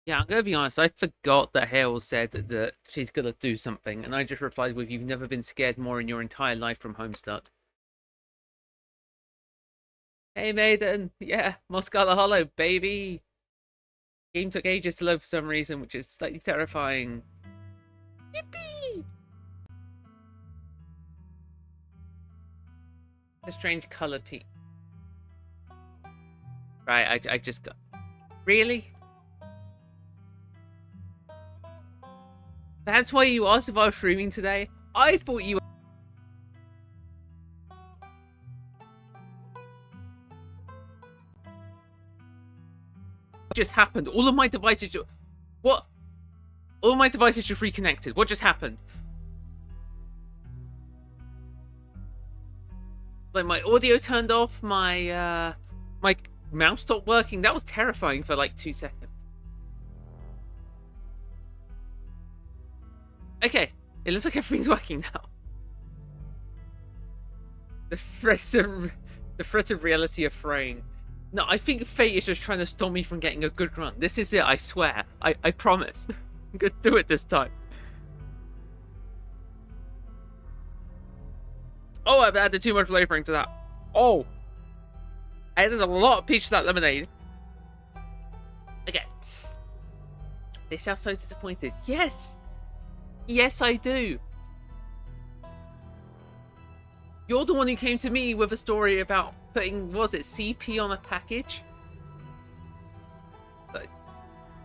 Yeah, I'm gonna be honest. I forgot that Hale said that she's gonna do something, and I just replied with, "You've never been scared more in your entire life from Homestuck." Hey, Maiden. Yeah, more Scarlet Hollow, baby. Game took ages to load for some reason, which is slightly terrifying. Yippee! A strange color peak. Right, I just got. Really? That's why you asked if I was streaming today? I thought you. Just happened. All of my devices. What? All of my devices just reconnected. What just happened? Like my audio turned off. My mouse stopped working. That was terrifying for like 2 seconds. Okay, it looks like everything's working now. The threat of reality are fraying. No, I think fate is just trying to stop me from getting a good run. This is it, I swear. I promise. I'm gonna do it this time. Oh, I've added too much flavoring to that. Oh, I added a lot of peach to that lemonade. Okay. They sound so disappointed. Yes! Yes, I do. You're the one who came to me with a story about putting, was it CP on a package? But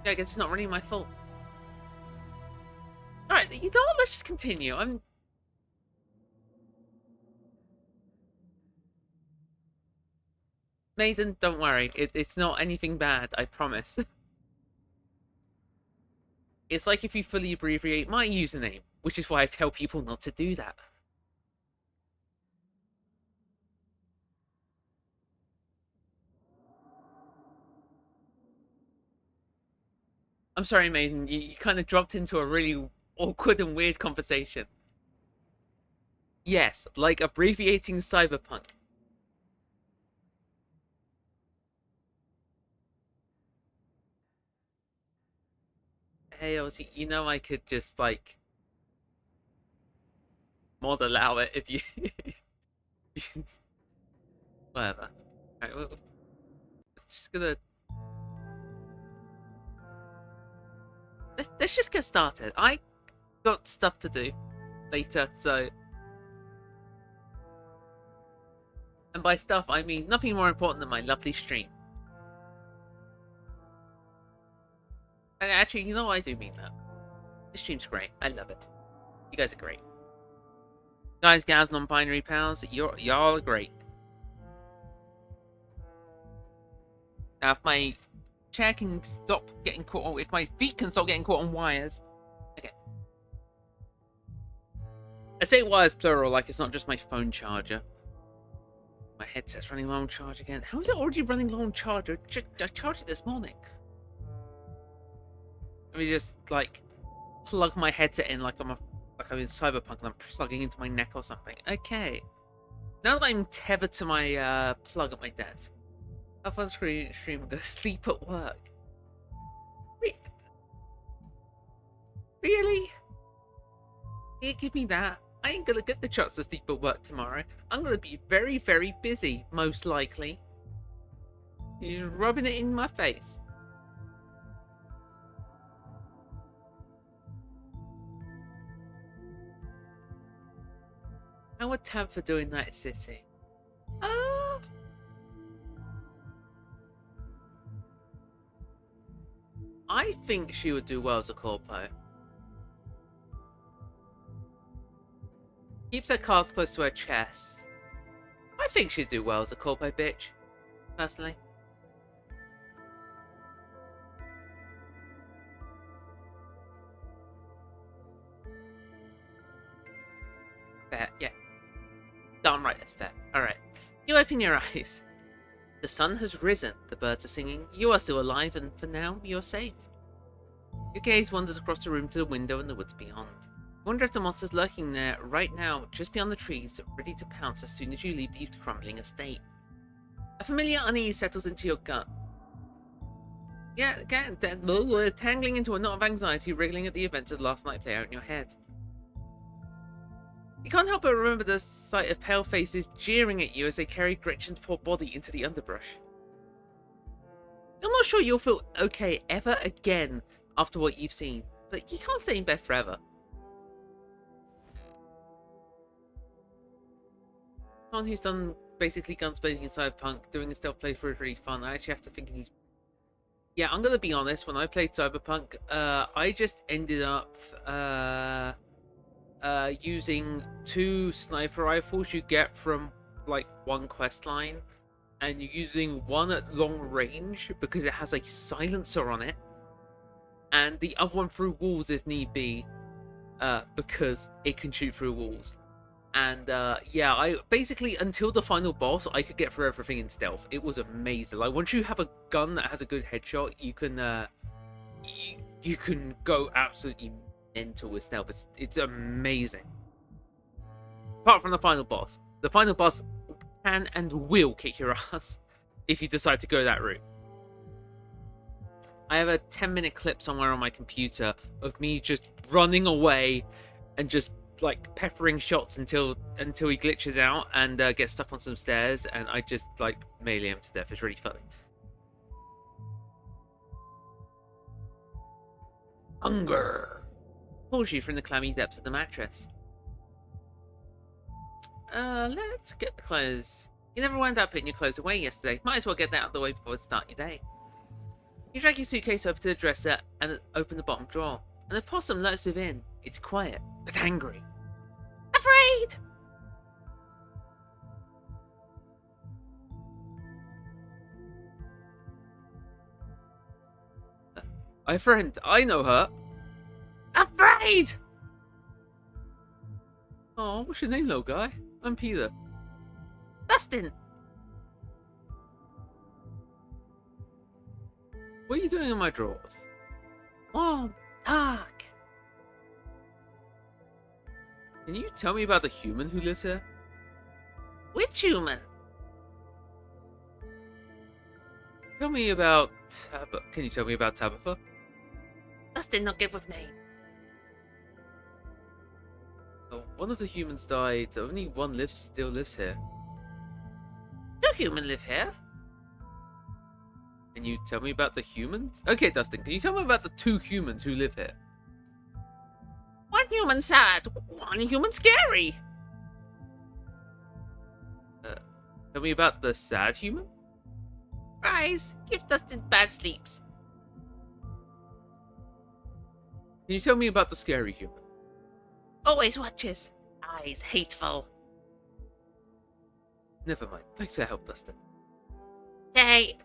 yeah, I guess it's not really my fault. Alright, you know what? Let's just continue. Maiden, don't worry. It's not anything bad, I promise. It's like if you fully abbreviate my username, which is why I tell people not to do that. I'm sorry, Maiden, you kind of dropped into a really awkward and weird conversation. Yes, like abbreviating cyberpunk. Hey, you know I could just, like, mod allow it if you... Whatever. Alright, we're just gonna... Let's just get started. I got stuff to do later, so... And by stuff, I mean nothing more important than my lovely stream. And actually, you know, I do mean that. This stream's great. I love it. You guys are great. Guys, gals, non-binary pals, y'all are great. Now, if my chair can stop getting caught on, if my feet can stop getting caught on wires. Okay. I say wires plural, like it's not just my phone charger. My headset's running low on charge again. How is it already running low on charge? I charged it this morning. Let me just, like, plug my headset in like I'm in Cyberpunk and I'm plugging into my neck or something. Okay. Now that I'm tethered to my plug at my desk, have fun stream. I'm gonna sleep at work. Really? You give me that. I ain't gonna get the chance to sleep at work tomorrow. I'm gonna be very, very busy, most likely. You're rubbing it in my face. How would Tab for doing that, City? I think she would do well as a corpo. Keeps her cards close to her chest. I think she'd do well as a corpo bitch, personally. Fair, yeah. Darn right, that's fair. Alright. You open your eyes. The sun has risen, the birds are singing, you are still alive, and for now, you're safe. Your gaze wanders across the room to the window and the woods beyond. You wonder if the monster's lurking there right now, just beyond the trees, ready to pounce as soon as you leave the crumbling estate. A familiar unease settles into your gut. Yeah, again, we're tangling into a knot of anxiety, wriggling at the events of last night play out in your head. You can't help but remember the sight of pale faces jeering at you as they carry Gretchen's poor body into the underbrush. You're not sure you'll feel okay ever again after what you've seen, but you can't stay in bed forever. Someone who's done basically gunsblazing in Cyberpunk, doing a stealth playthrough is really fun. I actually have to think. Yeah, I'm gonna be honest. When I played Cyberpunk, I just ended up using 2 sniper rifles you get from like one quest line, and you're using one at long range because it has a silencer on it, and the other one through walls if need be, because it can shoot through walls. And yeah, I basically, until the final boss, I could get through everything in stealth. It was amazing. Like, once you have a gun that has a good headshot, you can you can go absolutely mental with stealth. It's amazing. Apart from the final boss. The final boss can and will kick your ass if you decide to go that route. I have a 10-minute clip somewhere on my computer of me just running away and just like peppering shots until he glitches out and gets stuck on some stairs, and I just like melee him to death. It's really funny. Hunger pulls you from the clammy depths of the mattress. Let's get the clothes. You never wound up putting your clothes away yesterday. Might as well get that out of the way before you start your day. You drag your suitcase over to the dresser and open the bottom drawer. And the possum lurks within. It's quiet, but angry. Afraid! My friend, I know her. Afraid! Oh, what's your name, little guy? I'm Peter. Dustin! What are you doing in my drawers? Warm, dark. Can you tell me about the human who lives here? Which human? Tell me about Tabitha. Can you tell me about Tabitha? Dustin, not give with name. Oh, one of the humans died. Only one still lives here. No human live here. Can you tell me about the humans? Okay, Dustin, can you tell me about the 2 humans who live here? One human sad, one human scary. Tell me about the sad human? Rise, give Dustin bad sleeps. Can you tell me about the scary human? Always watches, eyes hateful. Never mind, thanks for your help, Dustin. Hey.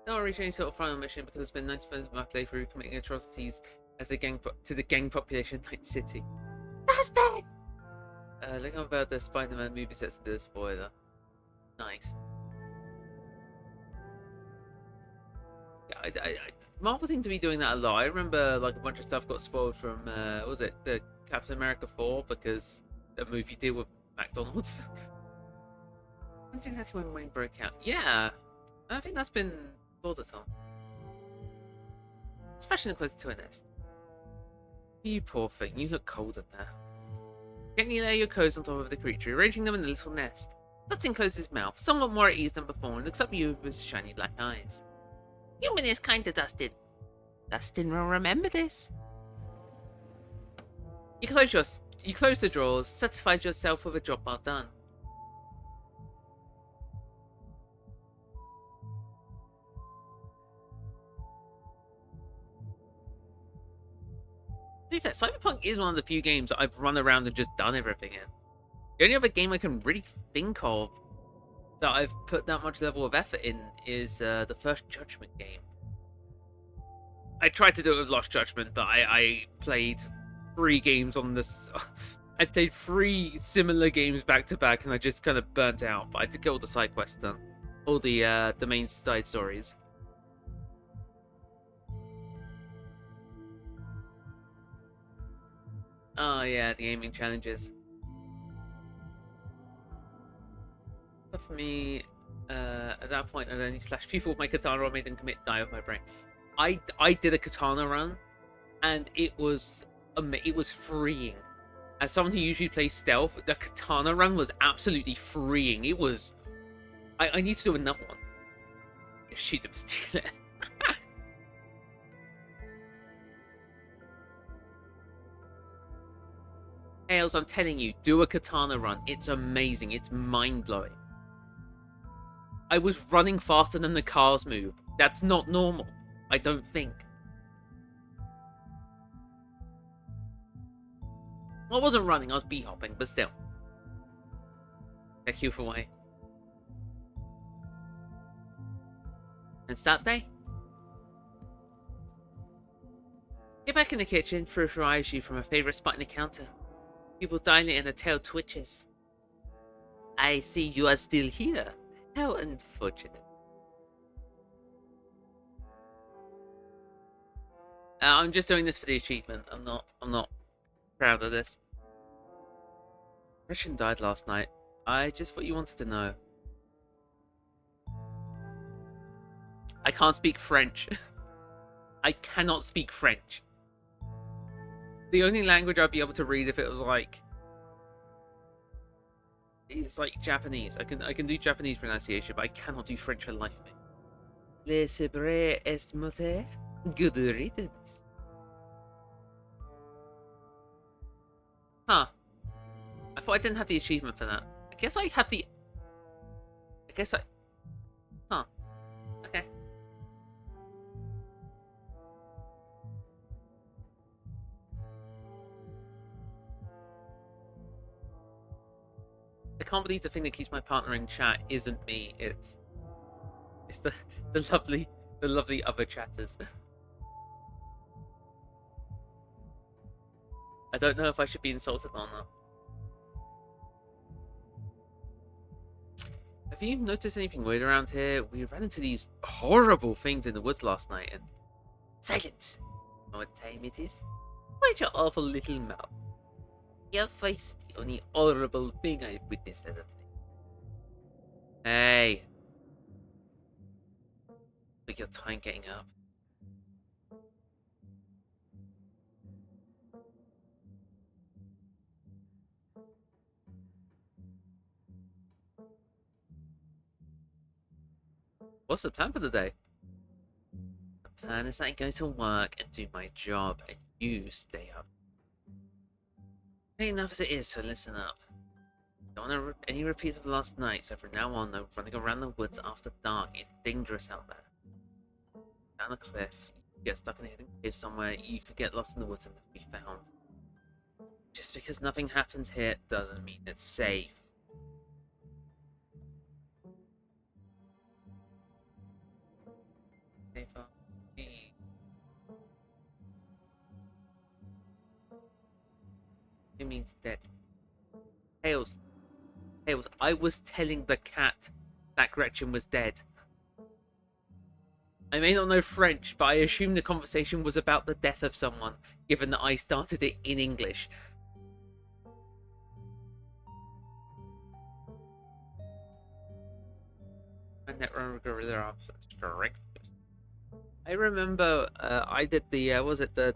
Don't reach any sort of final mission because I spent 90% of my playthrough committing atrocities as a gang to the gang population in Night City. Dustin! Looking about the Spider-Man movie sets into the spoiler. Nice. Yeah, Marvel seem to be doing that a lot. I remember like a bunch of stuff got spoiled from what was it, the Captain America 4 because the movie deal with McDonald's. I don't think that's when Wayne broke out. Yeah, I think that's been all the time. It's fashioning closer to a nest. You poor thing, you look cold in there. Gently lay your clothes on top of the creature, arranging them in a little nest. Dustin closes his mouth, somewhat more at ease than before, and looks up at you with his shiny black eyes. Human is kind to Dustin. Dustin will remember this. You close the drawers, satisfied yourself with a job well done. To be fair, Cyberpunk is one of the few games that I've run around and just done everything in. The only other game I can really think of that I've put that much level of effort in is the first Judgment game. I tried to do it with Lost Judgment, but I played 3 games on this. I played 3 similar games back to back, and I just kind of burnt out. But I did get all the side quests done, all the main side stories. Oh yeah, the aiming challenges. But for me, at that point, I'd only slash people with my katana or made them commit die of my brain. I did a katana run, and it was freeing. As someone who usually plays stealth, the katana run was absolutely freeing. It was. I need to do another one. Just shoot them, steal it. Tails, I'm telling you, do a katana run. It's amazing. It's mind-blowing. I was running faster than the cars move. That's not normal. I don't think. I wasn't running, I was bee-hopping, but still. Take you away. And start day. Get back in the kitchen, peripheralize you from a favorite spot in the counter. People dilate and the tail twitches. I see you are still here. How unfortunate. I'm just doing this for the achievement. I'm not proud of this. Christian died last night. I just thought you wanted to know. I can't speak French. I cannot speak French. The only language I'd be able to read if it was like... It's like Japanese. I can do Japanese pronunciation, but I cannot do French for the life of me. Le sabre est moté. Good riddance. Huh. I thought I didn't have the achievement for that. I guess I have the... Huh. Okay. I can't believe the thing that keeps my partner in chat isn't me. It's the lovely other chatters. I don't know if I should be insulted or not. Have you noticed anything weird around here? We ran into these horrible things in the woods last night and... Silence! You know what time it is? Why's your awful little mouth? Your face is the only horrible thing I've witnessed as of late. Hey! Take your time getting up. What's the plan for the day? The plan is that I go to work and do my job, and you stay up. Enough as it is, so listen up. Don't want any repeats of last night, so from now on, no running around the woods after dark. It's dangerous out there. Down a cliff, you get stuck in a hidden cave somewhere, you could get lost in the woods and never be found. Just because nothing happens here doesn't mean it's safe. It means dead. Tails, I was telling the cat that Gretchen was dead. I may not know French, but I assume the conversation was about the death of someone, given that I started it in English. I remember I did the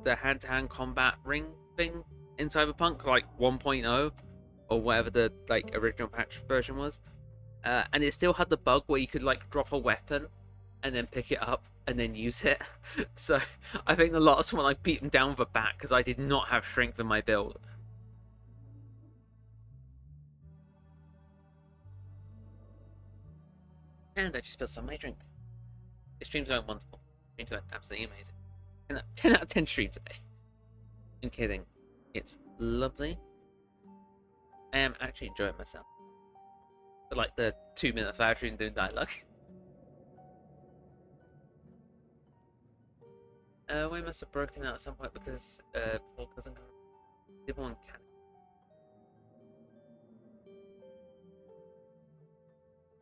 the hand-to-hand combat ring thing in Cyberpunk, like 1.0 or whatever the like original patch version was, and it still had the bug where you could like drop a weapon and then pick it up and then use it. So I think the last one I beat him down with a bat because I did not have strength in my build. And I just spilled some of my drink. The stream's going wonderful. Stream's going absolutely amazing. 10 out of 10 streams today. I'm kidding. It's lovely. I am actually enjoying myself. For like the 2 minutes I actually doing dialogue. We must have broken out at some point because Paul doesn't go. Did one can.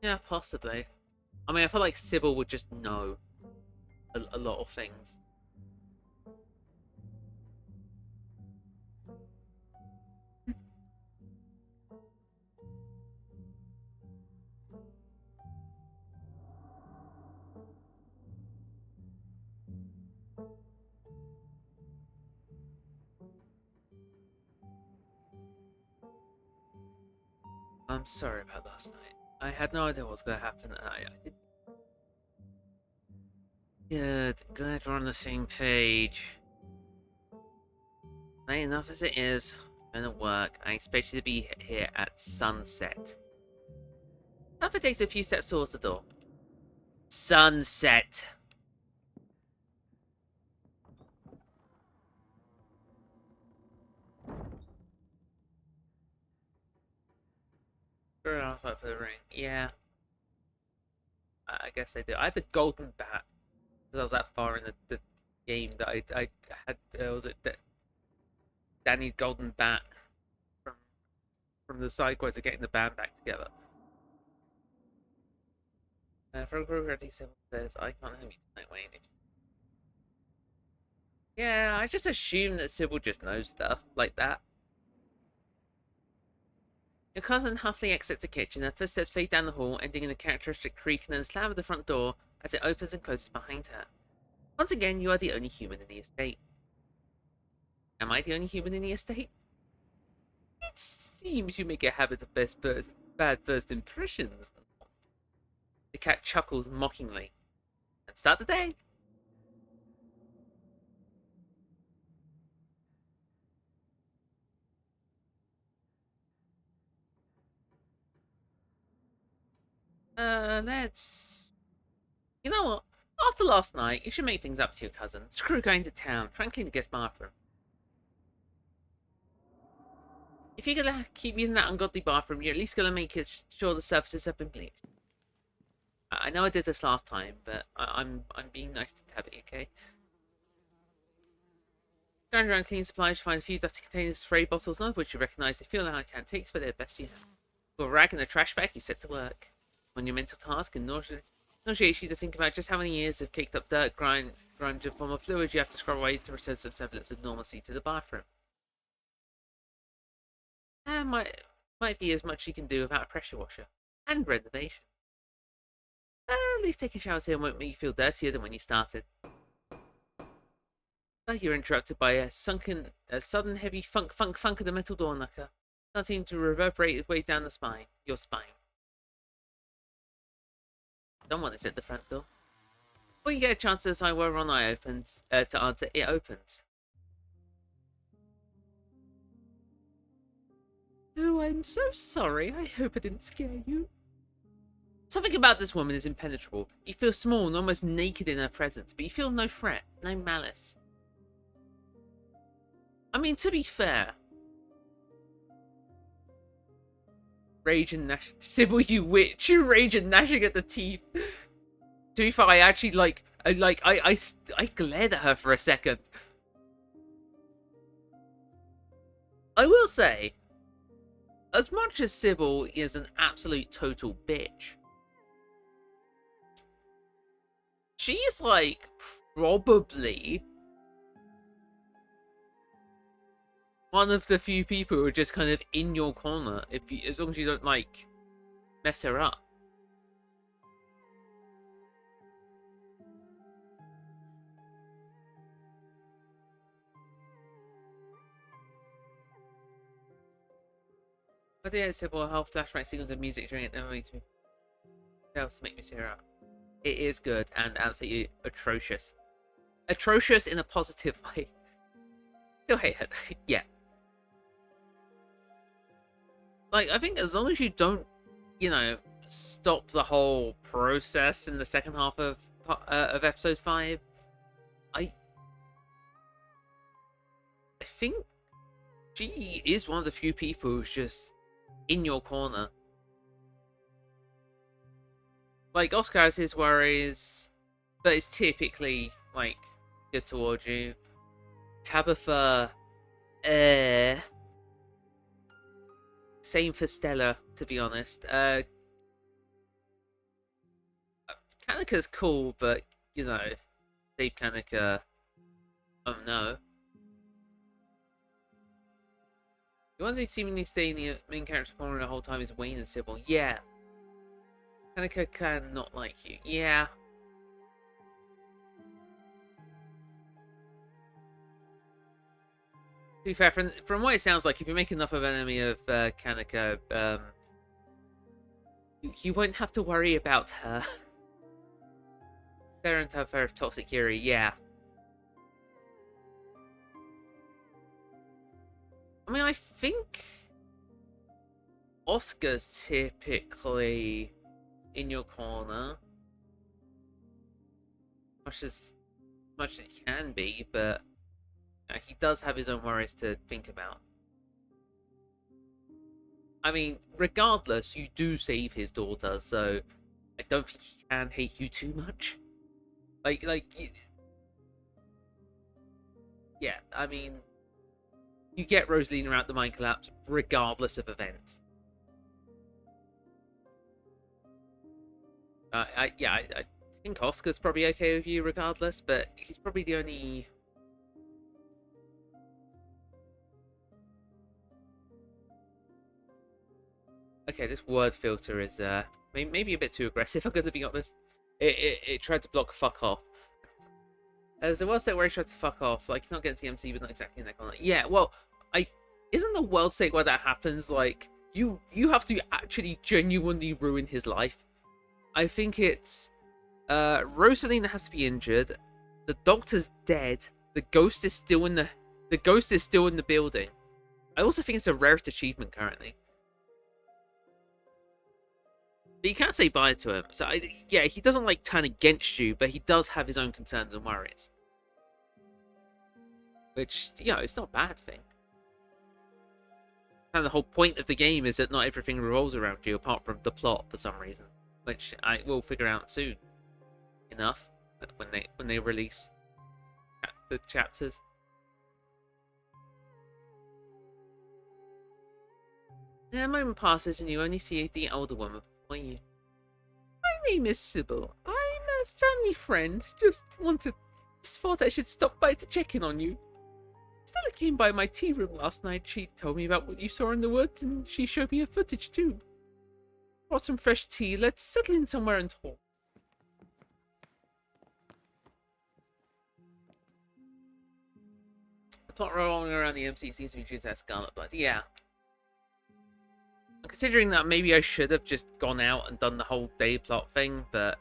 Yeah, possibly. I mean, I feel like Sybil would just know a lot of things. I'm sorry about last night. I had no idea what was going to happen, and I didn't. Good. Glad we're on the same page. Late enough as it is, I'm gonna work. I expect you to be here at sunset. Alpha takes a few steps towards the door. Sunset. Fair enough for the ring. Yeah, I guess they do. I had the golden bat because I was that far in the game that I had. Was it that Danny's golden bat from the side quest of getting the band back together? For a group of says, I can't help you tonight, Wayne. Yeah, I just assume that Sybil just knows stuff like that. Your cousin huffily exits the kitchen. Her footsteps fade down the hall, ending in a characteristic creak and then a slam of the front door as it opens and closes behind her. Once again, you are the only human in the estate. Am I the only human in the estate? It seems you make a habit of bad first impressions. The cat chuckles mockingly. And start the day. Let's... You know what? After last night, you should make things up to your cousin. Screw going to town. Try and clean the guest bathroom. If you're gonna keep using that ungodly bathroom, you're at least gonna make sure the surfaces have been bleached. I know I did this last time, but I'm being nice to Tabby, okay? Going around cleaning supplies, you find a few dusty containers, spray bottles, none of which you recognise. They feel like antiques, but they're best you have. With a rag and a trash bag, you set to work. On your mental task and nauseates you to think about just how many years of caked up dirt, grime and form of fluid you have to scrub away to return some semblance of normalcy to the bathroom. And might be as much you can do without a pressure washer. And renovation. At least taking showers here won't make you feel dirtier than when you started. But you're interrupted by a sudden heavy funk of the metal door knocker, starting to reverberate its way down your spine. Someone is at the front door. Before you get a chance to decide whether one eye opens, to answer, it opens. Oh, I'm so sorry. I hope I didn't scare you. Something about this woman is impenetrable. You feel small and almost naked in her presence, but you feel no threat, no malice. I mean, to be fair, rage and gnash. Sybil, you witch! You rage and gnashing at the teeth. To be fair, I actually I glared at her for a second. I will say, as much as Sybil is an absolute total bitch, she's like probably one of the few people who are just kind of in your corner as long as you don't like mess her up. But yeah, Sybil, how flashback signals and music during it never makes me else to make me see her out. It is good and absolutely atrocious. Atrocious in a positive way. Still hate her. Yeah. Like, I think as long as you don't, you know, stop the whole process in the second half of episode 5, I think she is one of the few people who's just in your corner. Like, Oscar has his worries, but it's typically, like, good towards you. Tabitha, same for Stella, to be honest. Kaneka's cool, but, you know, Dave Kaneka, oh no. The ones who seemingly stay in the main character corner the whole time is Wayne and Sybil. Yeah. Kaneka can not like you. Yeah. To be fair, from what it sounds like, if you make enough of an enemy of Kaneka, You won't have to worry about her. They don't have her toxic Yuri, yeah. I mean, I think Oscar's typically in your corner, much as it can be, but he does have his own worries to think about. I mean, regardless, you do save his daughter, so I don't think he can hate you too much. Yeah, I mean, you get Rosalina out the mind collapse regardless of events. I think Oscar's probably okay with you regardless, but he's probably the only. Okay, this word filter is maybe a bit too aggressive. I'm gonna be honest. It tried to block fuck off. There's a world state where he tried to fuck off. Like, he's not getting TMC, but not exactly in that corner. Yeah, well, isn't the world state where that happens, like, you have to actually genuinely ruin his life? I think it's, Rosalina has to be injured, the doctor's dead, the ghost is still in the building. I also think it's a rarest achievement currently. But you can't say bye to him. So, yeah, he doesn't, like, turn against you, but he does have his own concerns and worries. Which, you know, it's not a bad thing. And the whole point of the game is that not everything revolves around you, apart from the plot, for some reason. Which I will figure out soon enough, when they release the chapters. And a moment passes and you only see the older woman before you. My name is Sybil. I'm a family friend. Just thought I should stop by to check in on you. Stella came by my tea room last night. She told me about what you saw in the woods, and she showed me her footage too. Brought some fresh tea. Let's settle in somewhere and talk. The plot rolling around the MC seems to be due to that Scarlet blood. Yeah. Considering that maybe I should have just gone out and done the whole day plot thing, but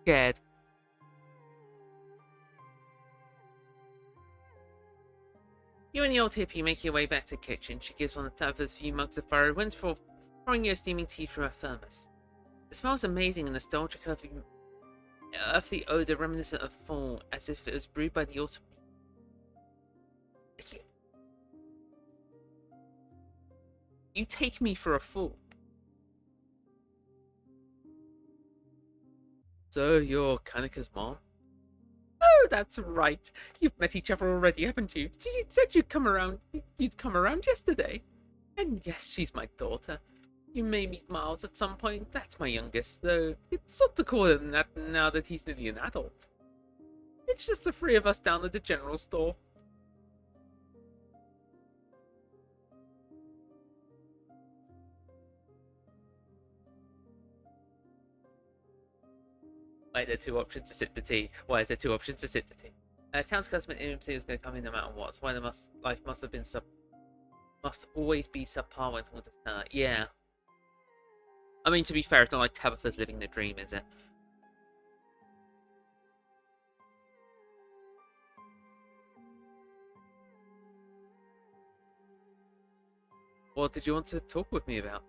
scared. You and the old hippie make your way back to the kitchen. She gives one of Tabitha's few mugs of fiery wind before pouring you a steaming tea through her thermos. It smells amazing and nostalgic, earthly odor reminiscent of fall, as if it was brewed by the autumn. You take me for a fool. So, you're Kanika's mom? Oh, that's right. You've met each other already, haven't you? You said you'd come around yesterday. And yes, she's my daughter. You may meet Miles at some point. That's my youngest, though it's odd to call him that now that he's nearly an adult. It's just the three of us down at the general store. Why are there two options to sip the tea? Why is there two options to sip the tea? Town's custom MC was going to come in no matter what. So why life must have been must always be subpar when talking to Stella. Yeah. I mean, to be fair, it's not like Tabitha's living the dream, is it? What did you want to talk with me about?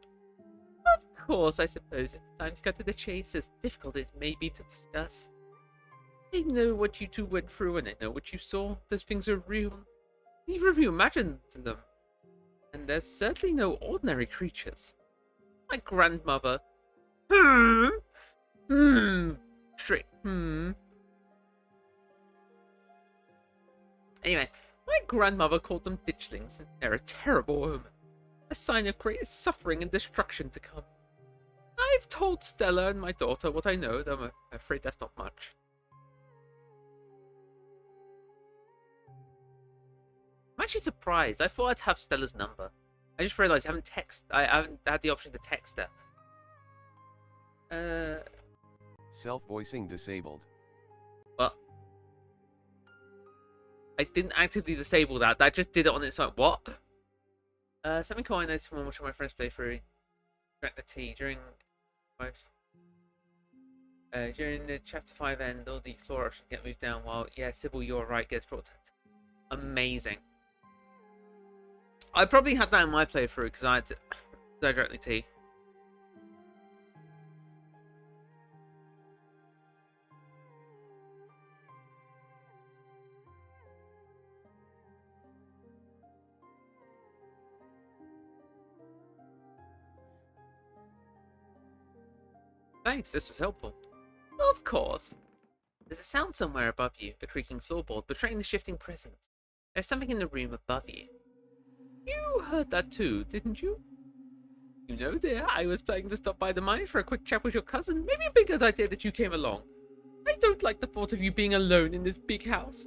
Of course, I suppose it's time to cut to the chase, as difficult it may be to discuss. I know what you two went through, and I know what you saw. Those things are real. Neither of you imagined them. And they're certainly no ordinary creatures. My grandmother... Anyway, my grandmother called them ditchlings, and they're a terrible omen. A sign of great suffering and destruction to come. I've told Stella and my daughter what I know, though I'm afraid that's not much. I'm actually surprised. I thought I'd have Stella's number. I just realised I haven't had the option to text her. Self-voicing disabled. What? I didn't actively disable that. That just did it on its own. What? Something cool I noticed when watching my friends play through drank the tea during the chapter 5 end, all the explorer options get moved down while, yeah, Sybil, you're right, gets brought to. Amazing. I probably had that in my playthrough because I had to drank the tea. Thanks, this was helpful. Of course. There's a sound somewhere above you, a creaking floorboard, betraying the shifting presence. There's something in the room above you. You heard that too, didn't you? You know, dear, I was planning to stop by the mine for a quick chat with your cousin. Maybe a big good idea that you came along. I don't like the thought of you being alone in this big house.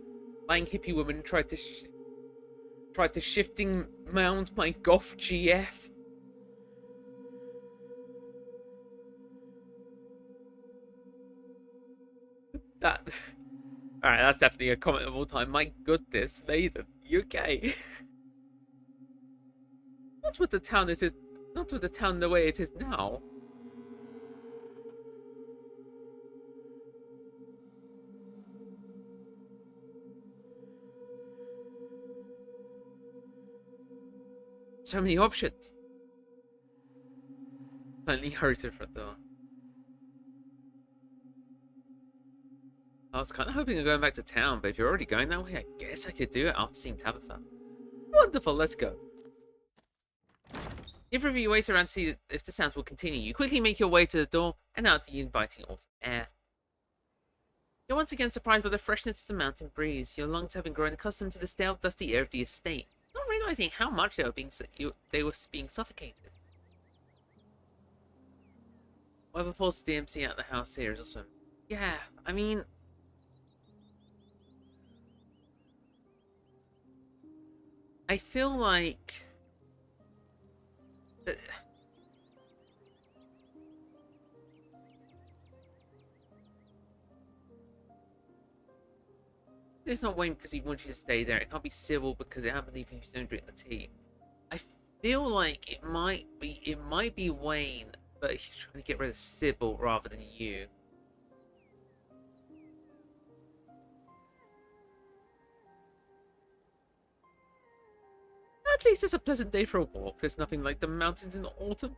Lying hippie woman tried to shifting mound my goth GF. That. Alright, that's definitely a comment of all time. My goodness, Maiden, you okay? Not with the town the way it is now. So many options. Finally hurried to the front door. I was kind of hoping of going back to town, but if you're already going that way, I guess I could do it after seeing Tabitha. Wonderful, let's go. If you wait around to see if the sounds will continue, you quickly make your way to the door and out the inviting autumn air. You're once again surprised by the freshness of the mountain breeze. Your lungs have been growing accustomed to the stale, dusty air of the estate, not realizing how much they were being suffocated. Whatever pulls the DMC out of the house here is also... Yeah, I mean... I feel like... It's not Wayne because he wants you to stay there. It can't be Sybil because it happened even if you don't drink the tea. I feel like it might be Wayne, but he's trying to get rid of Sybil rather than you. At least it's a pleasant day for a walk. There's nothing like the mountains in the autumn.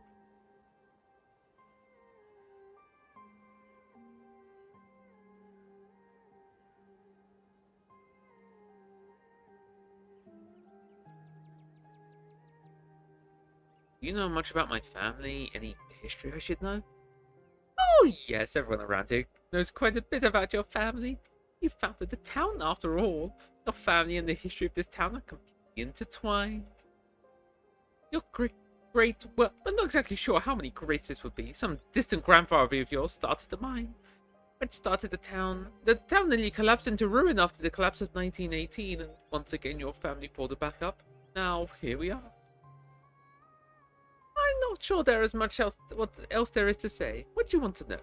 Do you know much about my family? Any history I should know? Oh yes, everyone around here knows quite a bit about your family. You founded the town after all. Your family and the history of this town are completely intertwined. Your well, I'm not exactly sure how many greats this would be. Some distant grandfather of yours started the mine, which started the town. The town nearly collapsed into ruin after the collapse of 1918, and once again your family pulled it back up. Now, here we are. I'm not sure there is much else. What else there is to say? What do you want to know?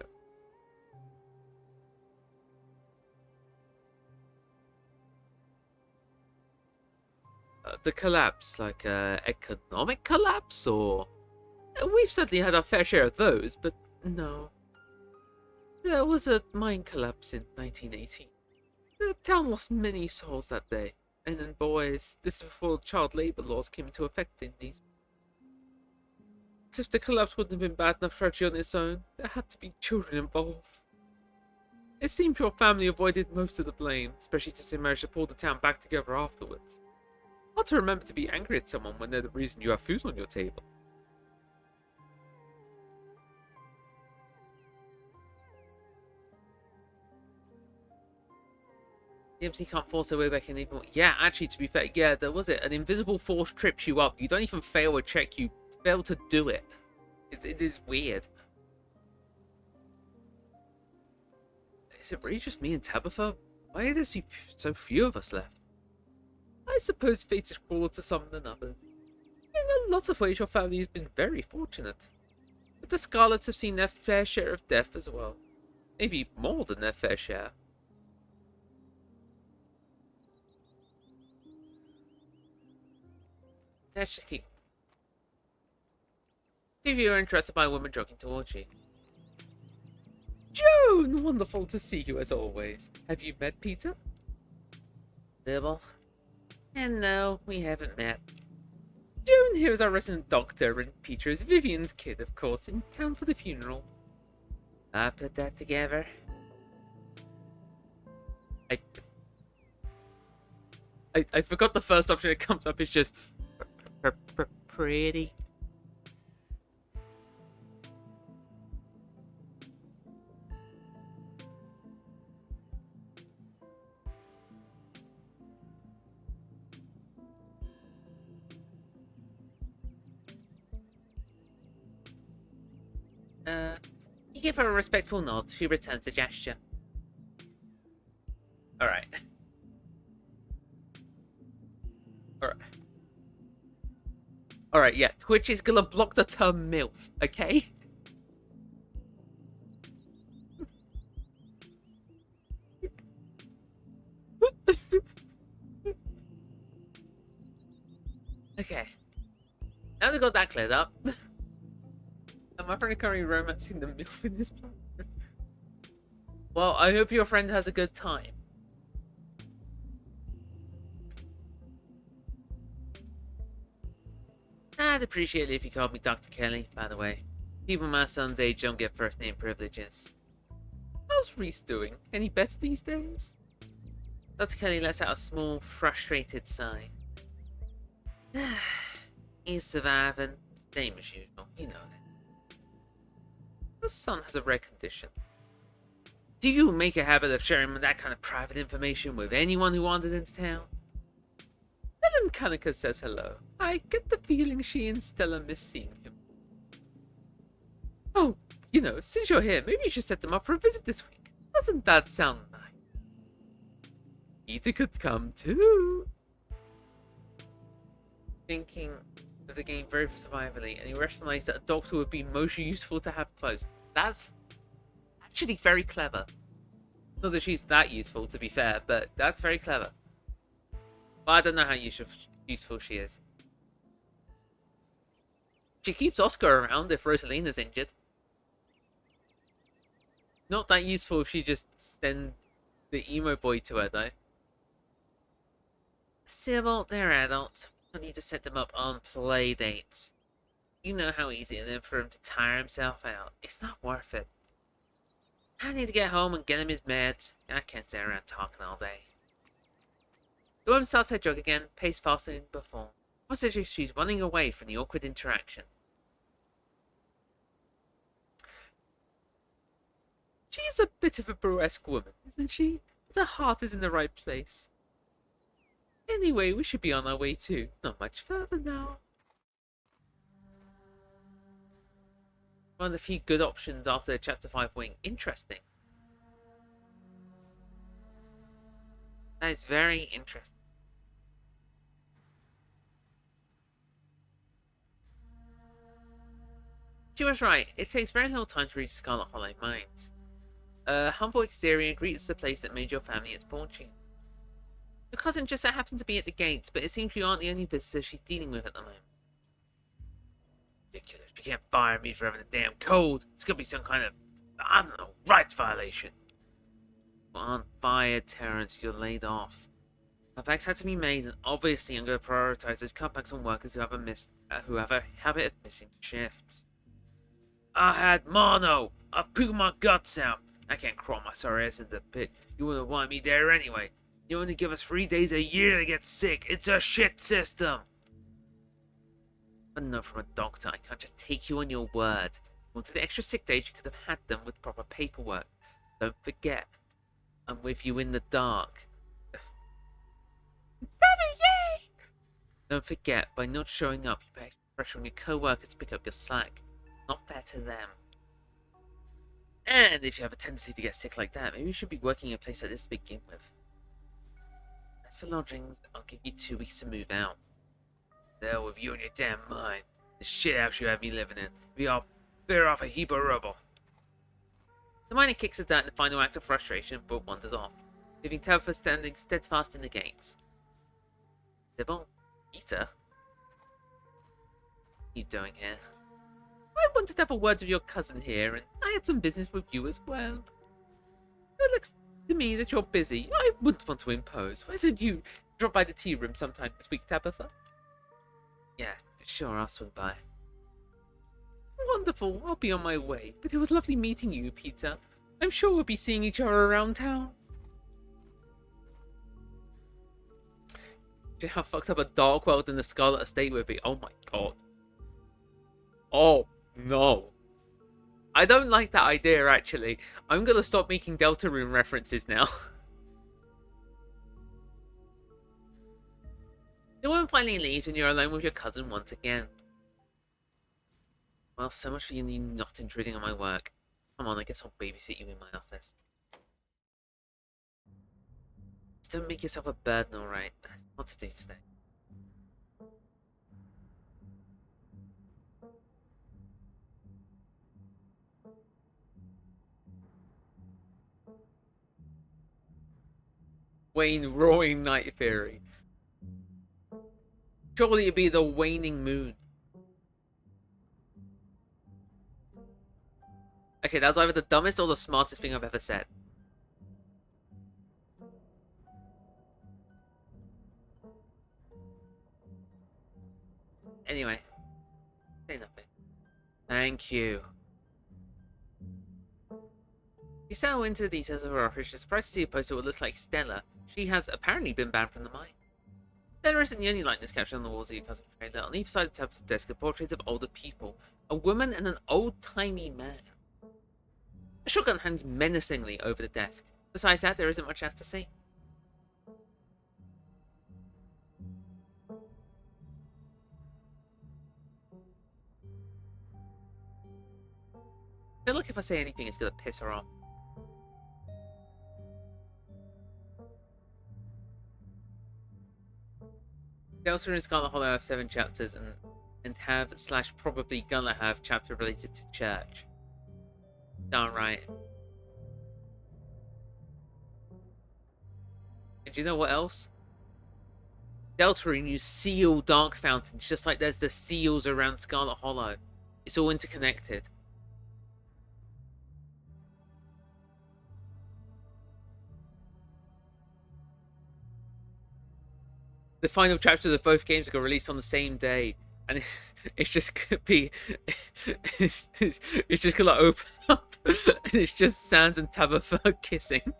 The collapse, like economic collapse, or we've certainly had our fair share of those, but no. There was a mine collapse in 1918. The town lost many souls that day, men and boys. This is before child labor laws came into effect in these. As if the collapse wouldn't have been bad enough tragedy on its own, there had to be children involved. It seems your family avoided most of the blame, especially since they managed to pull the town back together afterwards. Hard to remember to be angry at someone when they're the reason you have food on your table. The MC can't force their way back in even. Yeah, actually, to be fair, yeah, there was it. An invisible force trips you up. You don't even fail a check, you fail to do it. It is weird. Is it really just me and Tabitha? Why are there so few of us left? I suppose fate is crueler to some than others. In a lot of ways, your family has been very fortunate. But the Scarlets have seen their fair share of death as well. Maybe more than their fair share. Let's just keep If you are interrupted by a woman jogging towards you. Joan! Wonderful to see you as always. Have you met Peter? Sybil. And no, we haven't met. Joan here is our resident doctor, and Peter is Vivian's kid, of course, in town for the funeral. I put that together. I forgot the first option that comes up is just pretty. You give her a respectful nod. She returns the gesture. Alright. Alright, yeah. Twitch is gonna block the term MILF, okay? Okay. Now we got that cleared up. Am I currently romancing the MILF in this plan? Well, I hope your friend has a good time. I'd appreciate it if you called me Dr. Kelly, by the way. People my son's age don't get first name privileges. How's Reese doing? Any better these days? Dr. Kelly lets out a small, frustrated sigh. He's surviving. Same as usual, you know that. Her son has a rare condition. Do you make a habit of sharing that kind of private information with anyone who wanders into town? Ellen Kanika says hello. I get the feeling she and Stella miss seeing him. Oh, you know, since you're here, maybe you should set them up for a visit this week. Doesn't that sound nice? Peter could come too. Thinking of the game very survivally, and he rationalized that a doctor would be most useful to have close. That's actually very clever. Not that she's that useful, to be fair, but that's very clever. Well, I don't know how useful she is. She keeps Oscar around if Rosalina's injured. Not that useful if she just sends the emo boy to her, though. Sybil, they're adults. I need to set them up on play dates. You know how easy it is for him to tire himself out. It's not worth it. I need to get home and get him his meds. I can't stay around talking all day. The woman starts her jog again, pace faster than before. Almost as if she's running away from the awkward interaction. She is a bit of a burlesque woman, isn't she? But her heart is in the right place. Anyway, we should be on our way too. Not much further now. One of the few good options after Chapter 5 wing. Interesting. That is very interesting. She was right. It takes very little time to reach Scarlet Hollow Mines. A humble exterior greets the place that made your family its fortune. Your cousin just so happened to be at the gates, but it seems you aren't the only visitor she's dealing with at the moment. Ridiculous. She can't fire me for having a damn cold. It's gonna be some kind of, I don't know, rights violation. You aren't fired, Terrence. You're laid off. Cutbacks had to be made, and obviously I'm going to prioritize those cutbacks on workers who have a habit of missing shifts. I had mono. I pooped my guts out. I can't crawl my sorry ass into the pit. You wouldn't want me there anyway. You only give us 3 days a year to get sick. It's a shit system. But no, from a doctor, I can't just take you on your word. If you wanted the extra sick days, you could have had them with proper paperwork. Don't forget, I'm with you in the dark. Yay! Don't forget, by not showing up, you put extra pressure on your co-workers to pick up your slack. Not fair to them. And if you have a tendency to get sick like that, maybe you should be working in a place like this to begin with. As for lodgings, I'll give you 2 weeks to move out. The hell with you and your damn mind. The shit house you have me living in. We all bear off a heap of rubble. The miner kicks a dirt in the final act of frustration, but wanders off, leaving Tabitha standing steadfast in the gates. Sybil? Peter? What are you doing here? I wanted to have a word with your cousin here, and I had some business with you as well. It looks to me that you're busy. I wouldn't want to impose. Why don't you drop by the tea room sometime this week, Tabitha? Yeah, sure, I'll swing by. Wonderful, I'll be on my way. But it was lovely meeting you, Peter. I'm sure we'll be seeing each other around town. Do you know how fucked up a dark world in the Scarlet Estate would be? Oh my god. Oh, no. I don't like that idea, actually. I'm gonna stop making Deltarune references now. The woman finally leaves and you're alone with your cousin once again. Well, so much for you not intruding on my work. Come on, I guess I'll babysit you in my office. Just don't make yourself a burden, alright? What to do today? Wayne roaring night fury. Surely it'd be the waning moon. Okay, that was either the dumbest or the smartest thing I've ever said. Anyway, say nothing. Thank you. You settle into the details of her office. You're surprised to see a poster that looks like Stella. She has apparently been banned from the mine. Stella isn't the only likeness captured on the walls of your cousin's trailer. On each side of the tab's desk are portraits of older people. A woman and an old-timey man. A shotgun hangs menacingly over the desk. Besides that, there isn't much else to see. I feel like if I say anything, it's gonna piss her off. Delta and Scarlet Hollow have 7 chapters and have / probably gonna have chapter related to church. Darn right. And do you know what else? Deltarune use seal dark fountains, just like there's the seals around Scarlet Hollow. It's all interconnected. The final chapters of both games got released on the same day, and it's just gonna be, it's just gonna open up, and it's just Sans and Tabitha kissing.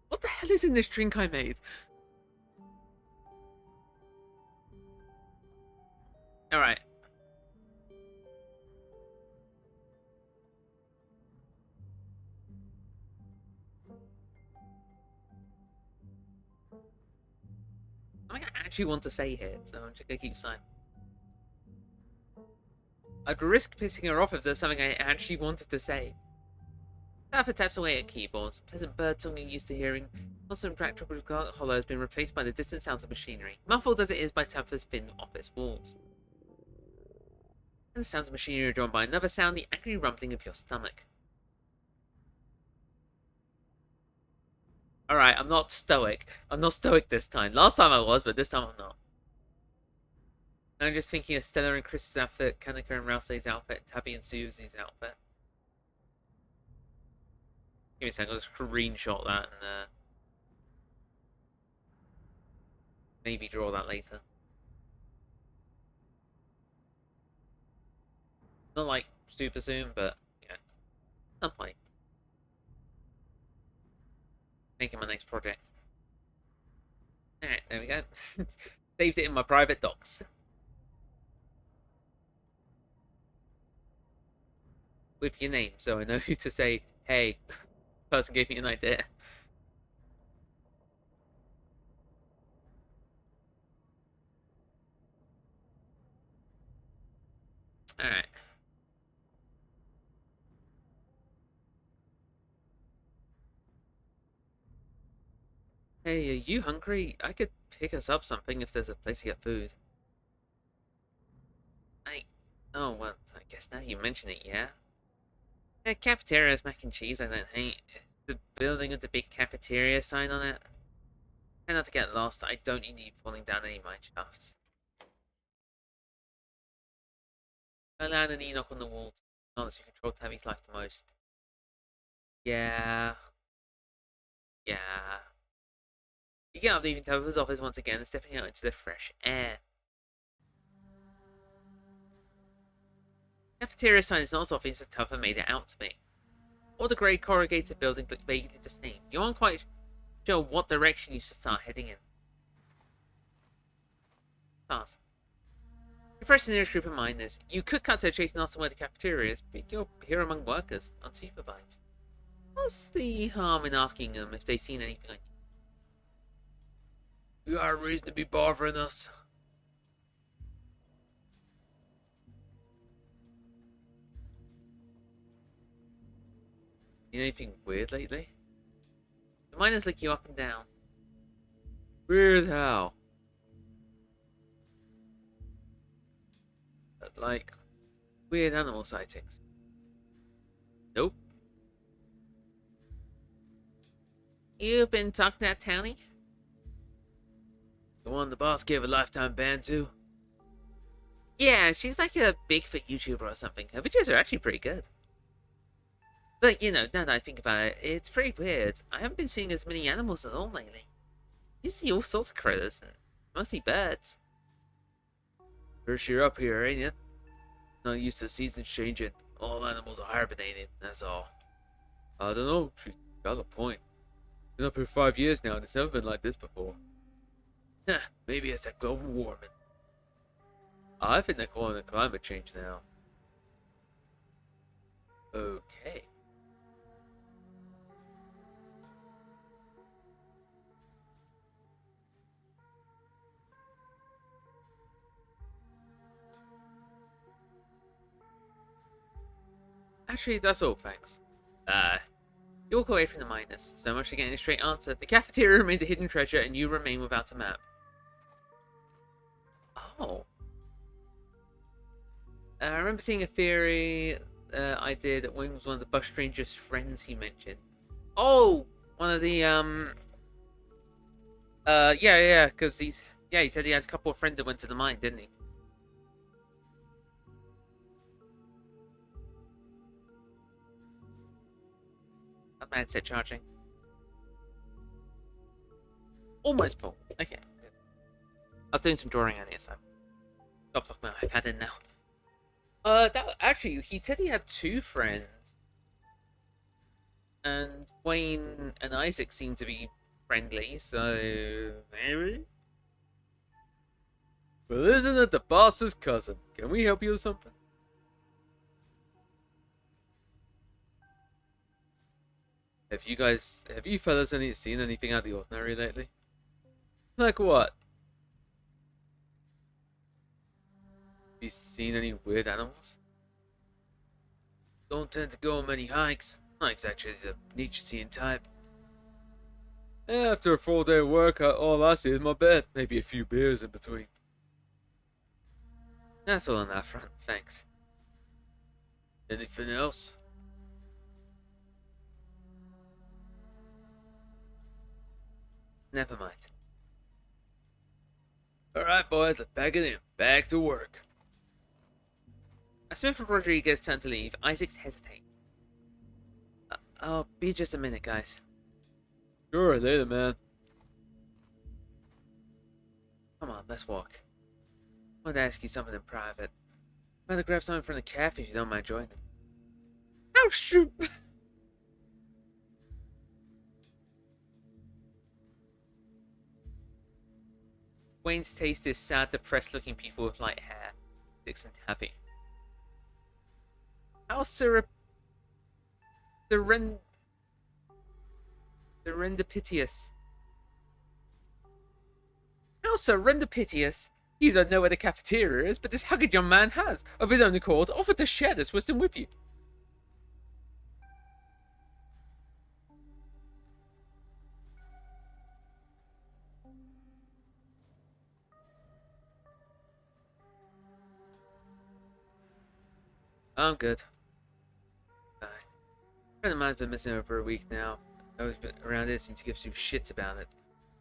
What the hell is in this drink I made? Alright. Something I actually want to say here, so I'm just gonna keep silent. I'd risk pissing her off if there's something I actually wanted to say. Tabitha taps away at keyboards. Pleasant bird song you're used to hearing. Constant backdrop of Scarlet Hollow has been replaced by the distant sounds of machinery, muffled as it is by Tabitha's thin office walls. And the sounds of machinery are drawn by another sound, the angry rumbling of your stomach. Alright, I'm not stoic. I'm not stoic this time. Last time I was, but this time I'm not. And I'm just thinking of Stella and Chris's outfit, Kanika and Rousey's outfit, Tabby and Susie's outfit. Give me a second, I'll just screenshot that and maybe draw that later. Not like super soon, but yeah, at some point. Making my next project. Alright, there we go. Saved it in my private docs. With your name, so I know who to say, hey, person gave me an idea. Alright. Hey, are you hungry? I could pick us up something if there's a place to get food. Oh, well, I guess now you mention it, yeah? The cafeteria has mac and cheese I don't hate. The building with the big cafeteria sign on it. Try not to get lost. I don't need you falling down any mine shafts. I land an Enoch on the wall. Unless you control Tammy's life the most. Yeah. Yeah. You get up leaving Tabitha's office once again and stepping out into the fresh air. Cafeteria sign is not as obvious as Tuffer made it out to be. All the grey corrugated buildings look vaguely distinct. You aren't quite sure what direction you should start heading in. Stars. You approach the nearest group of miners. You could cut to a chase and ask them where the cafeteria is, but you're here among workers, unsupervised. What's the harm in asking them if they've seen anything like you? You got a reason to be bothering us. Seen anything weird lately? The miners look you up and down. Weird how? Like, weird animal sightings. Nope. You've been talking to that townie? The one the boss gave a lifetime ban to? Yeah, she's like a Bigfoot YouTuber or something. Her videos are actually pretty good. But, you know, now that I think about it, it's pretty weird. I haven't been seeing as many animals at all lately. You see all sorts of critters, and mostly birds. First year up here, ain't you? Not used to seasons changing. All animals are hibernating, that's all. I don't know, she's got a point. Been up here 5 years now, and it's never been like this before. Huh, maybe it's that global warming. I think they're calling it climate change now. Okay. Actually, that's all, thanks. You walk away from the miners. So much for getting a straight answer. The cafeteria remains a hidden treasure, and you remain without a map. Oh. I remember seeing a theory idea that Wayne was one of the bus stranger's friends he mentioned. Oh! One of the, yeah, because he said he had a couple of friends that went to the mine, didn't he? How's my headset charging? Almost full. Okay. Good. I was doing some drawing earlier, so I'll plug my iPad in now. Actually, he said he had 2 friends. And Wayne and Isaac seem to be friendly, so maybe? Well, isn't it the boss's cousin? Can we help you with something? Have you fellas seen anything out of the ordinary lately? Like what? Have you seen any weird animals? Don't tend to go on many hikes. Not exactly the nature-seeing type. After a full day of work, all I see is my bed. Maybe a few beers in between. That's all on that front, thanks. Anything else? Never mind. Alright, boys, let's pack it in. Back to work. As Smith and Rodriguez turn to leave, Isaac's hesitating. I'll be just a minute, guys. Sure, later, man. Come on, let's walk. I want to ask you something in private. I'm gonna grab something from the cafe if you don't mind joining. Oh, shoot! Wayne's taste is sad, depressed-looking people with light hair. Dixon happy. How serendipitous. How serendipitous! You don't know where the cafeteria is, but this haggard young man has, of his own accord, offered to share this wisdom with you. I'm good. Bye. A friend of mine's been missing over a week now. Those around here seem to give 2 shits about it.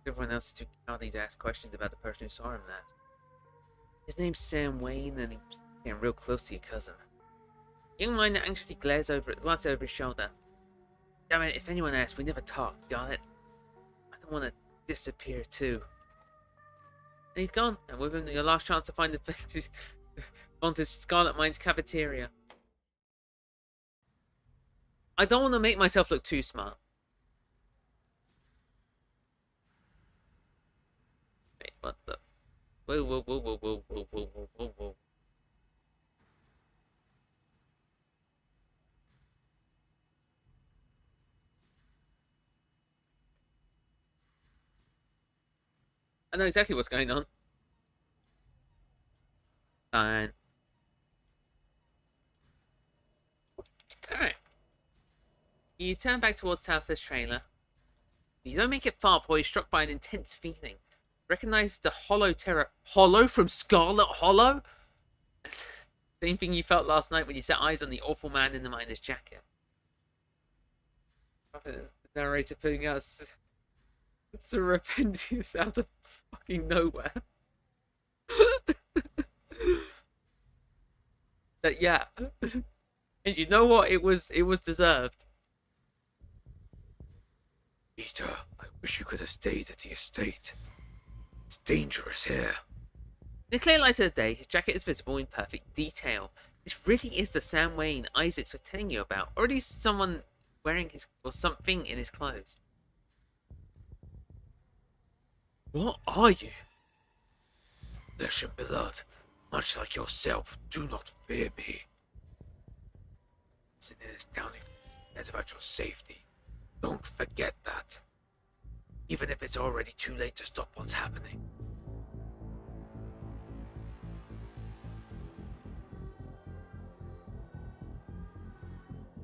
Everyone else is too cowardly to ask questions about the person who saw him last. His name's Sam Wayne, and he Getting real close to your cousin. Young miner anxiously glances over his shoulder. Damn it, if anyone asks, we never talked, got it? I don't want to disappear too. And he's gone, and with him your last chance to find the Vantage Scarlet Mine's cafeteria. I don't want to make myself look too smart. Wait, what the? Whoa, whoa, whoa, whoa, whoa, whoa, whoa, whoa, whoa, whoa. I know exactly what's going on. Fine. Alright. You turn back towards Southwest trailer. You don't make it far before you're struck by an intense feeling. Recognize the hollow terror. Hollow from Scarlet Hollow? Same thing you felt last night when you set eyes on the awful man in the miner's jacket. The narrator putting us Serpendius out of fucking nowhere. But yeah. And you know what? It was deserved. Peter, I wish you could have stayed at the estate. It's dangerous here. In the clear light of the day, his jacket is visible in perfect detail. This really is the Sam Wayne Isaacs was telling you about, or at least someone wearing his or something in his clothes. What are you? Flesh and blood, much like yourself. Do not fear me. Listen, it is down here. That's about your safety. Don't forget that. Even if it's already too late to stop what's happening.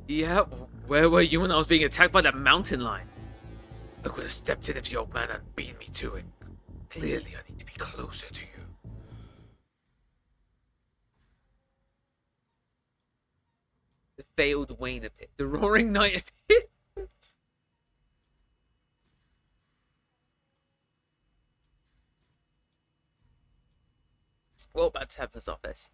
Yeah, where were you when I was being attacked by that mountain lion? I could have stepped in if the old man had beaten me to it. Clearly, I need to be closer to you. The failed Wayne appeared. The roaring night appeared. Well, back to Tabitha's office.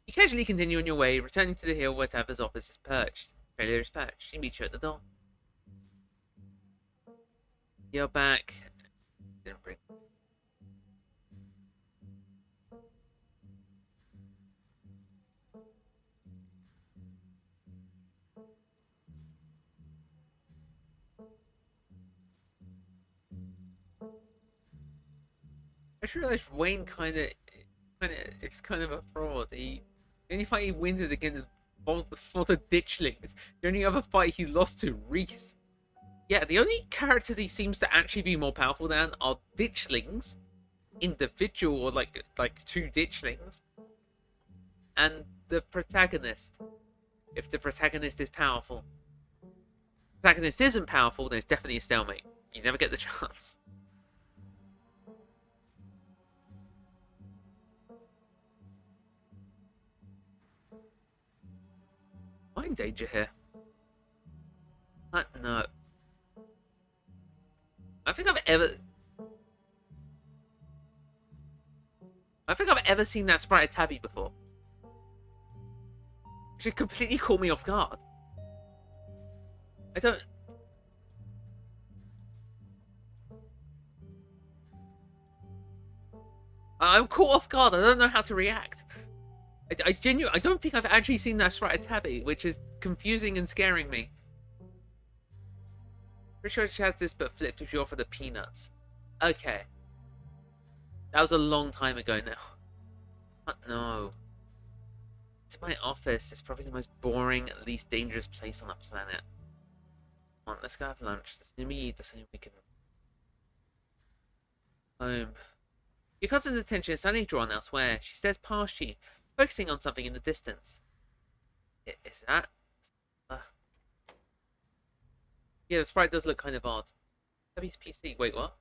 You casually continue on your way, returning to the hill where Tabitha's office is perched. Trailer is perched. She meets you at the door. You're back. Didn't bring. I just realized Wayne is kind of a fraud. The only fight he wins is against for the ditchlings. The only other fight he lost to Reese. Yeah, the only characters he seems to actually be more powerful than are ditchlings, individual or like two ditchlings, and the protagonist. If the protagonist is powerful, if the protagonist isn't powerful, then it's definitely a stalemate. You never get the chance. Am I in danger here? No. I think I've ever seen that sprite of Tabby before. She completely caught me off guard. I don't. I'm caught off guard. I don't know how to react. I don't think I've actually seen that sprite of Tabby, which is confusing and scaring me. Pretty sure she has this, but flipped if you offer the peanuts. Okay. That was a long time ago now. What? No. It's my office. It's probably the most boring, least dangerous place on the planet. Come on, let's go have lunch. There's gonna be something we can. Home. Your cousin's attention is suddenly drawn elsewhere. She stares past you, focusing on something in the distance. Is that? Yeah, the sprite does look kind of odd. Tabby's PC. Wait, what?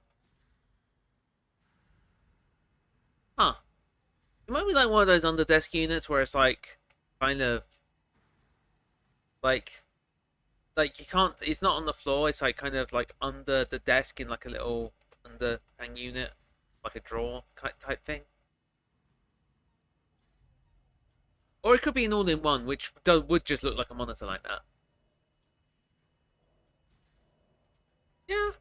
Huh. It might be like one of those under desk units where it's like kind of like you can't. It's not on the floor. It's like kind of like under the desk in like a little underhang unit, like a drawer type thing. Or it could be an all-in-one, which would just look like a monitor like that. Yeah.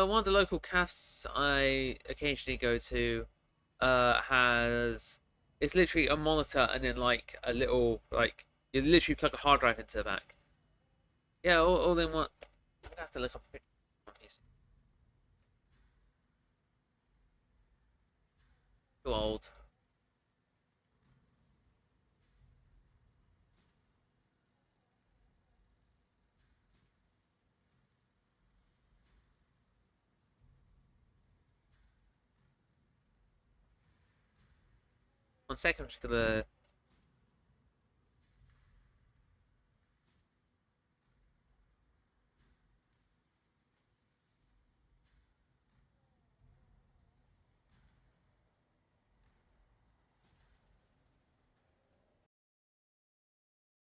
One of the local cafes I occasionally go to, has it's literally a monitor and then like a little like you literally plug a hard drive into the back. Yeah, all in one. I'm gonna have to look up a picture of these. Too old. 1 second, I'm just gonna.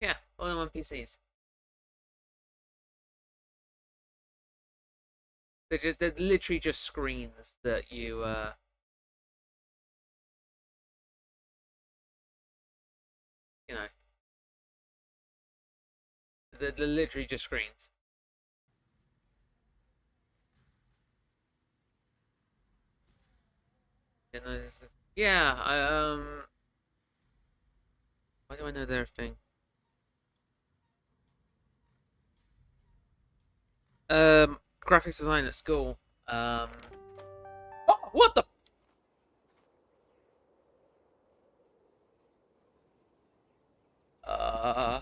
Yeah, all-in-one PCs. They're literally just screens that you know, they're literally just screens. You know, yeah, why do I know they're a thing? Graphics design at school. Oh, what the? Uh,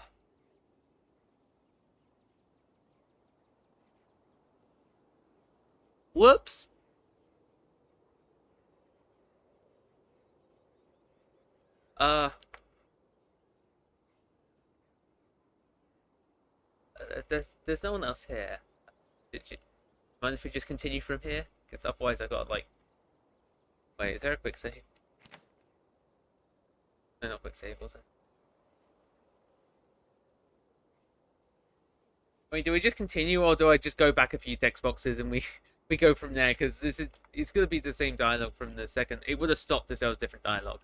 Whoops. Uh, there's no one else here. Did you mind if we just continue from here? Because otherwise I got like, wait, is there a quick save? No, not quick save, was it? I mean, do we just continue, or do I just go back a few text boxes and we we go from there? Because it's gonna be the same dialogue from the second. It would have stopped if there was different dialogue.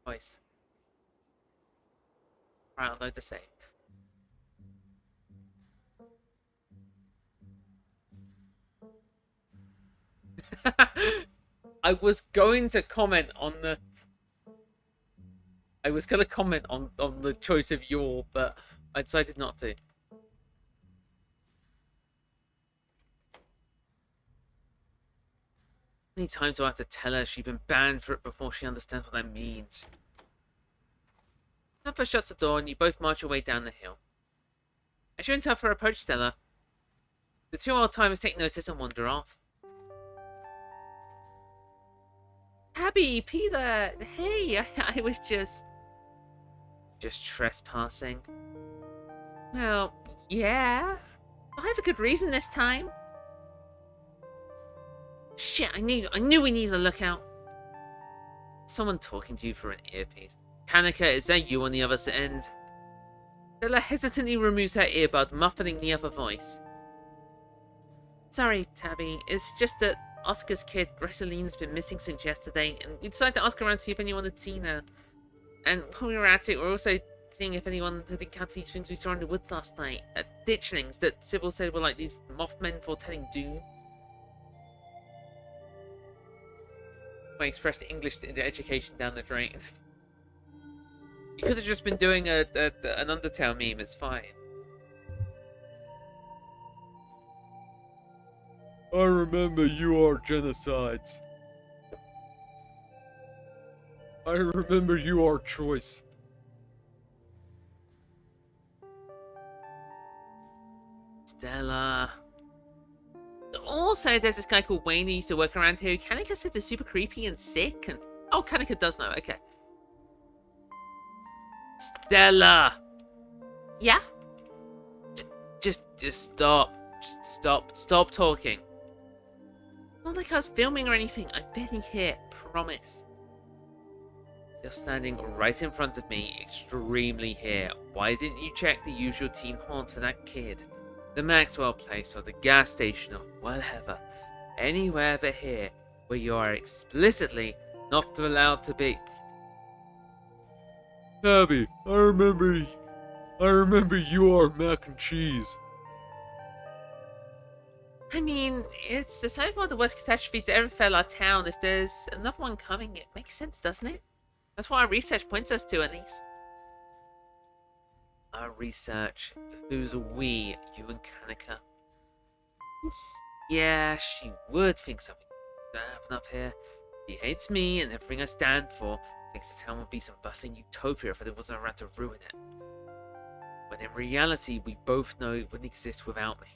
Nice. Right, I'll load the save. I was going to comment on the. I was going to comment on the choice of your, but I decided not to. How many times do I have to tell her she's been banned for it before she understands what that means? Papa shuts the door and you both march your way down the hill. As you enter for approach Stella, the two old timers take notice and wander off. Abby, Peter, hey, I was just trespassing. Well, yeah. I have a good reason this time. Shit, I knew we needed a lookout. Someone talking to you through an earpiece. Kanika, is that you on the other end? Stella hesitantly removes her earbud, muffling the other voice. Sorry, Tabby. It's just that Oscar's kid, Rosaline's been missing since yesterday, and we decided to ask around to see if anyone had seen her. And while we were at it, we were also seeing if anyone had encountered these things we saw in the woods last night. Ditchlings that Sybil said were like these Mothmen foretelling doom. I expressed English education down the drain. You could have just been doing an Undertale meme, it's fine. I remember you are genocides. I remember you are choice. Stella. Also, there's this guy called Wayne who used to work around here. Kanika said they're super creepy and sick. And oh, Kanika does know. Okay. Stella. Yeah. Just stop. Stop talking. Not like I was filming or anything. I'm barely here. Promise. You're standing right in front of me, extremely here. Why didn't you check the usual teen haunts for that kid? The Maxwell place or the gas station or whatever. Anywhere but here, where you are explicitly not allowed to be. Tabby, I remember you are mac and cheese. I mean, it's decided one of the worst catastrophes that ever fell our town. If there's another one coming, it makes sense, doesn't it? That's what our research points us to, at least. Our research? Who's we, you and Kanika? Yeah, she would think something would happen up here. She hates me and everything I stand for. Thinks the town would be some bustling utopia if it wasn't around to ruin it. When in reality, we both know it wouldn't exist without me.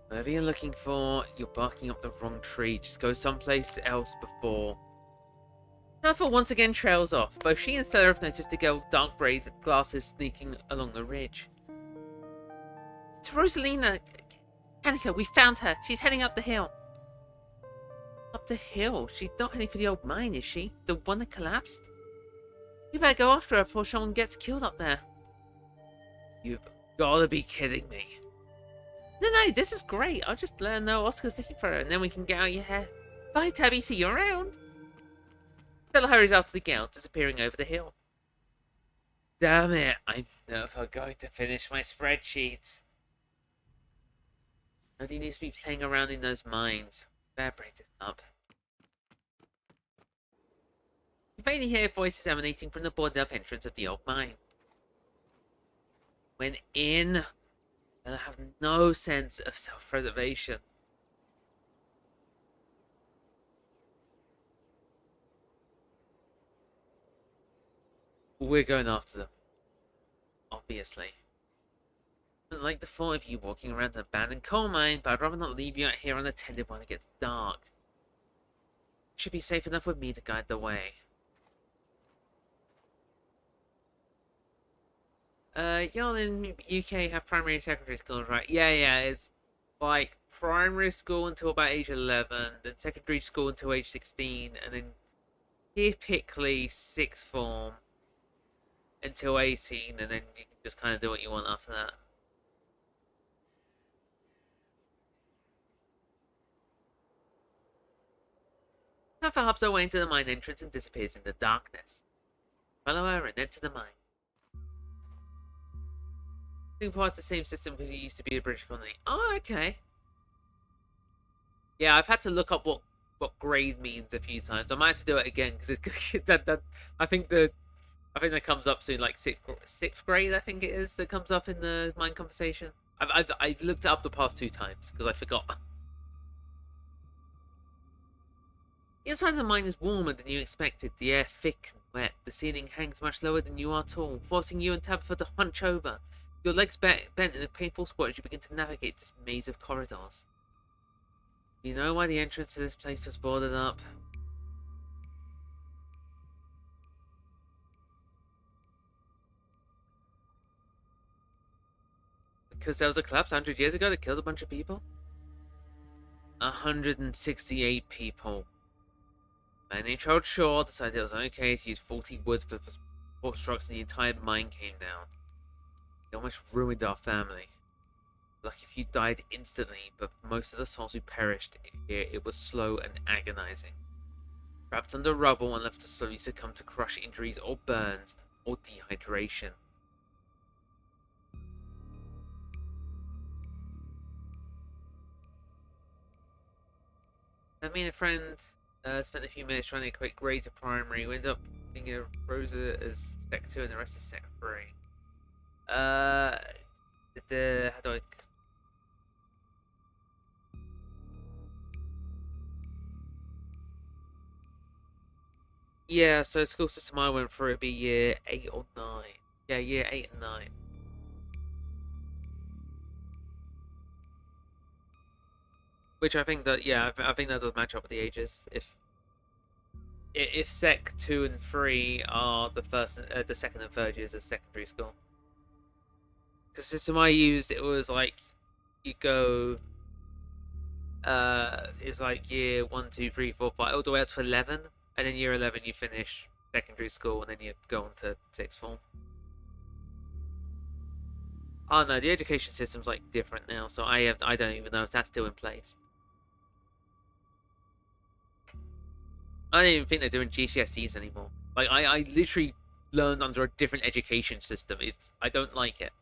Whatever you're looking for, you're barking up the wrong tree. Just go someplace else before. Alpha once again trails off. Both she and Stella have noticed a girl with dark braided glasses sneaking along the ridge. It's Rosalina. Kanika, we found her. She's heading up the hill. Up the hill? She's not heading for the old mine, is she? The one that collapsed? We better go after her before someone gets killed up there. You've gotta be kidding me. No, this is great. I'll just let her know Oscar's looking for her, and then we can get out your hair. Bye, Tabby. See you around. Stella hurries after the girl, disappearing over the hill. Damn it. I'm never going to finish my spreadsheets. Nobody needs to be playing around in those mines. Better break this up. You faintly hear voices emanating from the boarded up entrance of the old mine. When in, they'll have no sense of self-preservation. We're going after them. Obviously. I don't like the thought of you walking around an abandoned coal mine, but I'd rather not leave you out here unattended when it gets dark. You should be safe enough with me to guide the way. Y'all in UK have primary and secondary schools, right? Yeah, it's like primary school until about age 11, then secondary school until age 16, and then typically sixth form until 18, and then you can just kind of do what you want after that. Alpha hops her way into the mine entrance and disappears in the darkness. Follow her and enter the mine. Being part of the same system because it used to be a British colony. Oh, okay. Yeah, I've had to look up what grade means a few times. I might have to do it again because I think that comes up soon, like sixth grade. I think it is that comes up in the mine conversation. I've looked it up the past 2 times because I forgot. Inside the mine is warmer than you expected. The air thick and wet. The ceiling hangs much lower than you are tall, forcing you and Tabitha to hunch over. Your legs bent in a painful squat as you begin to navigate this maze of corridors. You know why the entrance to this place was boarded up? Because there was a collapse 100 years ago that killed a bunch of people? 168 people. A man named Charles Shaw decided it was okay to use 40 wood for support structures and the entire mine came down. It almost ruined our family. Lucky if you died instantly, but for most of the souls who perished here, it was slow and agonizing. Wrapped under rubble and left to slowly succumb to crush injuries or burns or dehydration. Me and a friend spent a few minutes trying to equate grade to primary. We ended up thinking of Rosa as Sec 2 and the rest is Sec 3. How do I... Yeah, so school system I went through would be year 8 or 9. Yeah, year 8 and 9. Which I think that, yeah, I think that does match up with the ages. If Sec 2 and 3 are the second and third years of secondary school. The system I used, it was like you go it's like year 1, 2, 3, 4, 5 all the way up to 11, and then year 11 you finish secondary school and then you go on to sixth form. Oh no, the education system's like different now, so I don't even know if that's still in place. I don't even think they're doing GCSEs anymore. Like I literally learned under a different education system. I don't like it.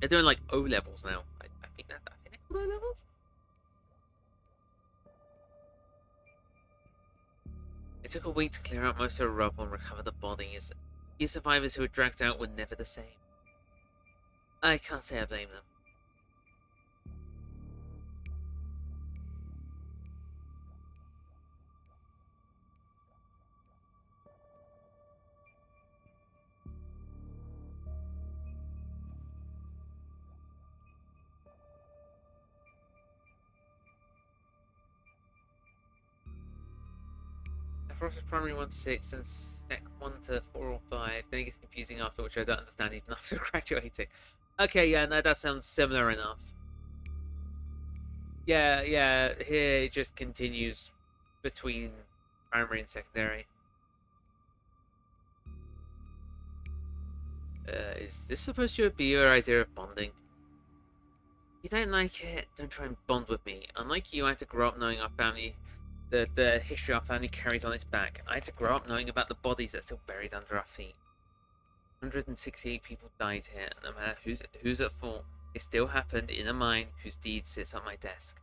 They're doing like O levels now. I think they're called O levels. It took a week to clear out most of the rubble and recover the bodies. The survivors who were dragged out were never the same. I can't say I blame them. Process primary 1-6 and sec 1 to 4 or 5. Then it gets confusing after, which I don't understand even after graduating. Okay, yeah, no, that sounds similar enough. Yeah, here it just continues between primary and secondary. Is this supposed to be your idea of bonding? If you don't like it, don't try and bond with me. Unlike you, I had to grow up knowing our family, the history our family carries on its back. I had to grow up knowing about the bodies that are still buried under our feet. 168 people died here, and no matter who's at fault, it still happened in a mine whose deed sits on my desk.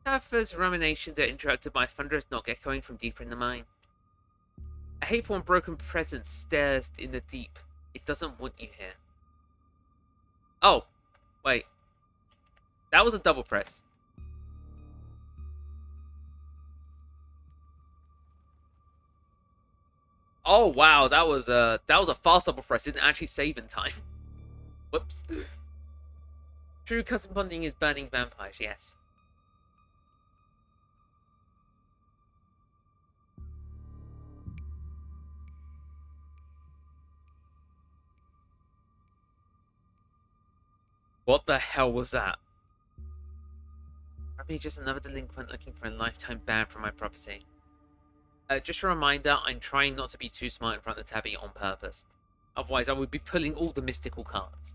Taffa's ruminations are interrupted by a thunderous knock echoing from deeper in the mine. A hateful and broken presence stares in the deep. It doesn't want you here. Oh, wait. That was a double press. Oh wow, that was a fast double press. Didn't actually save in time. Whoops. True cousin bonding is burning vampires. Yes. What the hell was that? Probably just another delinquent looking for a lifetime ban from my property. Just a reminder, I'm trying not to be too smart in front of Tabby on purpose. Otherwise, I would be pulling all the mystical cards.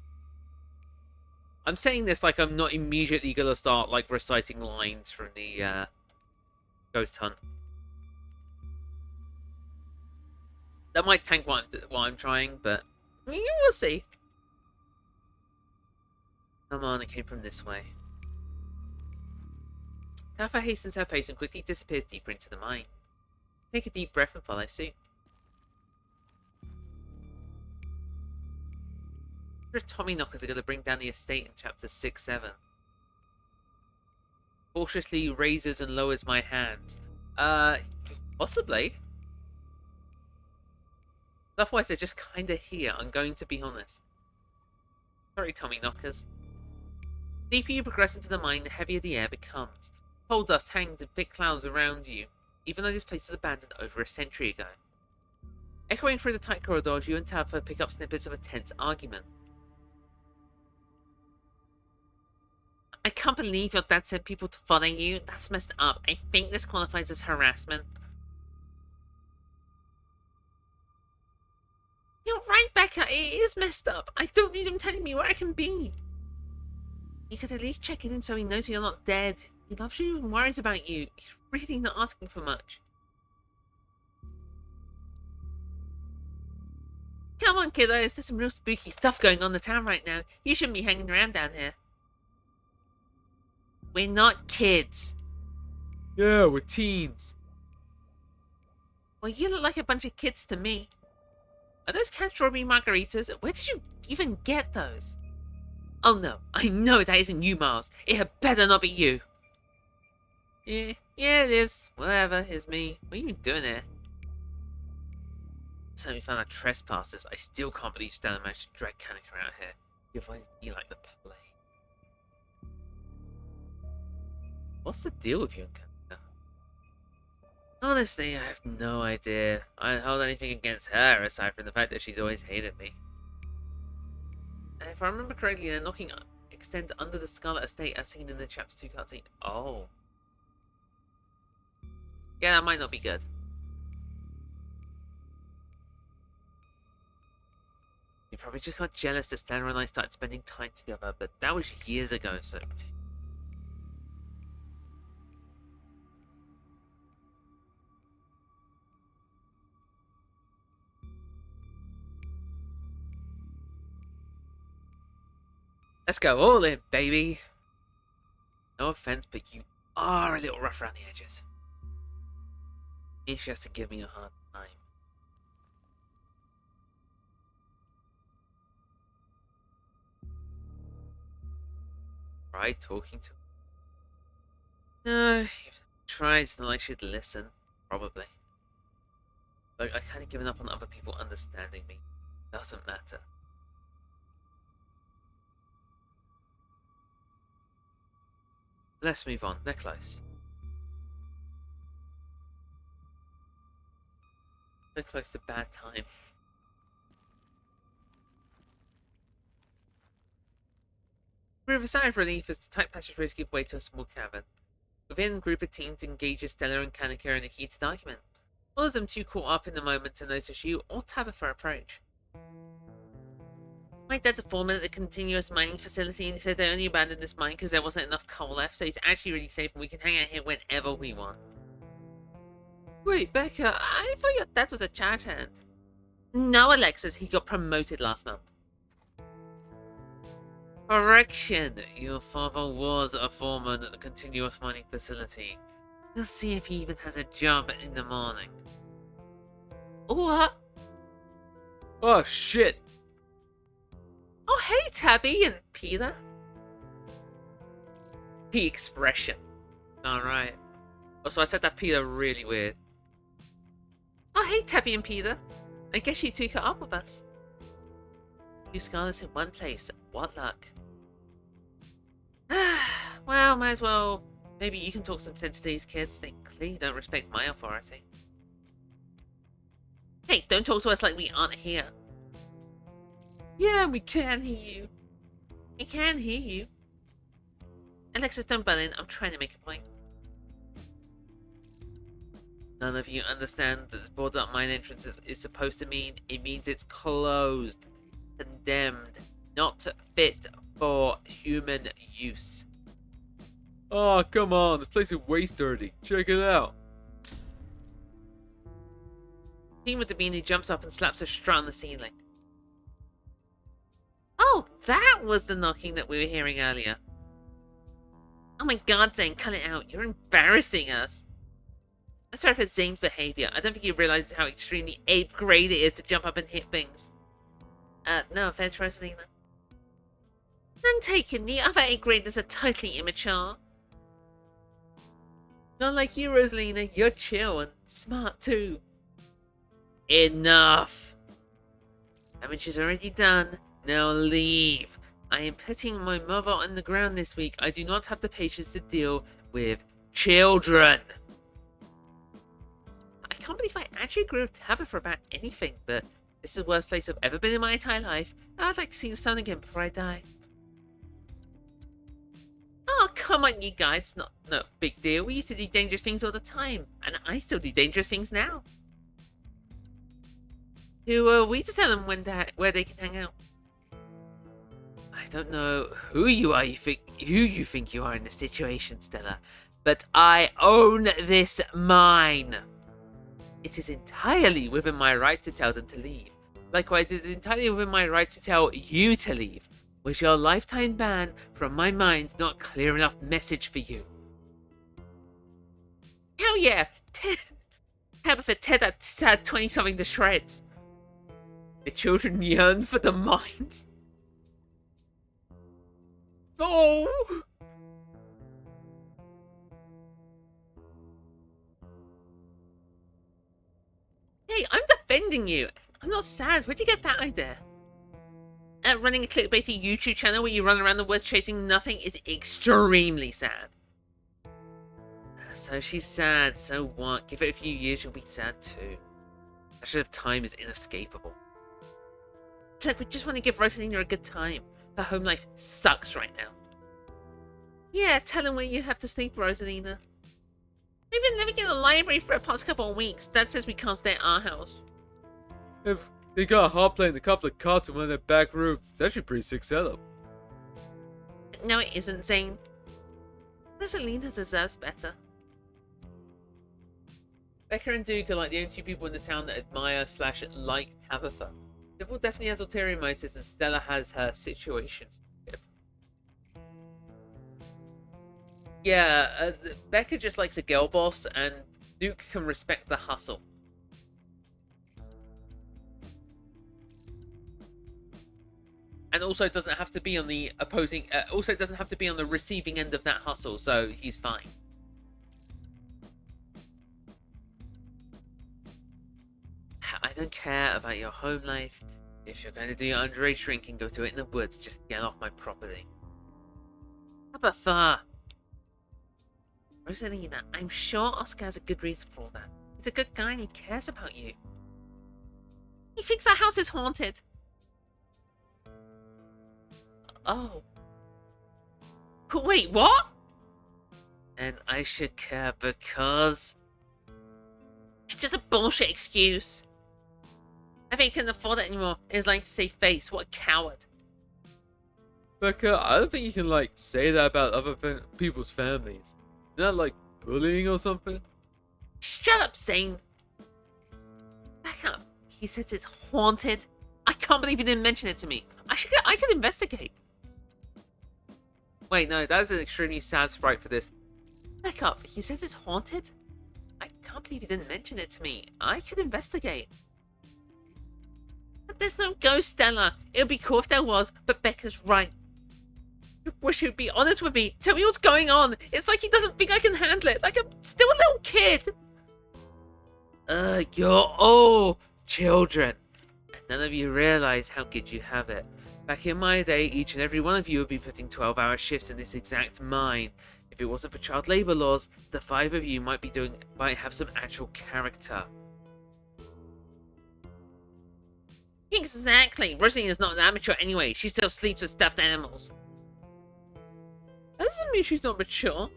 I'm saying this like I'm not immediately gonna start like reciting lines from the Ghost Hunt. That might tank what I'm trying, but you will see. Come on, it came from this way. Taffa hastens her pace and quickly disappears deeper into the mine. Take a deep breath and follow suit. Tommy knockers are going to bring down the estate in chapters 6-7. Cautiously raises and lowers my hands. Possibly. Otherwise, they're just kinda here, I'm going to be honest. Sorry, Tommy knockers. The deeper you progress into the mine, the heavier the air becomes. Coal dust hangs in thick clouds around you, even though this place was abandoned over a century ago. Echoing through the tight corridors, you and Taffa pick up snippets of a tense argument. I can't believe your dad said people to follow you. That's messed up. I think this qualifies as harassment. You're right, Becca. It is messed up. I don't need him telling me where I can be. You could at least check in so he knows you're not dead. He loves you and worries about you. He's really not asking for much. Come on, kiddos. There's some real spooky stuff going on in the town right now. You shouldn't be hanging around down here. We're not kids. Yeah, we're teens. Well, you look like a bunch of kids to me. Are those canned strawberry margaritas? Where did you even get those? Oh no, I know that isn't you, Miles. It had better not be you. Yeah, it is. Whatever, it's me. What are you doing here? So we found out trespassers. I still can't believe Stan managed to drag Kanika out here. You're going to be like the plague. What's the deal with you and Kanika? Honestly, I have no idea. I don't hold anything against her aside from the fact that she's always hated me. If I remember correctly, the knocking extends under the Scarlet Estate as seen in the Chapter 2 cutscene. Oh. Yeah, that might not be good. You probably just got jealous that Stella and I started spending time together, but that was years ago, so... Let's go all in, baby! No offense, but you are a little rough around the edges. Means she has to give me a hard time. Try talking to her. No, you've tried, it's not like she'd listen. Probably. Like, I kind of given up on other people understanding me. Doesn't matter. Let's move on. They're close. They're close to bad time. With a sigh of relief as the tight passageways give way to a small cavern. Within, a group of teens engages Stella and Kaneka in a heated argument. All of them too caught up in the moment to notice you or Tabitha approach. My dad's a foreman at the continuous mining facility, and he said they only abandoned this mine because there wasn't enough coal left, so it's actually really safe and we can hang out here whenever we want. Wait, Becca, I thought your dad was a charge hand. No, Alexis, he got promoted last month. Correction, your father was a foreman at the continuous mining facility. We'll see if he even has a job in the morning. What? Oh shit! Oh, hey, Tabby and Peter. The expression. Alright. Also, I said that Peter really weird. Oh, hey, Tabby and Peter. I guess you two caught up with us. Two Scarlets in one place. What luck. Well, might as well. Maybe you can talk some sense to these kids. They clearly don't respect my authority. Hey, don't talk to us like we aren't here. Yeah, we can hear you. We can hear you. Alexis, don't butt in. I'm trying to make a point. None of you understand that this boarded up mine entrance is supposed to mean. It means it's closed, condemned, not fit for human use. Oh, come on. This place is way dirty. Check it out. Team with the beanie jumps up and slaps a strut on the ceiling. Oh, that was the knocking that we were hearing earlier. Oh my god, Zane, cut it out. You're embarrassing us. I'm sorry for Zane's behavior. I don't think he realizes how extremely 8th grade it is to jump up and hit things. No offense, Rosalina. None taken. The other 8th graders are totally immature. Not like you, Rosalina. You're chill and smart too. Enough. I mean, she's already done. Now leave. I am putting my mother on the ground this week. I do not have the patience to deal with children. I can't believe I actually agree with Tabitha about anything, but this is the worst place I've ever been in my entire life. I'd like to see the sun again before I die. Oh, come on, you guys. No big deal. We used to do dangerous things all the time, and I still do dangerous things now. Who are we to tell them where they can hang out? I don't know who you think you are in this situation, Stella, but I own this mine. It is entirely within my right to tell them to leave. Likewise, it is entirely within my right to tell you to leave. Was your lifetime ban from my mind not clear enough message for you? Hell yeah! Tabitha, tear that sad 20-something to shreds. The children yearn for the mind. No! Hey, I'm defending you. I'm not sad. Where'd you get that idea? Running a clickbaity YouTube channel where you run around the woods chasing nothing is extremely sad. So she's sad, so what? Give it a few years, you'll be sad too. Pressure of time is inescapable. Look, we just want to give Rosalina a good time. Her home life sucks right now. Yeah, tell him where you have to sleep, Rosalina. We've been living in the library for the past couple of weeks. Dad says we can't stay at our house. If They got a hot plate and a couple of cots in one of their back rooms. It's actually a pretty sick setup. No, it isn't, Zane. Rosalina deserves better. Becca and Duke are like the only two people in the town that admire/like Tabitha. Sybil definitely has ulterior motives, and Stella has her situations. Yeah, Becca just likes a girl boss, and Duke can respect the hustle. And also doesn't have to be on the opposing. Also doesn't have to be on the receiving end of that hustle, so he's fine. I don't care about your home life. If you're going to do your underage drinking, go do it in the woods. Just get off my property. Tabitha! Rosalina, I'm sure Oscar has a good reason for all that. He's a good guy and he cares about you. He thinks our house is haunted. Oh. Wait, what? And I should care because... It's just a bullshit excuse. I think he can afford it anymore. It's like to say face. What a coward. Becca, I don't think you can, like, say that about other people's families. Isn't that, like, bullying or something? Shut up, Zane. Back up. He says it's haunted. I can't believe he didn't mention it to me. I could investigate. Wait, no, that is an extremely sad sprite for this. Back up. He says it's haunted? I can't believe he didn't mention it to me. I could investigate. But there's no ghost, Stella. It would be cool if there was, but Becca's right. I wish he'd be honest with me. Tell me what's going on. It's like he doesn't think I can handle it. Like I'm still a little kid. You're all children. And none of you realize how good you have it. Back in my day, each and every one of you would be putting 12-hour shifts in this exact mine. If it wasn't for child labor laws, the 5 of you might have some actual character. Exactly. Rosalina's not an amateur anyway. She still sleeps with stuffed animals. That doesn't mean she's not mature.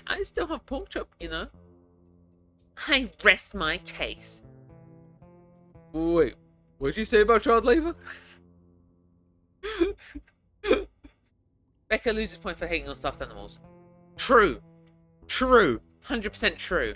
I still have pork chop, you know. I rest my case. Wait, what did you say about child labor? Becca loses point for hating on stuffed animals. True. True. 100% true.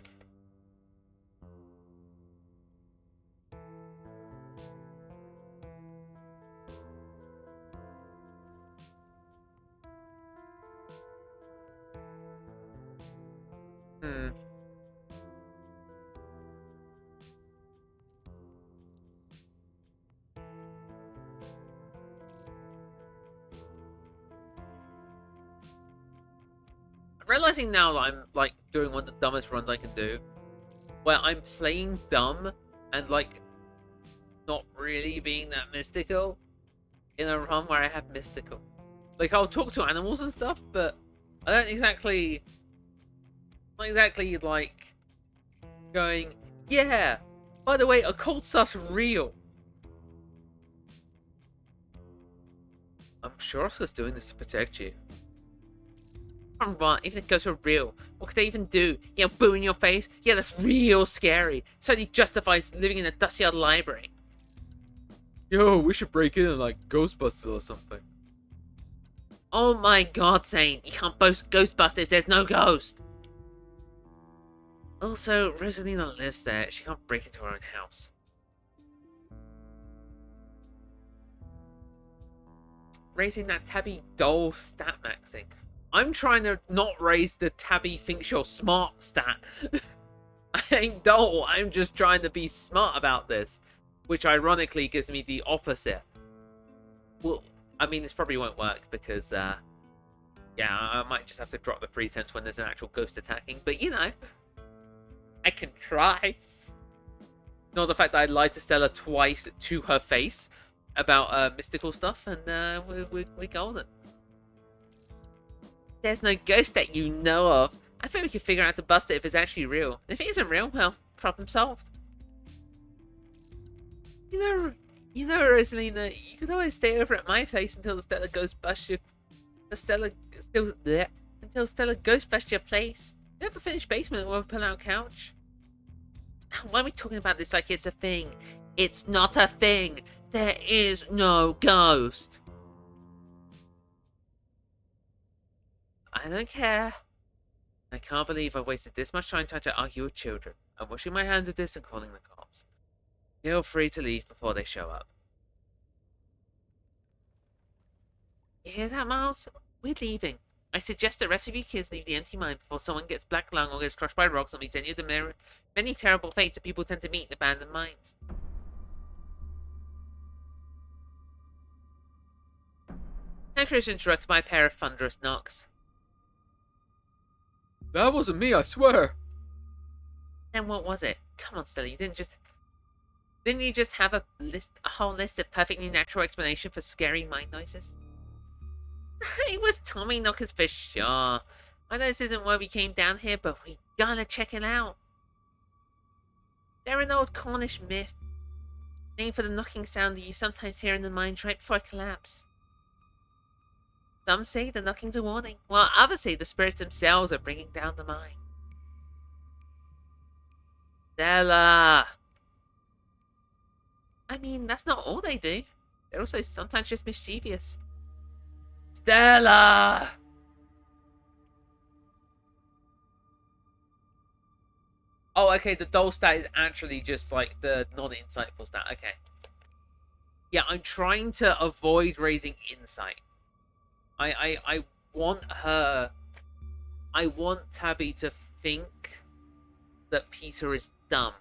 I'm realizing now that I'm like doing one of the dumbest runs I can do, where I'm playing dumb and like not really being that mystical in a run where I have mystical. Like I'll talk to animals and stuff, but I don't exactly, not exactly like going, yeah, by the way, occult stuff's real. I'm sure Oscar's doing this to protect you. From what? Even if ghosts are real, what could they even do? You know, boo in your face? Yeah, that's real scary. Certainly justifies living in a dusty old library. Yo, we should break in and like Ghostbusters or something. Oh my god, Zane, you can't boast Ghostbusters if there's no ghost. Also, Rosalina lives there. She can't break into her own house. Raising that Tabby doll stat maxing. I'm trying to not raise the Tabby thinks you're smart stat. I ain't dull, I'm just trying to be smart about this. Which ironically gives me the opposite. Well, I mean, this probably won't work because, yeah, I might just have to drop the pretense when there's an actual ghost attacking. But, you know, I can try. Not the fact that I lied to Stella twice to her face about mystical stuff, and we're golden. There's no ghost that you know of. I think we can figure out how to bust it if it's actually real. If it isn't real, well, problem solved. You know, Rosalina, you can always stay over at my place until the Stella ghost busts your... Until Stella ghost busts your place. You have a finished basement with a pull-out couch. Why are we talking about this like it's a thing? It's not a thing. There is no ghost. I don't care. I can't believe I wasted this much time trying to argue with children. I'm washing my hands of this and calling the cops. Feel free to leave before they show up. You hear that, Miles? We're leaving. I suggest the rest of you kids leave the empty mine before someone gets black lung or gets crushed by rocks or meets any of the many terrible fates that people tend to meet in abandoned mines. Anchor is interrupted by a pair of thunderous knocks. That wasn't me, I swear. Then what was it? Come on, Stella, didn't you just have a whole list of perfectly natural explanation for scary mine noises? It was Tommy knockers for sure. I know this isn't why we came down here, but we gotta check it out. They're an old Cornish myth, named for the knocking sound that you sometimes hear in the mines right before a collapse. Some say the knocking's a warning, while others say the spirits themselves are bringing down the mine. Stella! I mean, that's not all they do. They're also sometimes just mischievous. Stella! Oh, okay, the dull stat is actually just like the non-insightful stat. Okay. Yeah, I'm trying to avoid raising insight. I want her... I want Tabby to think that Peter is dumb.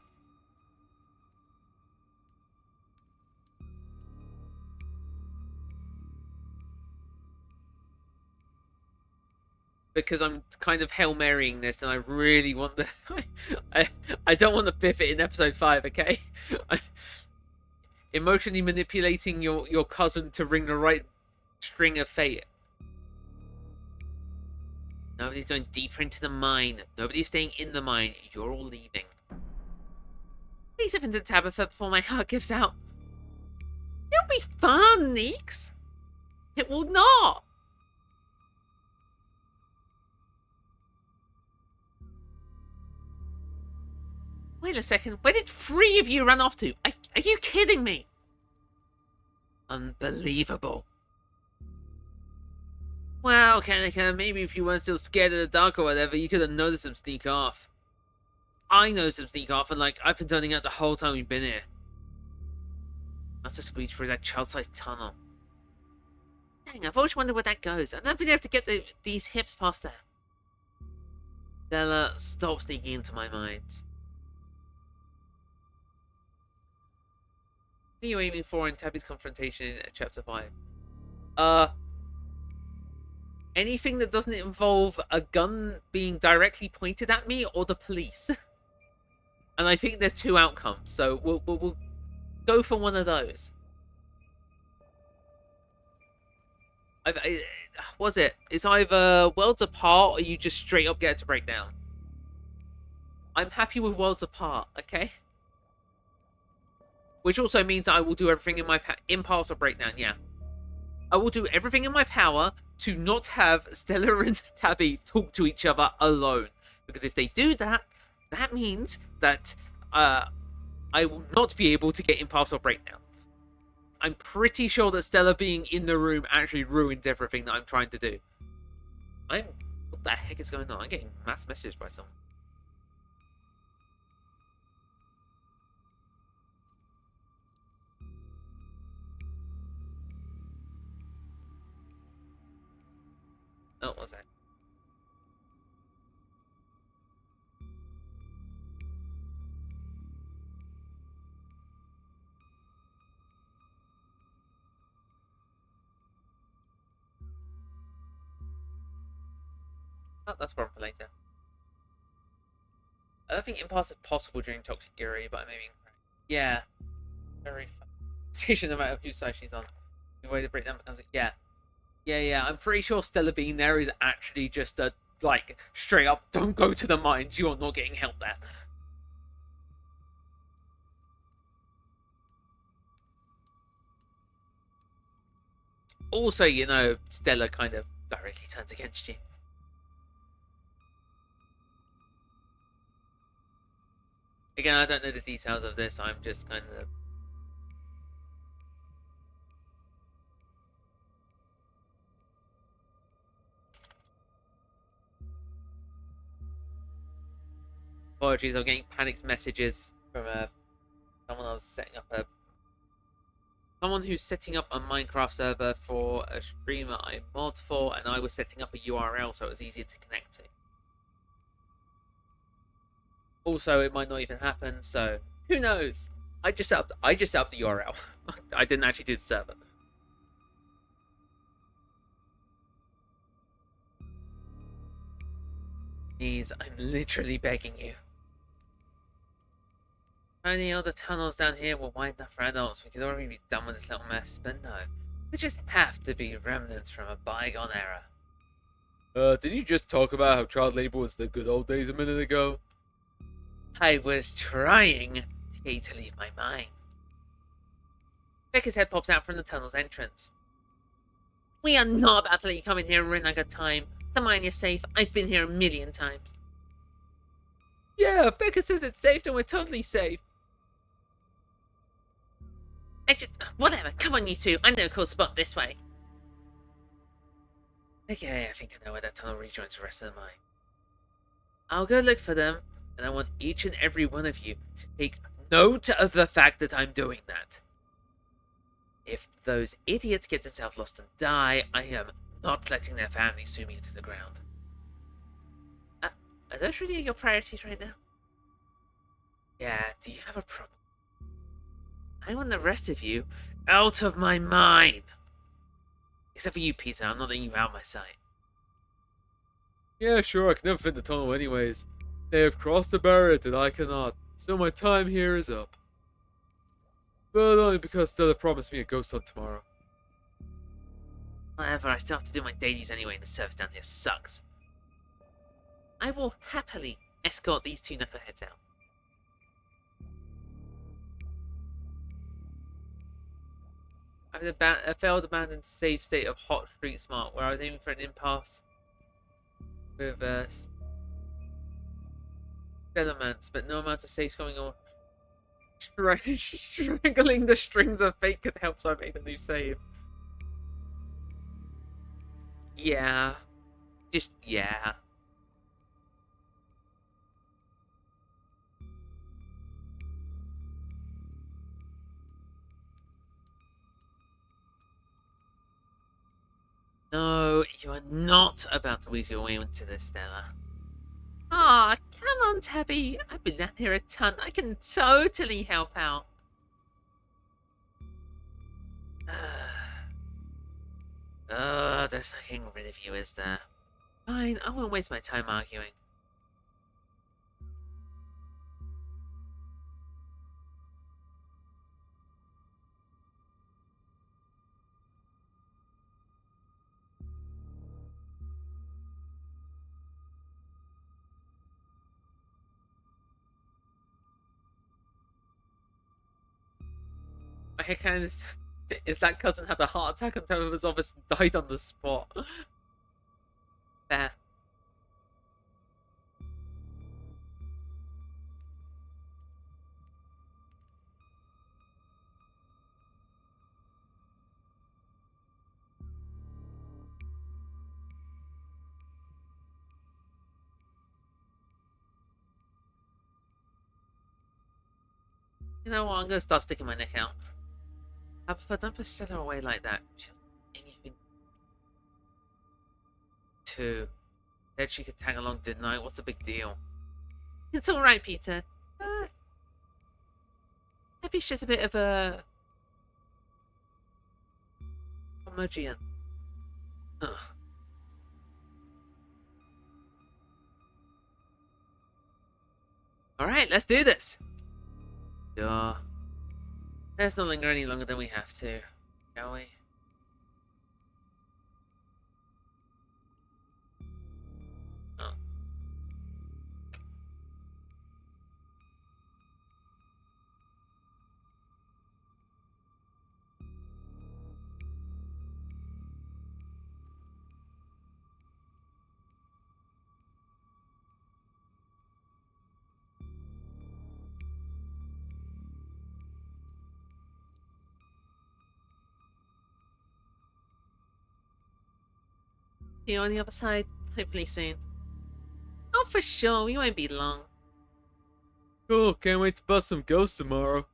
Because I'm kind of Hail Marying this, and I really want the... I don't want to biff it in episode 5, okay? Emotionally manipulating your cousin to ring the right string of fate. Nobody's going deeper into the mine. Nobody's staying in the mine. You're all leaving. Please open to Tabitha before my heart gives out. It'll be fun, Neeks. It will not. Wait a second. Where did 3 of you run off to? Are you kidding me? Unbelievable. Well, Kanika, maybe if you weren't still scared of the dark or whatever, you could have noticed them sneak off. I noticed them sneak off, and like, I've been turning out the whole time we've been here. Must have squeezed through that child-sized tunnel. Dang, I've always wondered where that goes. I've never been able to get these hips past there. Stella, stop sneaking into my mind. What are you aiming for in Tabby's confrontation in Chapter 5? Anything that doesn't involve a gun being directly pointed at me or the police. And I think there's 2 outcomes, so we'll go for one of those. Was it? It's either worlds apart or you just straight up get it to break down. I'm happy with worlds apart, okay? Which also means I will do everything in my impulse or breakdown, yeah. I will do everything in my power to not have Stella and Tabby talk to each other alone. Because if they do that, that means that I will not be able to get impulse or breakdown. I'm pretty sure that Stella being in the room actually ruins everything that I'm trying to do. What the heck is going on? I'm getting mass messages by someone. Oh, what's that? Oh, that's one for later. I don't think impulse is possible during Toxic Fury, but maybe... Yeah. Very fun. Station no matter whose side she's on. The way the breakdown becomes... Yeah. Yeah, I'm pretty sure Stella being there is actually just a, like, straight up, don't go to the mines, you are not getting help there. Also, you know, Stella kind of directly turns against you. Again, I don't know the details of this, I'm just kind of apologies. I'm getting panicked messages from someone who's setting up a Minecraft server for a streamer I mod for, and I was setting up a URL so it was easier to connect to. Also, it might not even happen, so who knows? I just set up the URL. I didn't actually do the server. Please, I'm literally begging you. Only all the tunnels down here were wide enough for adults. We could already be done with this little mess, but no. They just have to be remnants from a bygone era. Did you just talk about how child labor was the good old days a minute ago? I was trying to get you to leave my mind. Becca's head pops out from the tunnel's entrance. We are not about to let you come in here and ruin our good time. The mine is safe. I've been here a million times. Yeah, Becca says it's safe and we're totally safe. Whatever, come on you two. I know a cool spot this way. Okay, I think I know where that tunnel rejoins the rest of the mine. I'll go look for them, and I want each and every one of you to take note of the fact that I'm doing that. If those idiots get themselves lost and die, I am not letting their families sue me into the ground. Are those really your priorities right now? Yeah, do you have a problem? I want the rest of you out of my mind. Except for you, Peter. I'm not letting you out of my sight. Yeah, sure, I can never fit the tunnel anyways. They have crossed the barrier that I cannot, so my time here is up. But only because Stella promised me a ghost hunt tomorrow. Whatever, I still have to do my dailies anyway, and the service down here sucks. I will happily escort these two knuckleheads out. I'm in a failed abandoned save state of Hot Street Smart, where I was aiming for an impasse with elements, but no amount of saves going on. Strangling the strings of fate could help, so I made a new save. Yeah. Just, yeah. No, you are not about to lose your way into this, Stella. Ah, come on, Tabby. I've been down here a ton. I can totally help out. There's no getting rid of you, is there? Fine, I won't waste my time arguing. My headcanon is that cousin had a heart attack on top of his office and died on the spot. There. You know what? I'm gonna start sticking my neck out. I prefer don't push Stella away like that. She hasn't done anything. Two. Said she could tag along, didn't I? What's the big deal? It's alright, Peter. Maybe she's a bit of a homogeneous. Ugh. Alright, let's do this. Duh. Let's not linger any longer than we have to, shall we? Oh. See you on the other side, hopefully soon. Oh, for sure, we won't be long. Cool, can't wait to bust some ghosts tomorrow.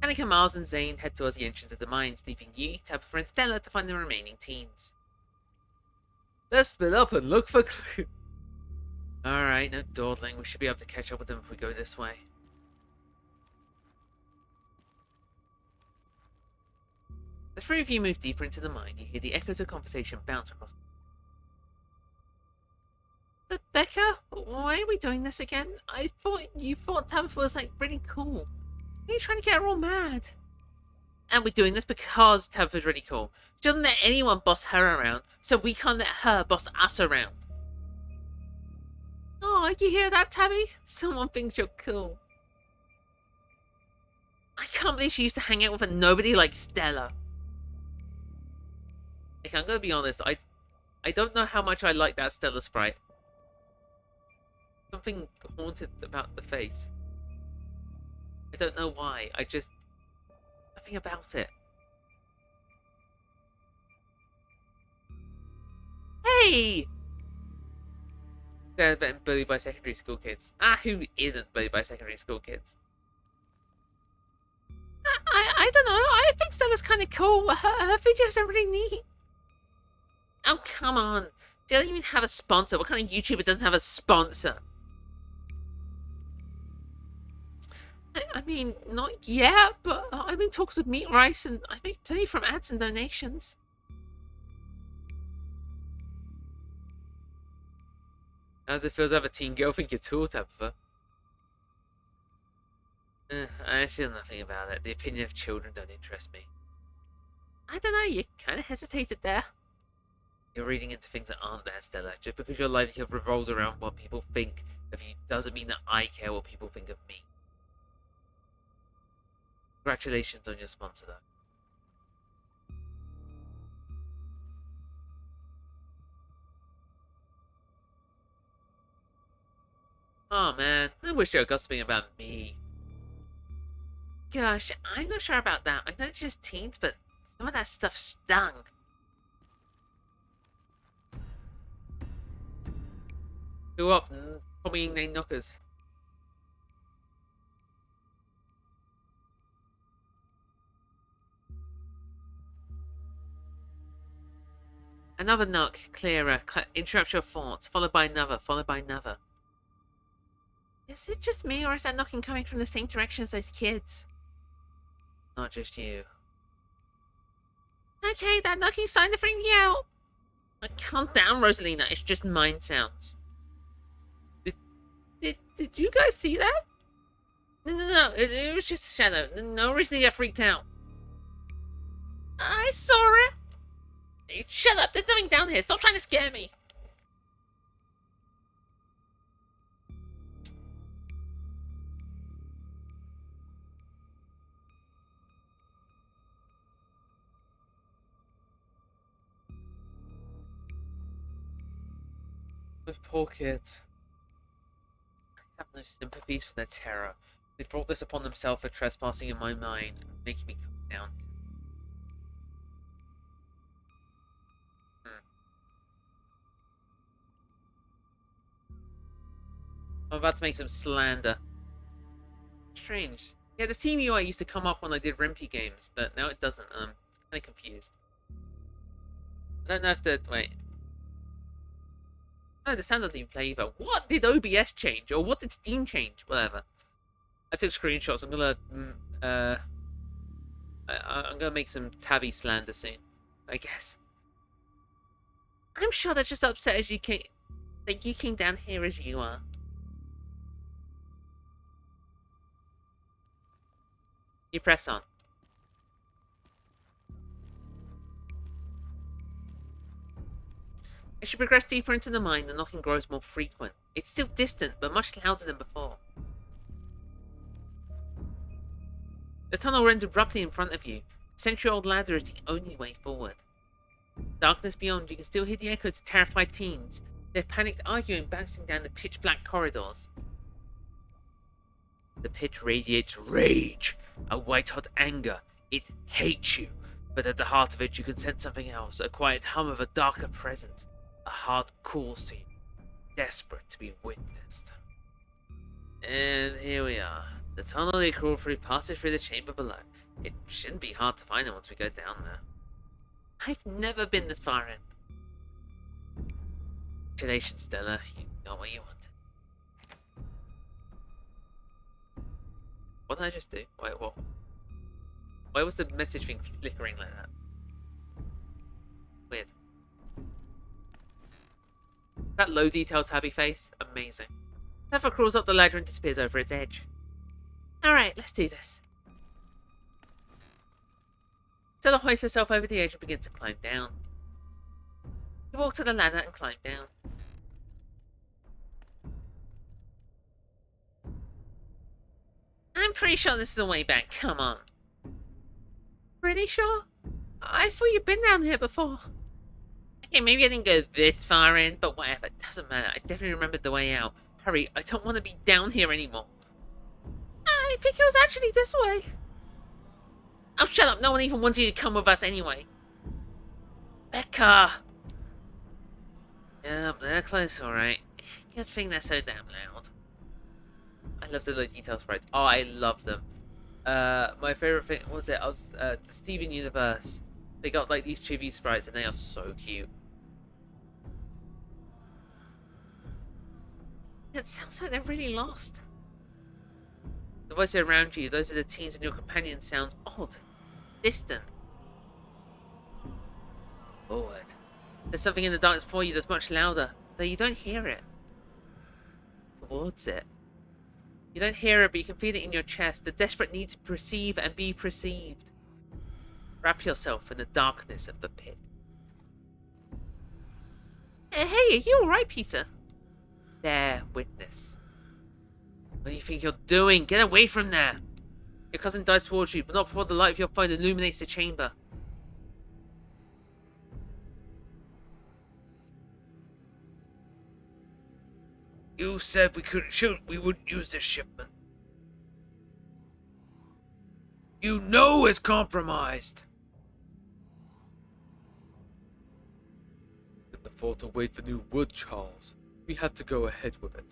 Annika, Miles, and Zane head towards the entrance of the mines, leaving you, Tabitha, and Stella to find the remaining teens. Let's split up and look for clues. Alright, no dawdling. We should be able to catch up with them if we go this way. The three of you move deeper into the mine. You hear the echoes of conversation bounce across. But Becca, why are we doing this again? I thought you thought Tabitha was like really cool. Why are you trying to get her all mad? And we're doing this because Tabitha's really cool. She doesn't let anyone boss her around, so we can't let her boss us around. Oh, you hear that, Tabby? Someone thinks you're cool. I can't believe she used to hang out with a nobody like Stella. Like, I'm gonna be honest, I don't know how much I like that Stella sprite. Something haunted about the face. I don't know why, nothing about it. Hey! They're getting bullied by secondary school kids. Who isn't bullied by secondary school kids? I don't know. I think Stella's kind of cool. Her videos are really neat. Oh, come on. She doesn't even have a sponsor. What kind of YouTuber doesn't have a sponsor? I mean, not yet, but I'm in talks with Meat Rice, and I make plenty from ads and donations. How's it feel to have a teen girl think you're too, Tabitha? I feel nothing about it. The opinion of children don't interest me. I don't know, you kind of hesitated there. You're reading into things that aren't there, Stella. Just because your livelihood revolves around what people think of you doesn't mean that I care what people think of me. Congratulations on your sponsor, though. Oh man, I wish they were gossiping about me. Gosh, I'm not sure about that. I know it's just teens, but some of that stuff stung. Who up? Probably name knockers. Another knock, clearer, interrupts your thoughts, followed by another, followed by another. Is it just me, or is that knocking coming from the same direction as those kids? Not just you. Okay, that knocking's starting to freak me out. Calm down, Rosalina. It's just mind sounds. Did you guys see that? No. It was just a shadow. No reason to get freaked out. I saw it. Hey, shut up. There's nothing down here. Stop trying to scare me. Those poor kids. I have no sympathies for their terror. They brought this upon themselves for trespassing in my mine, making me come down. I'm about to make some slander. Strange. Yeah, the team UI used to come up when I did Rimpy games, but now it doesn't. I'm kind of confused. I don't know if the... Wait. No, the sound doesn't even play either. What did OBS change? Or what did Steam change? Whatever. I took screenshots. I'm gonna... I'm gonna make some Tabby slander soon, I guess. I'm sure they're just upset as you came... that you came down here as you are. You press on. As you progress deeper into the mine, the knocking grows more frequent. It's still distant, but much louder than before. The tunnel runs abruptly in front of you. The century-old ladder is the only way forward. Darkness beyond, you can still hear the echoes of terrified teens. Their panicked arguing bouncing down the pitch-black corridors. The pit radiates rage, a white-hot anger. It hates you. But at the heart of it, you can sense something else, a quiet hum of a darker presence. A heart calls to you. desperate to be witnessed. And here we are. The tunnel they crawled through passes through the chamber below. It shouldn't be hard to find them once we go down there. I've never been this far in. Congratulations, Stella. You got what you wanted. What did I just do? Wait, what? Why was the message thing flickering like that? Weird. That low detail tabby face? Amazing. Never crawls up the ladder and disappears over its edge. Alright, let's do this. Stella hoists herself over the edge and begins to climb down. You walk to the ladder and climb down. I'm pretty sure this is the way back, come on. Pretty sure? I thought you'd been down here before. Okay, maybe I didn't go this far in, but whatever, it doesn't matter. I definitely remembered the way out. Hurry, I don't want to be down here anymore. I think it was actually this way. Oh, shut up. No one even wanted you to come with us anyway. Becca! Yep, they're close, alright. Good thing they're so damn loud. I love the low detail sprites. Oh, I love them. My favorite thing was the Steven Universe. They got like these chibi sprites and they are so cute. It sounds like they're really lost. The voices around you, those are the teens and your companions, sound odd, distant. Forward. There's something in the darkness before you that's much louder, though you don't hear it. Towards it. You don't hear it, but you can feel it in your chest, the desperate need to perceive and be perceived. Wrap yourself in the darkness of the pit. Hey, are you alright, Peter? Bear witness. What do you think you're doing? Get away from there! Your cousin dies towards you, but not before the light of your phone illuminates the chamber. You said we couldn't shoot, we wouldn't use this shipment. You know it's compromised. We couldn't afford to wait for new wood, Charles. We had to go ahead with it.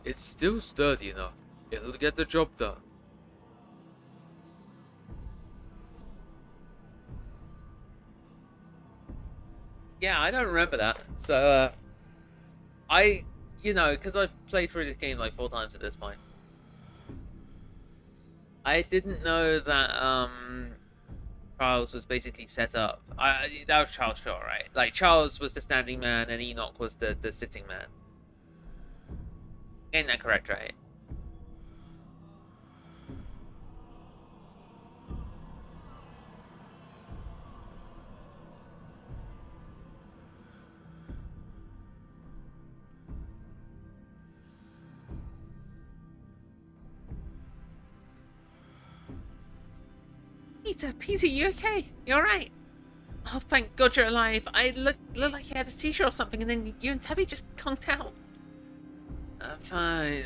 It's still sturdy enough. It'll get the job done. Yeah, I don't remember that. So, because I've played through this game like 4 times at this point. I didn't know that, Charles was basically set up. That was Charles Shaw, right? Like, Charles was the standing man and Enoch was the sitting man. Getting that correct, right? Peter, you okay? You alright? Oh, thank God you're alive. I look like you had a seizure or something, and then you and Tabby just conked out. I'm fine.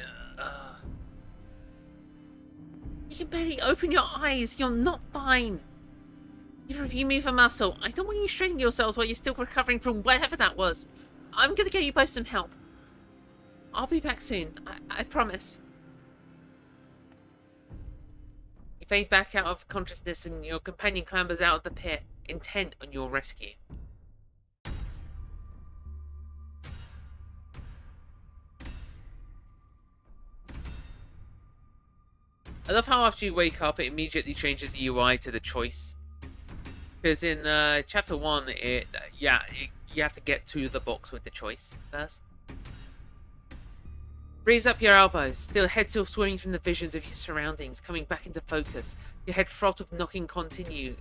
You can barely open your eyes. You're not fine. Neither of you move a muscle. I don't want you straining yourselves while you're still recovering from whatever that was. I'm gonna get you both some help. I'll be back soon. I promise. You fade back out of consciousness and your companion clambers out of the pit, intent on your rescue. I love how after you wake up, it immediately changes the UI to the choice. Because in chapter 1, you have to get to the box with the choice first. Raise up your elbows, head still swimming from the visions of your surroundings, coming back into focus. Your head fraught with knocking continues.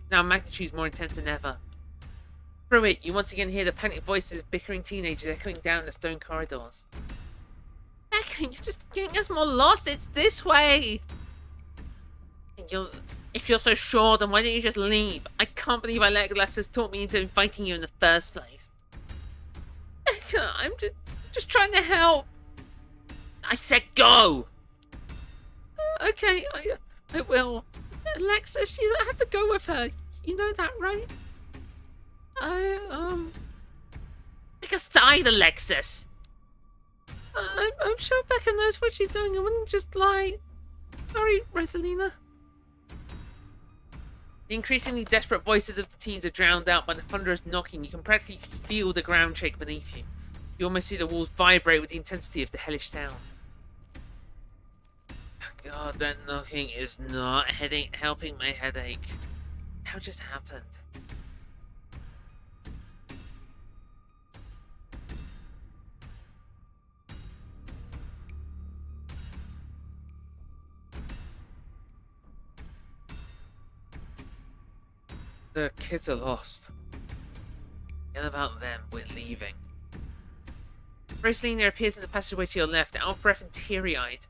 Now magnitudes more intense than ever. Through it, you once again hear the panicked voices of bickering teenagers echoing down the stone corridors. Becca, you're just getting us more lost. It's this way. If you're so sure, then why don't you just leave? I can't believe Legolas has taught me into inviting you in the first place. Becca, I'm just trying to help. I said go! Okay, I will. Alexis, you don't have to go with her. You know that, right? Pick a side, Alexis. I'm sure Becca knows what she's doing and wouldn't just lie. Sorry, Rosalina. The increasingly desperate voices of the teens are drowned out by the thunderous knocking. You can practically feel the ground shake beneath you. You almost see the walls vibrate with the intensity of the hellish sound. God, that knocking is not helping my headache. How just happened? The kids are lost. And about them, we're leaving. Rosalina appears in the passageway to your left, out of breath and teary-eyed.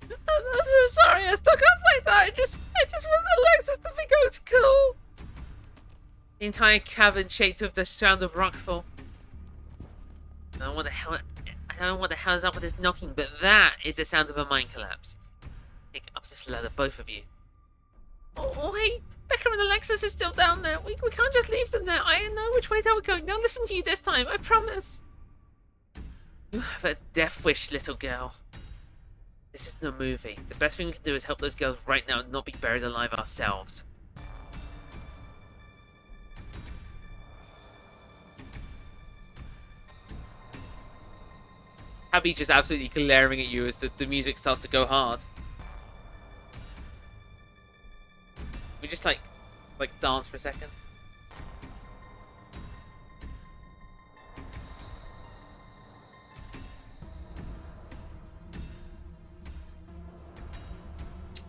I'm so sorry I stuck up like that. I just want Alexis to be going to cool. The entire cavern shakes with the sound of rockfall. I don't know what the hell is up with this knocking, but that is the sound of a mine collapse. Pick up this ladder, both of you. Oh, hey, Becca and Alexis are still down there. We can't just leave them there. I know which way they were going. Now listen to you this time, I promise. You have a death wish, little girl. This is no movie. The best thing we can do is help those girls right now and not be buried alive ourselves. Abby just absolutely glaring at you as the music starts to go hard. We just like dance for a second.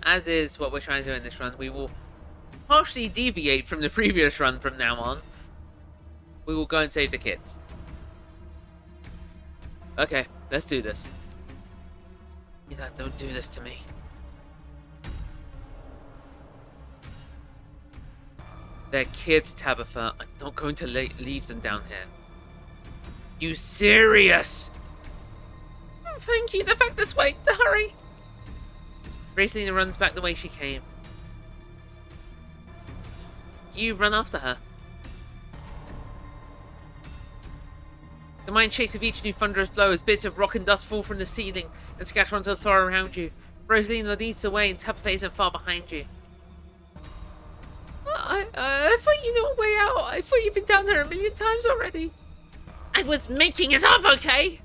As is what we're trying to do in this run, we will partially deviate from the previous run from now on. We will go and save the kids. Okay, let's do this. Don't do this to me. They're kids, Tabitha. I'm not going to leave them down here. You serious? Thank you. They're back this way. Hurry. Rosalina runs back the way she came. You run after her. The mine shakes with each new thunderous blow as bits of rock and dust fall from the ceiling and scatter onto the floor around you. Rosalina leads the way and Tabitha isn't far behind you. I thought you knew a way out. I thought you'd been down there a million times already. I was making it up, okay?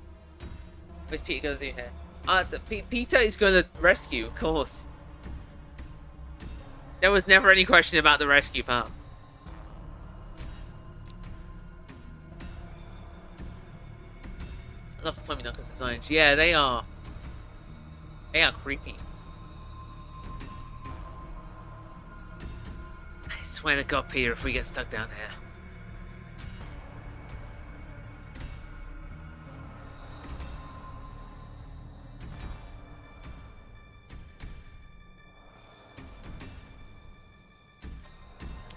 What's Peter gonna do here? Peter is gonna rescue, of course. There was never any question about the rescue part. I love the Tommy Knuckles designs. Yeah, they are. They are creepy. I swear to God, Peter, if we get stuck down here.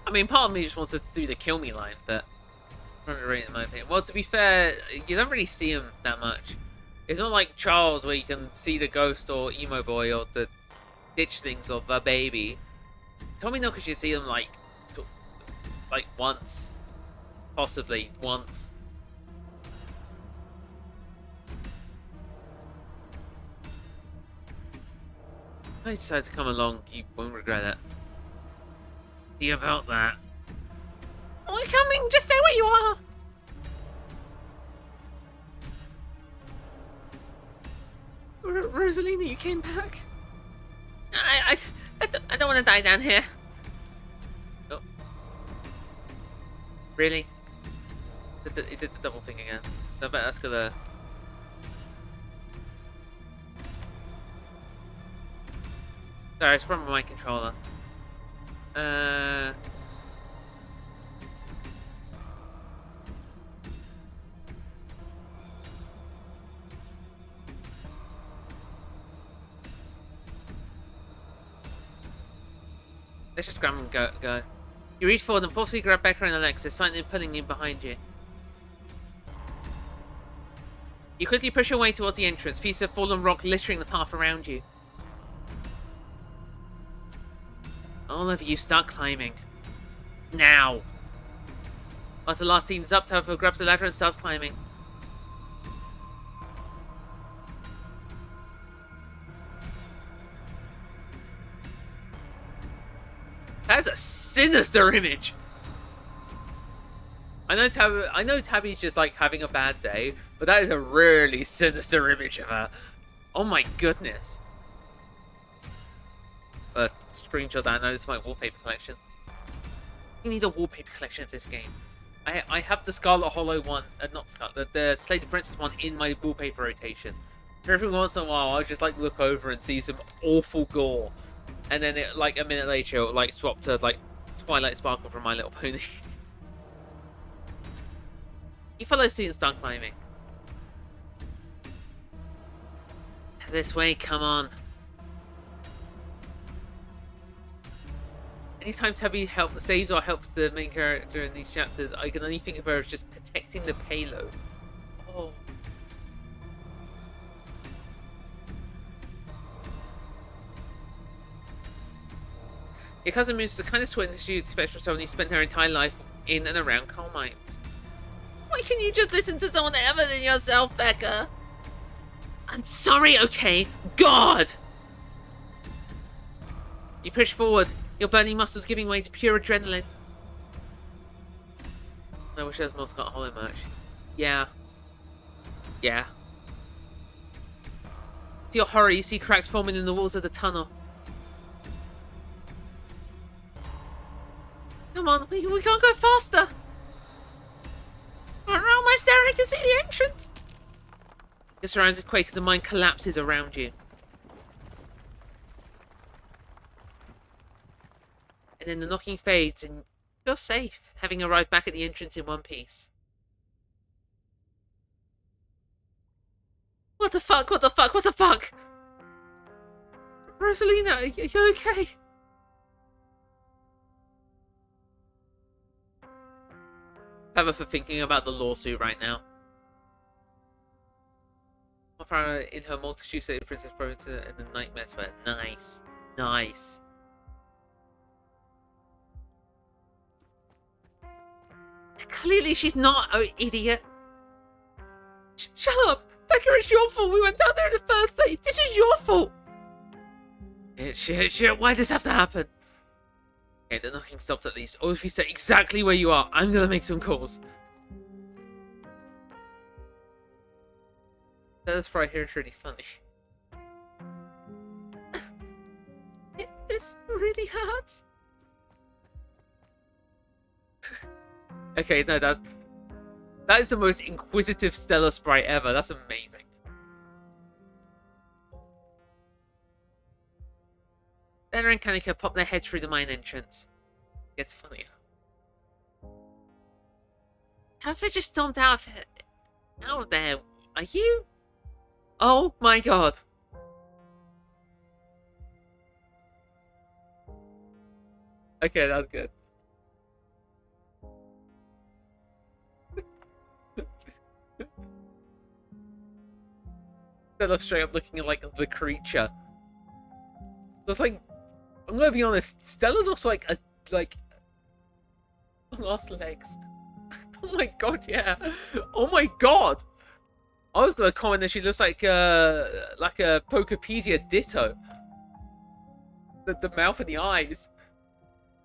I mean, part of me just wants to do the kill me line, but not really in my opinion. Well, to be fair, you don't really see him that much. It's not like Charles where you can see the ghost or emo boy or the ditch things or the baby. Tommy Knuckles, you see them like once, possibly once. If I decide to come along, you won't regret it. See about that. We're coming! Just stay where you are! Rosalina, you came back? I don't want to die down here. Oh. Really? It did the double thing again. I bet that's gonna... Sorry, it's from my controller. Let's just grab and go. You reach forward and forcefully grab Becca and Alexis, silently pulling you behind you. You quickly push your way towards the entrance, pieces of fallen rock littering the path around you. All of you start climbing. Now! Once the last teen is up, Tafo grabs the ladder and starts climbing. That is a sinister image! I know Tabby's just like having a bad day, but that is a really sinister image of her. Oh my goodness. Screenshot that. I know this is my wallpaper collection. You need a wallpaper collection of this game. I have the Scarlet Hollow one, not Scarlet, the Slated Princess one in my wallpaper rotation. Every once in a while, I'll just like look over and see some awful gore, and then it, like a minute later, it'll like swap to like Twilight Sparkle from My Little Pony. You follow suit and start climbing. This way, come on. Anytime Tabby saves or helps the main character in these chapters, I can only think of her as just protecting the payload. Oh. Your cousin moves the kind of sweetness you'd expect from someone who spent her entire life in and around coal mines. Why can't you just listen to someone other than yourself, Becca? I'm sorry, okay? God! You push forward, your burning muscles giving way to pure adrenaline. I wish there was more Scarlet Hollow merch. Yeah. Yeah. To your horror, you see cracks forming in the walls of the tunnel. Come on, we can't go faster! Almost there, I can see the entrance! Your surroundings quake as the mine collapses around you. And then the knocking fades and you're safe, having arrived back at the entrance in one piece. What the fuck? What the fuck? What the fuck? Rosalina, are you okay? Have her for thinking about the lawsuit right now. In her multitude state of Princess Province and the Nightmare Sweat. Nice. Nice. Clearly she's not, oh idiot. Shut up! Becca, it's your fault we went down there in the first place! This is your fault! Shit, why does this have to happen? Okay, the knocking stopped at least. Or if you stay exactly where you are, I'm gonna make some calls. That's right here, it's really funny. This really hurts. Okay, no, that is the most inquisitive Stella sprite ever. That's amazing. Lena and Kanika pop their heads through the mine entrance. It gets funnier. Have they just stormed out of there? Are you? Oh my god. Okay, that's good. Stella straight up looking like the creature. That's like, I'm gonna be honest, Stella looks like a lost legs. Oh my god, yeah. Oh my god. I was gonna comment that she looks like a Pokepedia Ditto. The mouth and the eyes.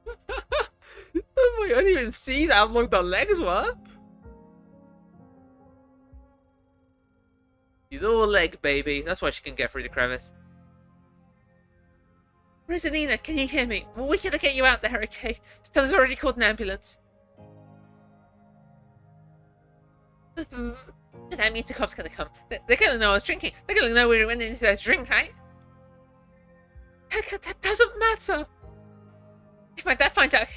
Oh my god, I didn't even see that how long the legs were. She's all leg, baby. That's why she can get through the crevice. Rosalina, can you hear me? We gotta get you out there, okay? Stella's already called an ambulance. That means the cops gonna come. They're gonna know I was drinking. They're gonna know we went into their drink, right? Heck, that doesn't matter. If my dad finds out,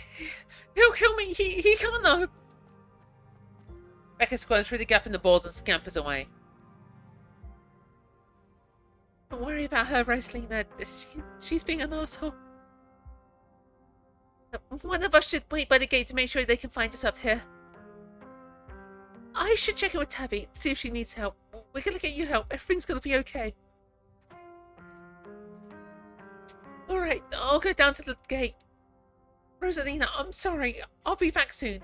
he'll kill me. He can't know. Becca squirms through the gap in the boards and scampers away. Don't worry about her, Rosalina. She's being an asshole. One of us should wait by the gate to make sure they can find us up here. I should check in with Tabby, see if she needs help. We're gonna get you help. Everything's gonna be okay. Alright, I'll go down to the gate. Rosalina, I'm sorry. I'll be back soon.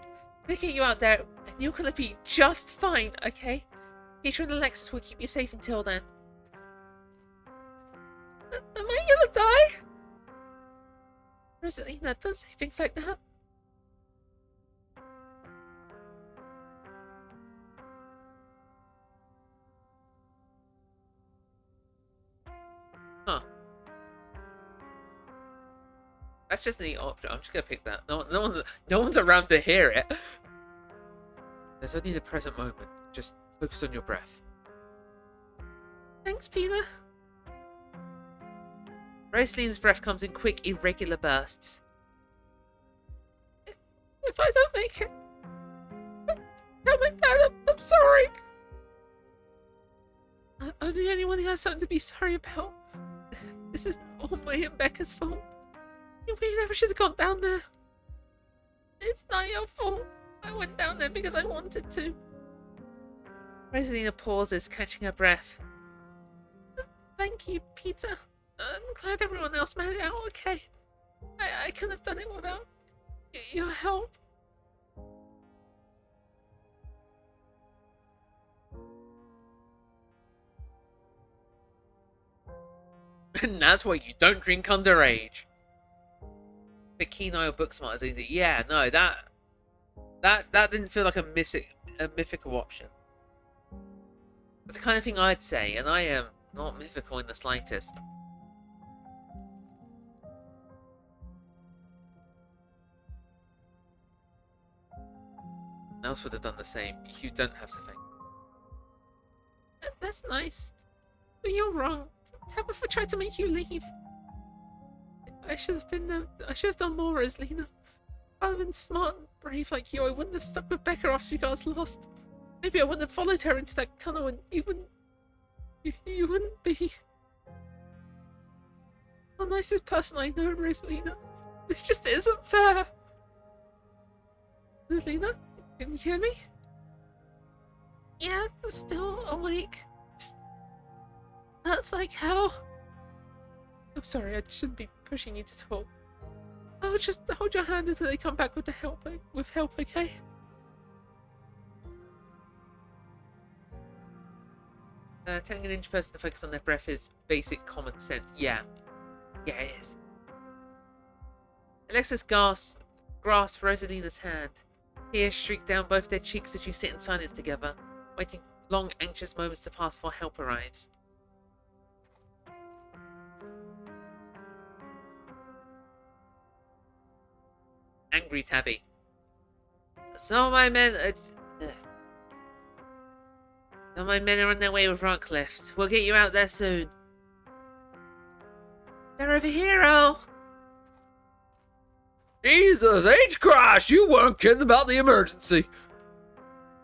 We'll get you out there, and you're gonna be just fine, okay? Peter and Alexis will keep you safe until then. Am I gonna die? Rosalina, don't say things like that. Huh. That's just an option. I'm just gonna pick that. No one's around to hear it. There's only the present moment. Just focus on your breath. Thanks, Peter. Rosalina's breath comes in quick, irregular bursts. If I don't make it, tell my dad I'm sorry. I'm the only one who has something to be sorry about. This is all my and Becca's fault. We never should have gone down there. It's not your fault. I went down there because I wanted to. Rosalina pauses, catching her breath. Thank you, Peter. I'm glad everyone else made it out okay. I couldn't have done it without your help. And that's why you don't drink underage. But keen-eye or book smart is easy. Yeah, no, that didn't feel like a mythical option. That's the kind of thing I'd say, and I am not mythical in the slightest. Else would have done the same. You don't have to think. That's nice. But you're wrong. Tabitha tried to make you leave. I should have been there. I should have done more, Rosalina. If I'd have been smart and brave like you, I wouldn't have stuck with Becca after she got us lost. Maybe I wouldn't have followed her into that tunnel, and you wouldn't be the nicest person I know, Rosalina. This just isn't fair. Rosalina, can you hear me? Yeah, still awake. That's like hell. I'm sorry, I shouldn't be pushing you to talk. Oh, just hold your hand until they come back with help, okay? Telling an injured person to focus on their breath is basic common sense. Yeah, it is. Alexis grasps Rosalina's hand. Tears streak down both their cheeks as you sit in silence together, waiting long, anxious moments to pass before help arrives. Angry Tabby. Some of my men are on their way with rock lifts. We'll get you out there soon. They're over here, Earl. Jesus, H-Crash! You weren't kidding about the emergency.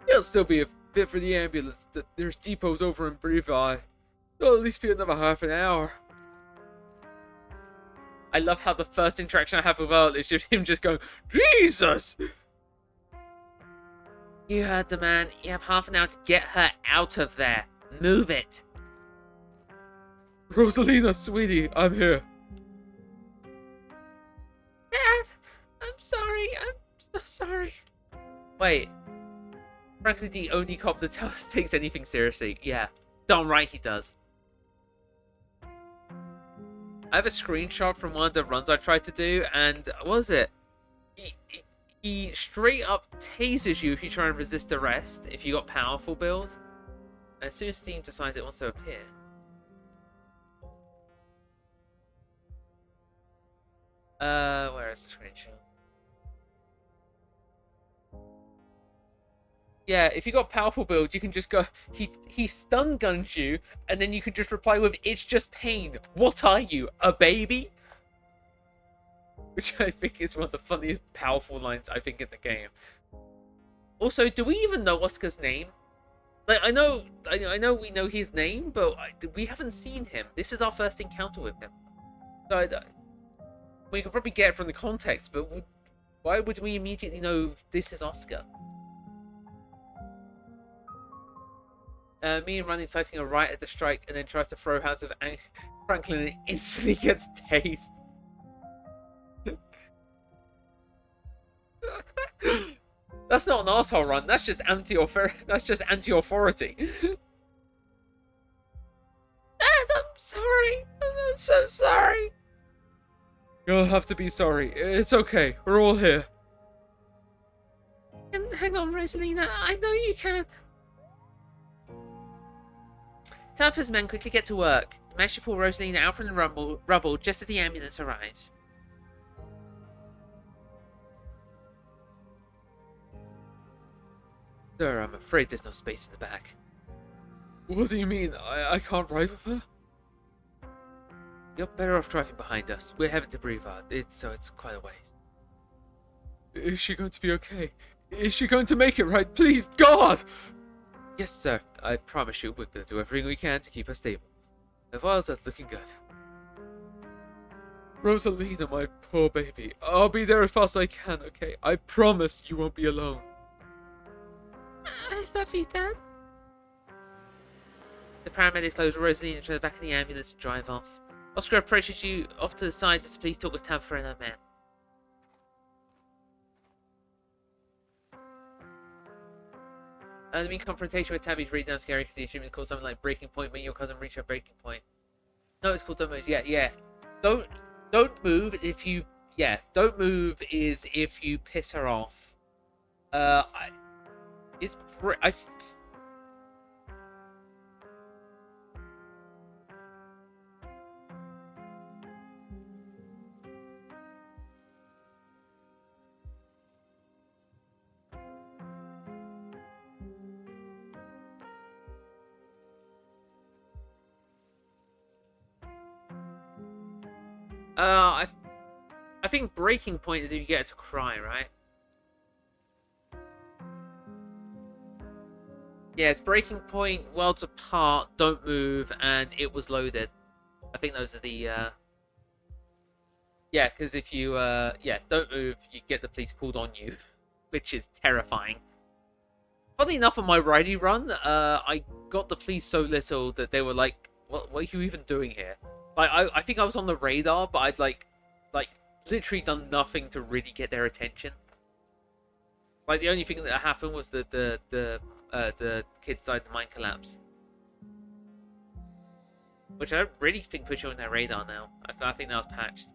It'll still be a bit for the ambulance. There's depots over in Brevi. It'll at least be another half an hour. I love how the first interaction I have with Earl is just him just going, Jesus! You heard the man. You have half an hour to get her out of there. Move it. Rosalina, sweetie, I'm here. Dad, I'm sorry. I'm so sorry. Wait. Frank's the only cop that takes anything seriously. Yeah, darn right he does. I have a screenshot from one of the runs I tried to do, and what was it? He straight up tases you if you try and resist arrest, if you got powerful build. And as soon as Steam decides it wants to appear. Where is the screenshot? Yeah, if you got powerful build, you can just go, he stun guns you, and then you can just reply with, it's just pain. What are you, a baby? Which I think is one of the funniest powerful lines, I think, in the game. Also, do we even know Oscar's name? Like, I know we know his name, but we haven't seen him. This is our first encounter with him. So, we could probably get it from the context, but why would we immediately know this is Oscar? Me and Run inciting a riot at the strike and then tries to throw hands with Franklin and instantly gets tased. That's not an asshole run. That's just anti-authority. Dad, I'm sorry. I'm so sorry. You'll have to be sorry. It's okay. We're all here. Hang on, Rosalina. I know you can. Tabitha's men quickly get to work. Manage to pull Rosalina out from the rubble just as the ambulance arrives. Sir, I'm afraid there's no space in the back. What do you mean? I can't ride with her? You're better off driving behind us. We're having to breathe out, so it's quite a ways. Is she going to be okay? Is she going to make it right? Please, God! Yes, sir. I promise you, we're going to do everything we can to keep her stable. The vials are looking good. Rosalina, my poor baby. I'll be there as fast as I can, okay? I promise you won't be alone. I love you, Dad. The paramedics load Rosalina to the back of the ambulance and drive off. Oscar approaches you off to the side to please talk with Tabitha and her man. The mean confrontation with Tabby's really damn scary because he assumes it's called something like breaking point when your cousin reached a breaking point. No, it's called don't move. Yeah. Don't move if you don't move is if you piss her off. I think breaking point is if you get her to cry, right? Yeah, it's breaking point, worlds apart, don't move, and it was loaded. I think those are the, yeah, because if you, don't move, you get the police called on you, which is terrifying. Funny enough, on my ridey run, I got the police so little that they were like, what are you even doing here? Like, I think I was on the radar, but I'd, like, literally done nothing to really get their attention. Like, the only thing that happened was that the kid died in the mine collapse. Which I don't really think puts you on their radar now. I think that was patched.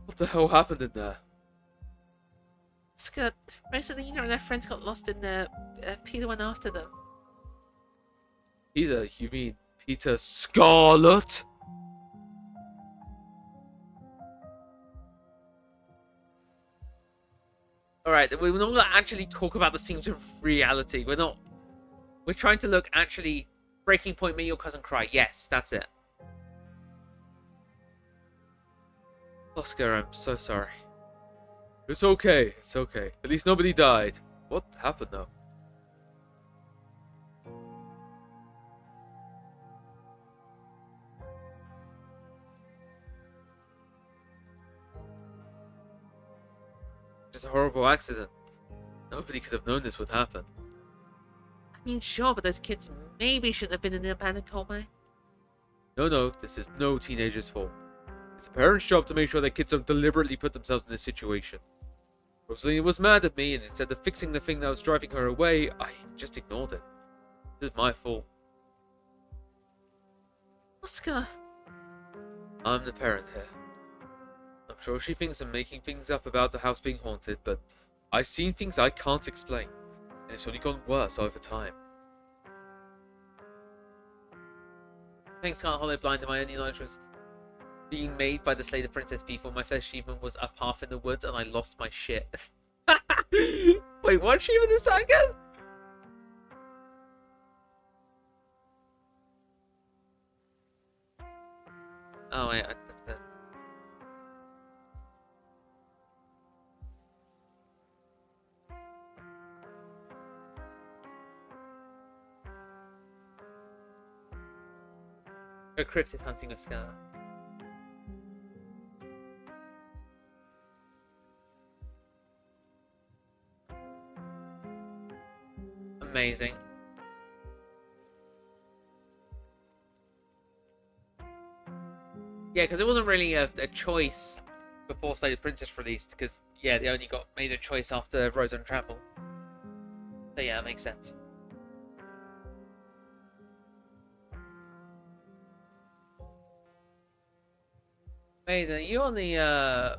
What the hell happened in there? Scott, Rosalina and their friends got lost in there. Peter went after them. Peter? You mean Peter Scarlet? Alright, we're not going to actually talk about the scenes of reality. We're trying to look actually... Breaking point, make your cousin cry. Yes, that's it. Oscar, I'm so sorry. It's okay. At least nobody died. What happened though? Just a horrible accident. Nobody could have known this would happen. I mean, sure, but those kids maybe shouldn't have been in the abandoned coal mine. No, this is no teenager's fault. It's a parent's job to make sure their kids don't deliberately put themselves in this situation. Rosalina was mad at me, and instead of fixing the thing that was driving her away, I just ignored it. This is my fault. Oscar. I'm the parent here. I'm sure she thinks I'm making things up about the house being haunted, but I've seen things I can't explain, and it's only gone worse over time. Thanks, Scarlet Hollow blinded. My only knowledge was being made by the Slay the Princess people. My first achievement was a path in the woods, and I lost my shit. Wait, what achievement is that again? Oh, wait. A cryptid hunting a scar. Amazing. Yeah, because it wasn't really a choice before Slay the Princess released, because, yeah, they only got made a choice after Rose on Travel. So, yeah, it makes sense. Wait, are you on the,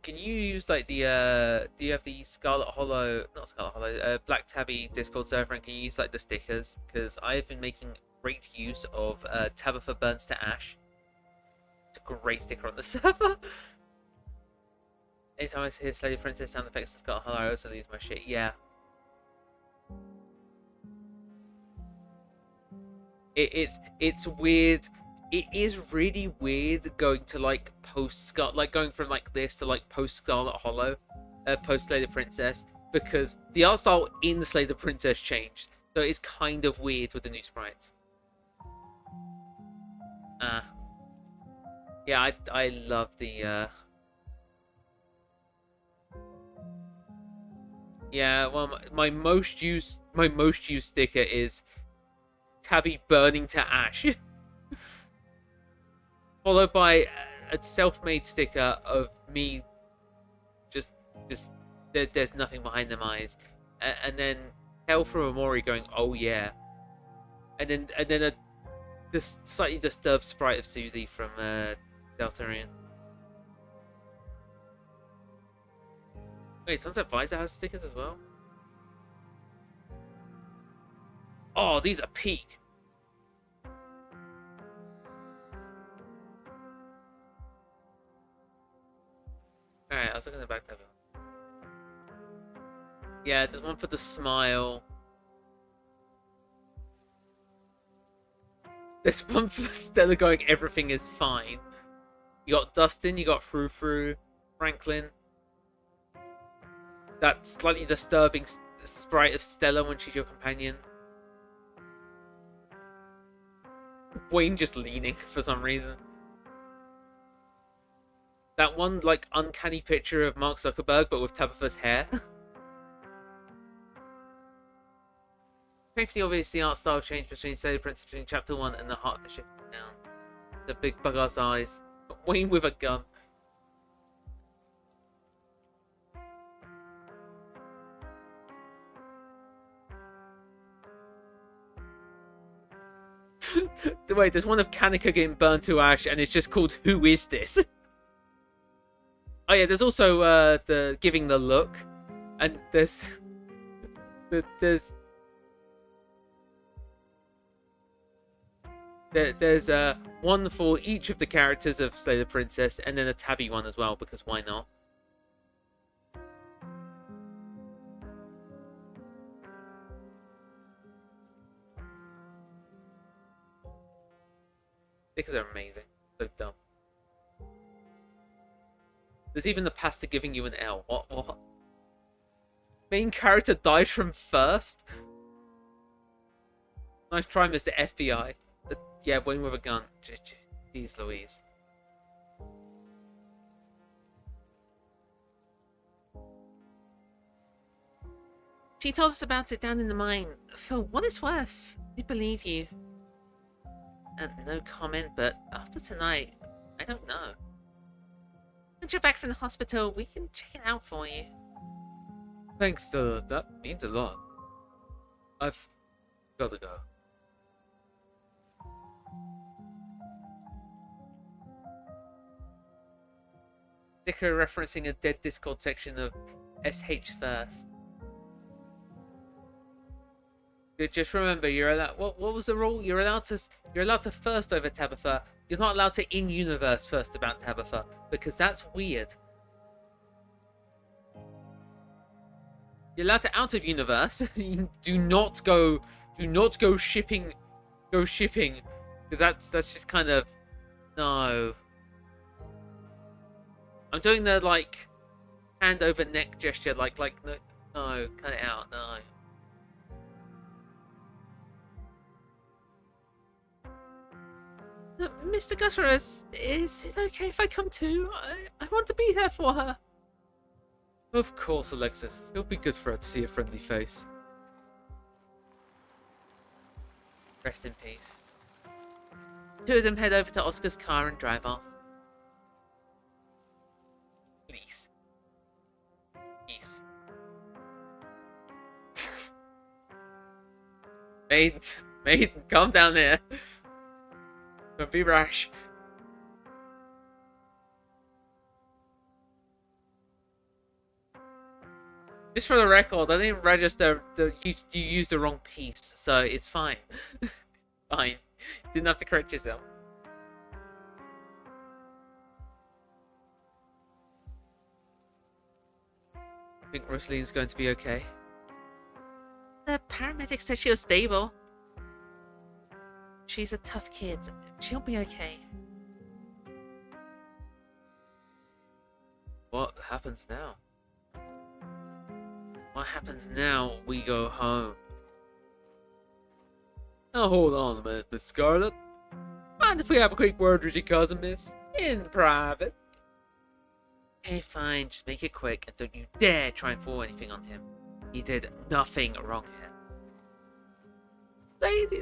Can you use, like, do you have the Scarlet Hollow, not Scarlet Hollow, Black Tabby Discord server, and can you use, like, the stickers? Because I've been making great use of, Tabitha Burns to Ash. It's a great sticker on the server. Anytime I hear Slay the Princess sound effects and Scarlet Hollow, I also lose my shit, yeah. It's weird. It is really weird going to like going from like this to like post Scarlet Hollow, post Slay the Princess, because the art style in Slay the Princess changed, so it's kind of weird with the new sprites. Yeah, I love the yeah. Well, my most used sticker is Tabby burning to ash. Followed by a self-made sticker of me just there's nothing behind them eyes, and then Hell from Amori going, oh yeah, and then a this slightly disturbed sprite of Susie from Deltarian. Wait, Sunset Visor has stickers as well. Oh, these are peak. Alright, I was looking at the back cover. Yeah, there's one for the smile. There's one for Stella going, everything is fine. You got Dustin, you got Frou, Franklin. That slightly disturbing sprite of Stella when she's your companion. Wayne just leaning for some reason. That one, like, uncanny picture of Mark Zuckerberg, but with Tabitha's hair. Painfully obvious the art style change between Slay the Princess between Chapter 1 and the Heart of the Ship down. The big bug-ass eyes. Wayne with a gun. Wait, there's one of Kanika getting burned to ash, and it's just called Who Is This? Oh yeah, there's also the giving the look, and there's one for each of the characters of Slay the Princess, and then a Tabby one as well, because why not? Stickers are amazing. So dumb. There's even the pasta giving you an L. What? Main character died from first? Nice try, Mr. FBI. Yeah, Wayne with a gun. Jeez Louise. She told us about it down in the mine. For what it's worth, we believe you. No comment, but after tonight, I don't know. Once you're back from the hospital, we can check it out for you. Thanks, Stella. That means a lot. I've gotta go. Sticker referencing a dead Discord section of SH first. Just remember, you're allowed. What was the rule? You're allowed to first over Tabitha. You're not allowed to in-universe first about Tabitha, because that's weird. You're allowed to out of universe. do not go shipping, because that's just kind of no. I'm doing the like hand over neck gesture, like no, cut it out, no. Mr. Gutierrez, is it okay if I come too? I want to be there for her. Of course, Alexis. It'll be good for her to see a friendly face. Rest in peace. Two of them head over to Oscar's car and drive off. Please. Please. Maiden, calm down there. Don't be rash. Just for the record, I didn't register you used the wrong piece, so it's fine. Fine. Didn't have to correct yourself. I think Rosaline's going to be okay. The paramedic said she was stable. She's a tough kid. She'll be okay. What happens now? What happens now? We go home. Now hold on a minute, Miss Scarlet. Mind if we have a quick word with your cousin, miss? In private. Okay, fine. Just make it quick, and don't you dare try and fool anything on him. He did nothing wrong here.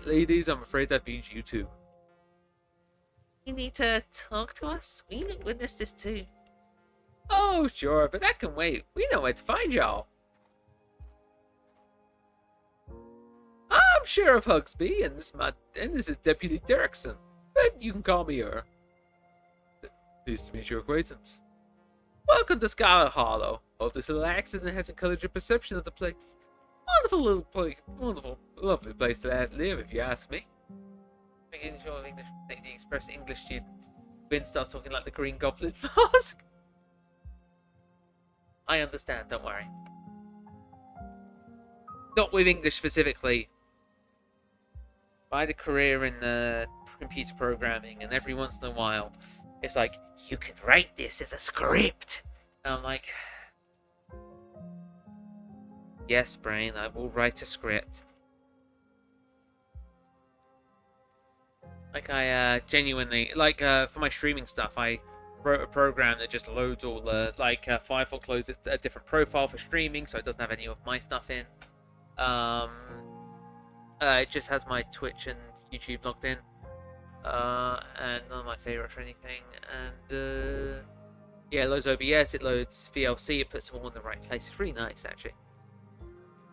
Ladies, I'm afraid that means you too. You need to talk to us? We witnessed this too. Oh, sure, but that can wait. We know where to find y'all. I'm Sheriff Huxby, and this is Deputy Dirksen. But you can call me her. Pleased to meet your acquaintance. Welcome to Scarlet Hollow. Hope this little accident hasn't colored your perception of the place. Wonderful little place, lovely place to live, if you ask me. Making sure English, like the express English student. Win starts talking like the Green Goblin mask. I understand, don't worry. Not with English specifically. I had a career in computer programming, and every once in a while, it's like, you can write this as a script. And I'm like, yes, brain, I will write a script. Like, I genuinely, like, for my streaming stuff, I wrote a program that just loads all the, like, Firefox loads a different profile for streaming, so it doesn't have any of my stuff in. It just has my Twitch and YouTube logged in. And none of my favorites or anything. And, yeah, it loads OBS, it loads VLC, it puts them all in the right place. It's really nice, actually.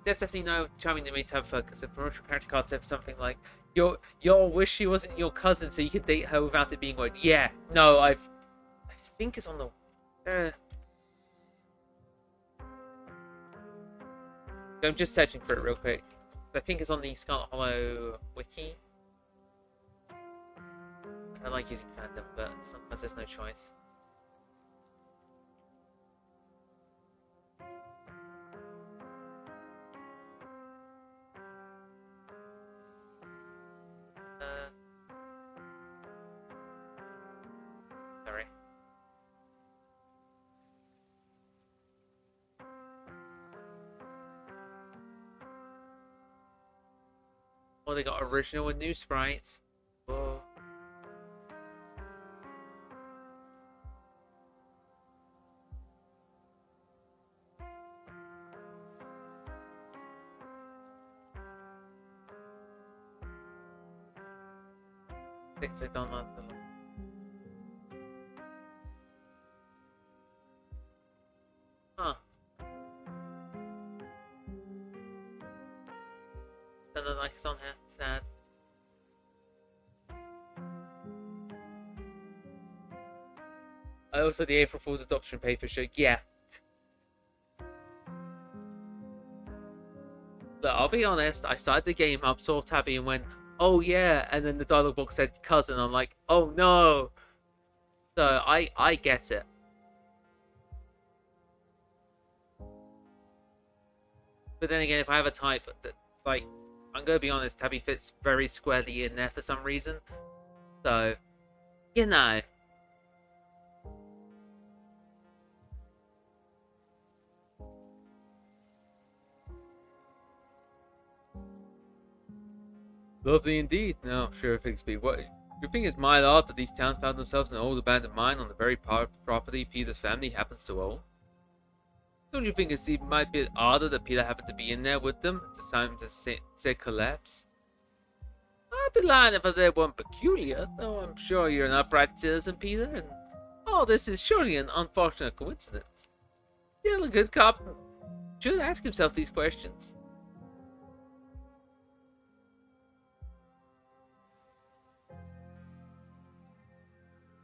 Devs definitely know charming the main tab because the promotional character card said something like, y'all wish she wasn't your cousin so you could date her without it being weird. Yeah, no, I think it's on the... I'm just searching for it real quick. I think it's on the Scarlet Hollow wiki. I like using fandom, but sometimes there's no choice. Sorry. Oh, they got original and new sprites. Whoa. Things I don't like. Huh. Don't look like it's on here. Sad. Also, the April Fool's adoption paper show. Yeah. Look, I'll be honest. I started the game up, saw Tabby, and went, "Oh yeah," and then the dialogue box said "cousin." I'm like, "Oh no." So I get it. But then again, if I have a type that, like, I'm gonna be honest, Tabby fits very squarely in there for some reason. So, you know. Lovely indeed. Now, Sheriff Higsby, what you think it's mild odd that these towns found themselves in an old abandoned mine on the very property Peter's family happens to own? Don't you think it might be odder that Peter happened to be in there with them at the time the said collapse? I'd be lying if I said it wasn't peculiar, though I'm sure you're an upright citizen, Peter, and all this is surely an unfortunate coincidence. Still, a good cop should ask himself these questions.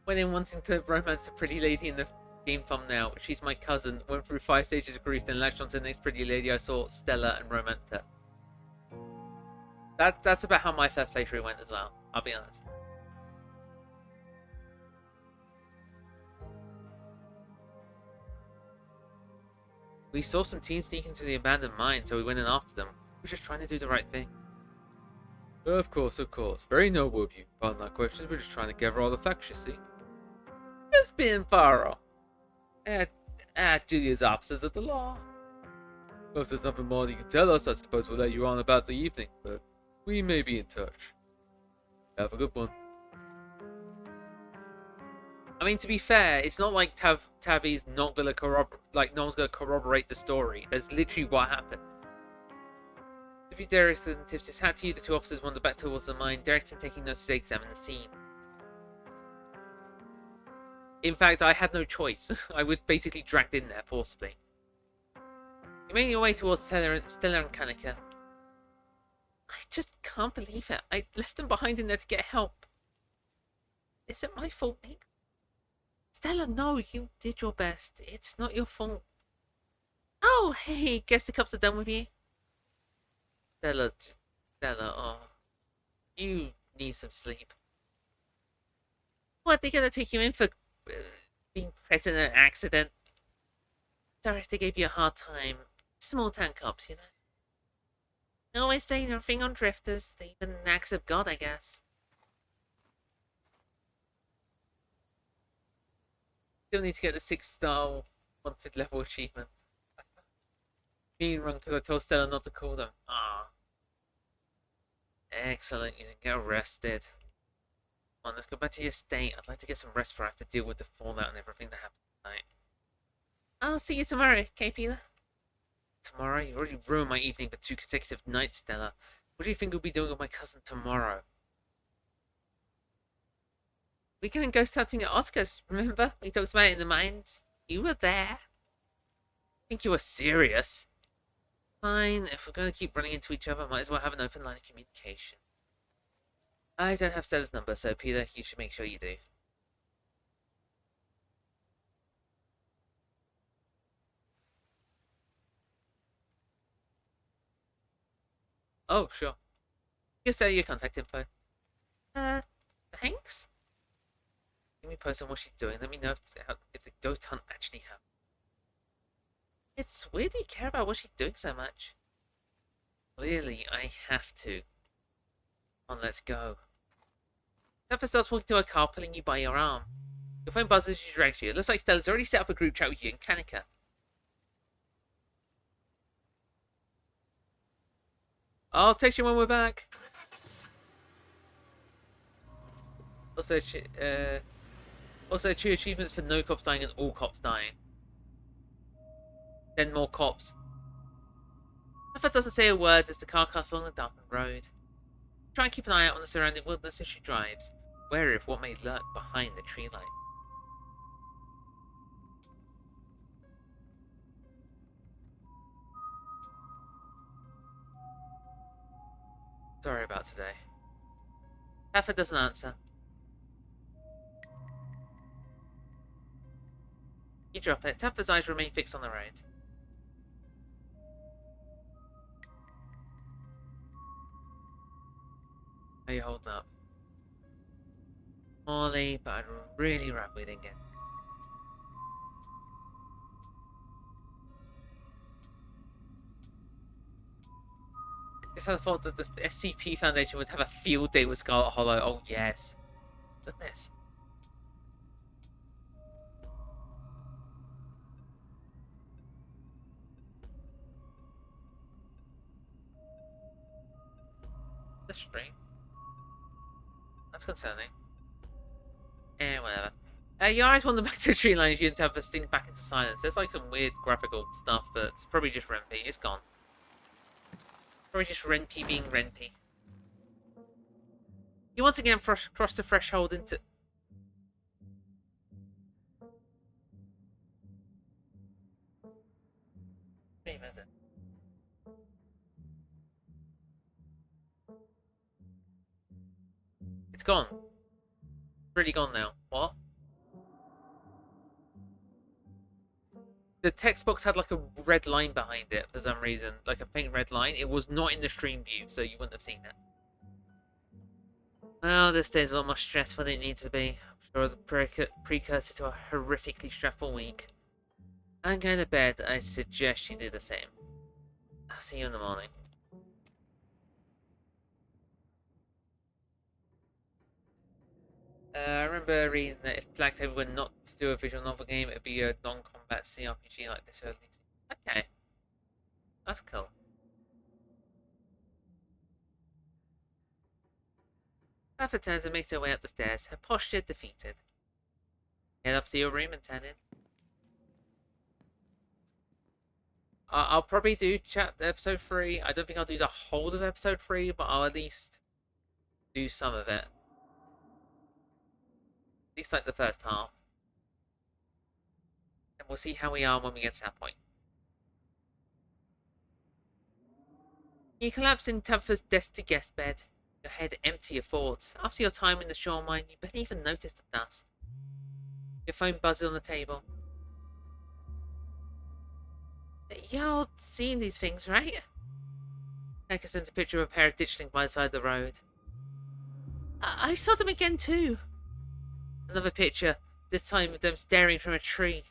Went in wanting to romance a pretty lady in the game thumbnail. She's my cousin. Went through 5 stages of grief, then latched onto the next pretty lady I saw, Stella, and romanced her. That's about how my first playthrough went as well, I'll be honest. We saw some teens sneak into the abandoned mine, so we went in after them. We were just trying to do the right thing. Of course, of course. Very noble of you. Pardon our questions, we're just trying to gather all the facts, you see. Just being thorough. Julia's officers of the law. Well, if there's nothing more you can tell us, I suppose we'll let you on about the evening, but we may be in touch. Have a good one. I mean, to be fair, it's not like Tabby's not gonna no one's gonna corroborate the story. That's literally what happened. Deputy Derrickson tips his hat to you. The 2 officers wander back towards the mine, Derrickson taking notes to examine the scene. In fact, I had no choice. I was basically dragged in there forcibly. You made your way towards Stella and Kanika. I just can't believe it. I left them behind in there to get help. Is it my fault, Nick? Stella, no, you did your best. It's not your fault. Oh, hey, guess the cups are done with you. Stella, oh, you need some sleep. What, they gonna take you in for being present in an accident? Sorry if they gave you a hard time. Small town cops, you know. Always playing their thing on drifters. They even acts of God, I guess. Still need to get the 6-star wanted level achievement. Being wrong because I told Stella not to call them. Ah. Excellent, you didn't get arrested. Come on, let's go back to your estate. I'd like to get some rest before I have to deal with the fallout and everything that happened tonight. I'll see you tomorrow, okay, Peter? Tomorrow? You already ruined my evening for 2 consecutive nights, Stella. What do you think we'll be doing with my cousin tomorrow? We going ghost hunting at Oscar's, remember? We talked about it in the mines. You were there. I think you were serious. Fine, if we're going to keep running into each other, might as well have an open line of communication. I don't have Stella's number, so Peter, you should make sure you do. Oh, sure. Give Stella your contact info. Thanks? Give me a post on what she's doing. Let me know if the ghost hunt actually happened. It's weird you care about what she's doing so much. Clearly, I have to. Come on, let's go. Pepper starts walking to a car, pulling you by your arm. Your phone buzzes as she drags you. It looks like Stella's already set up a group chat with you and Kanika. I'll text you when we're back. Also, 2 achievements for no cops dying and all cops dying. 10 more cops. Alpha doesn't say a word as the car casts along the darkened road. Try and keep an eye out on the surrounding wilderness as she drives, wary of what may lurk behind the tree line. Sorry about today. Alpha doesn't answer. You drop it. Taffer's eyes remain fixed on the road. How you holding up? Poorly, but I'd really rather we didn't get. Guess I thought that the SCP Foundation would have a field day with Scarlet Hollow. Oh yes. Goodness. The stream. That's concerning. Whatever. Your eyes wander back to the tree line as you and Tabitha stink back into silence. There's like some weird graphical stuff, but it's probably just Renpy. It's gone. Probably just Renpy being Renpy. You once again cross the threshold into... Wait a minute. It's gone. Really gone now. What? The text box had like a red line behind it for some reason. Like a faint red line. It was not in the stream view, so you wouldn't have seen it. Well, this day's a lot more stressful than it needs to be. I'm sure it's a precursor to a horrifically stressful week. I'm going to bed. I suggest you do the same. I'll see you in the morning. I remember reading that if Black Table were not to do a visual novel game, it would be a non-combat CRPG like this early. Okay. That's cool. Alpha turns and makes her way up the stairs, her posture defeated. Head up to your room and turn in. I'll probably do episode 3. I don't think I'll do the whole of episode 3, but I'll at least do some of it. At least like the first half. And we'll see how we are when we get to that point. You collapse in Tabitha's dusty guest bed. Your head empty of thoughts. After your time in the shore mine, you barely even notice the dust. Your phone buzzes on the table. You're seeing these things, right? Becca sends a picture of a pair of ditchlings by the side of the road. I saw them again too. Another picture, this time with them staring from a tree.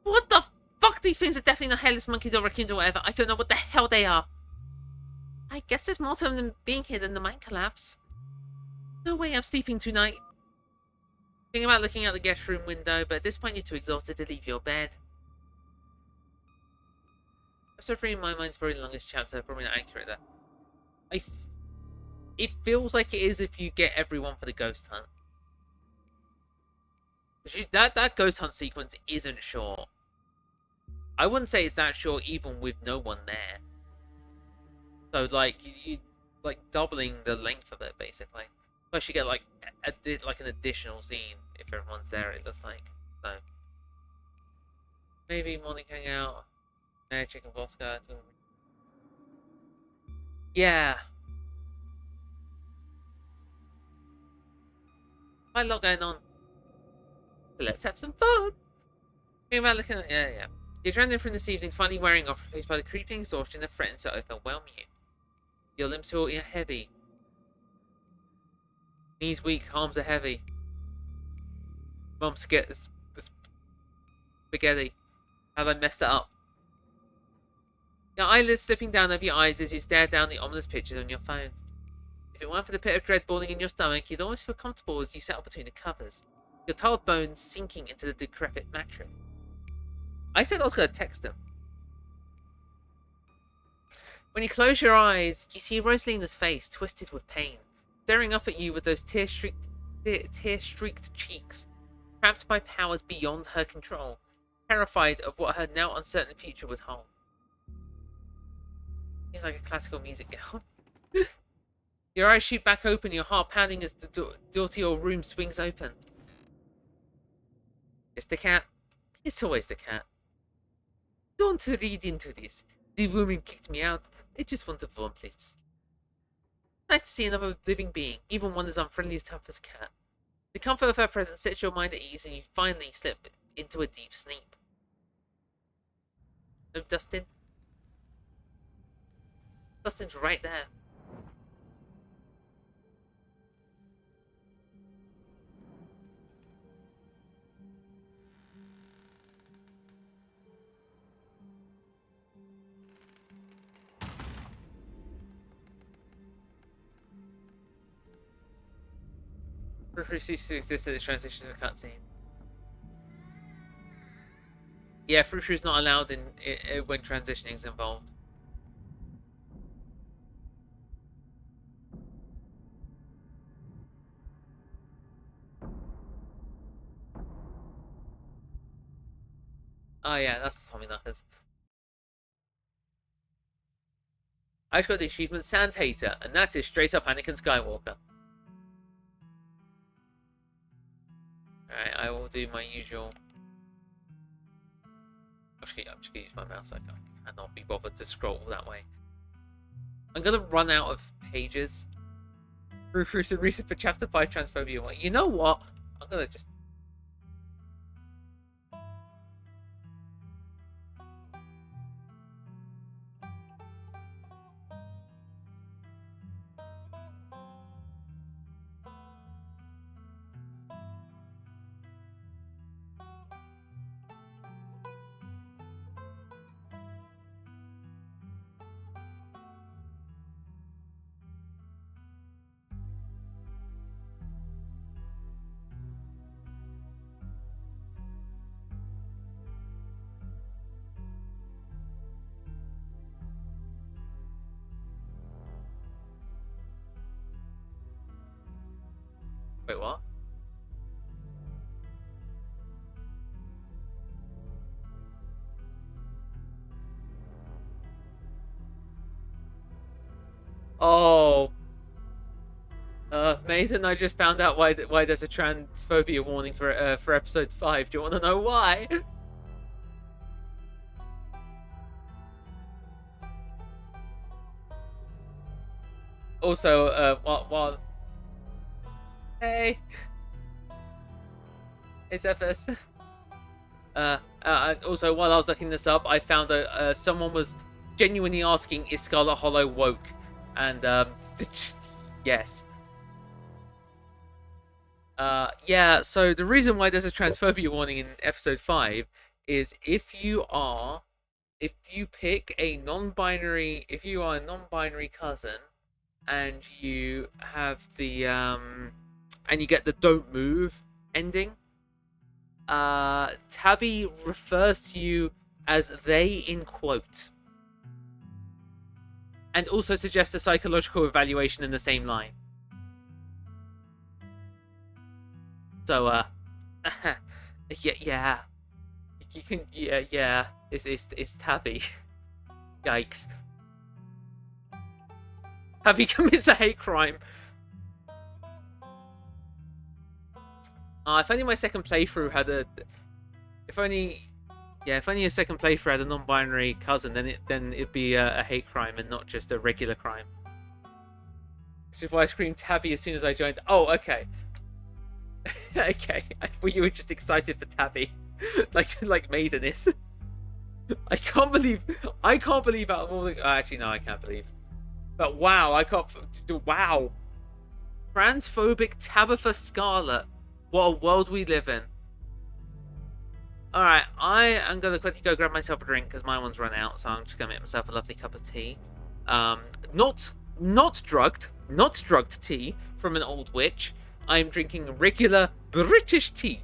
What the fuck? These things are definitely not hairless monkeys or raccoons or whatever. I don't know what the hell they are. I guess there's more to them being here than the mine collapse. No way I'm sleeping tonight. Thinking about looking out the guest room window, but at this point you're too exhausted to leave your bed. Episode 3 in my mind's probably the longest chapter, probably not accurate there. It feels like it is if you get everyone for the ghost hunt. That ghost hunt sequence isn't short. I wouldn't say it's that short even with no one there. So like you like doubling the length of it basically. Plus you get like an additional scene if everyone's there. It looks like so. Maybe morning hangout, chicken vodka. Yeah. Quite a lot going on. So let's have some fun. Think about looking at yeah. The adrenaline from this evening is finally wearing off, replaced by the creeping exhaustion that threatens to overwhelm you. Your limbs feel heavy. Knees weak, arms are heavy. Mum's spaghetti. Have I messed it up? Your eyelids slipping down over your eyes as you stare down the ominous pictures on your phone. If it weren't for the pit of dread boiling in your stomach, you'd almost feel comfortable as you settle between the covers. Your tired bones sinking into the decrepit mattress. I said I was going to text him. When you close your eyes, you see Rosalina's face twisted with pain, staring up at you with those tear-streaked cheeks, trapped by powers beyond her control, terrified of what her now uncertain future would hold. Seems like a classical music girl. Your eyes shoot back open, your heart pounding as the door to your room swings open. It's the cat. It's always the cat. Don't read into this. The woman kicked me out. I just want a warm place to sleep. Nice to see another living being, even one as unfriendly as tough as cat. The comfort of her presence sets your mind at ease and you finally slip into a deep sleep. No, Dustin? Dustin's right there. Ceases to exist at the transition to a cutscene. Yeah, Frushu's not allowed in when transitioning is involved. Oh yeah, that's the Tommy Knockers. I just got the achievement Sand Hater, and that is straight up Anakin Skywalker. Alright, I will do my usual. I'm just gonna use my mouse. I cannot be bothered to scroll that way. I'm gonna run out of pages through some reason for Chapter 5 Transphobia 1. You know what? I'm gonna just. Wait, what? Oh. Nathan, I just found out why there's a transphobia warning for episode 5. Do you want to know why? Also, while hey, it's FS. Also, while I was looking this up, I found someone was genuinely asking, "Is Scarlet Hollow woke?" And yes. Yeah. So the reason why there's a transphobia warning in episode 5 is if you pick a non-binary, if you are a non-binary cousin, and you have the and you get the "don't move" ending, Tabby refers to you as "they" in quotes, and also suggests a psychological evaluation in the same line. So, yeah, you can, yeah, it's Tabby. Yikes. Tabby commits a hate crime. If only my second playthrough had a, if only a second playthrough had a non-binary cousin, then it'd be a hate crime and not just a regular crime. Which is why I screamed Tabby as soon as I joined. Oh, okay. Okay, I thought you were just excited for Tabby, like Maiden is. I can't believe out of all the. Actually, no, I can't believe. But wow, I can't. Wow, transphobic Tabitha Scarlet. What a world we live in. All right, I am gonna quickly go grab myself a drink because my one's run out. So I'm just gonna make myself a lovely cup of tea. Not drugged tea from an old witch. I'm drinking regular British tea.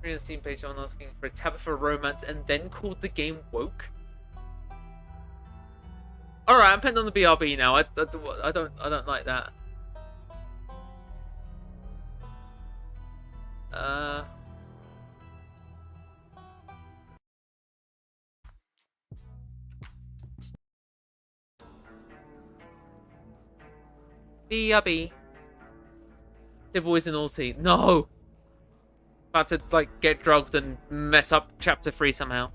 Reading the Steam page, I'm asking for a Tabitha romance and then called the game woke. Alright, I'm putting on the BRB now. I don't like that. BRB. The boys in naughty. No! About to, like, get drugged and mess up chapter 3 somehow.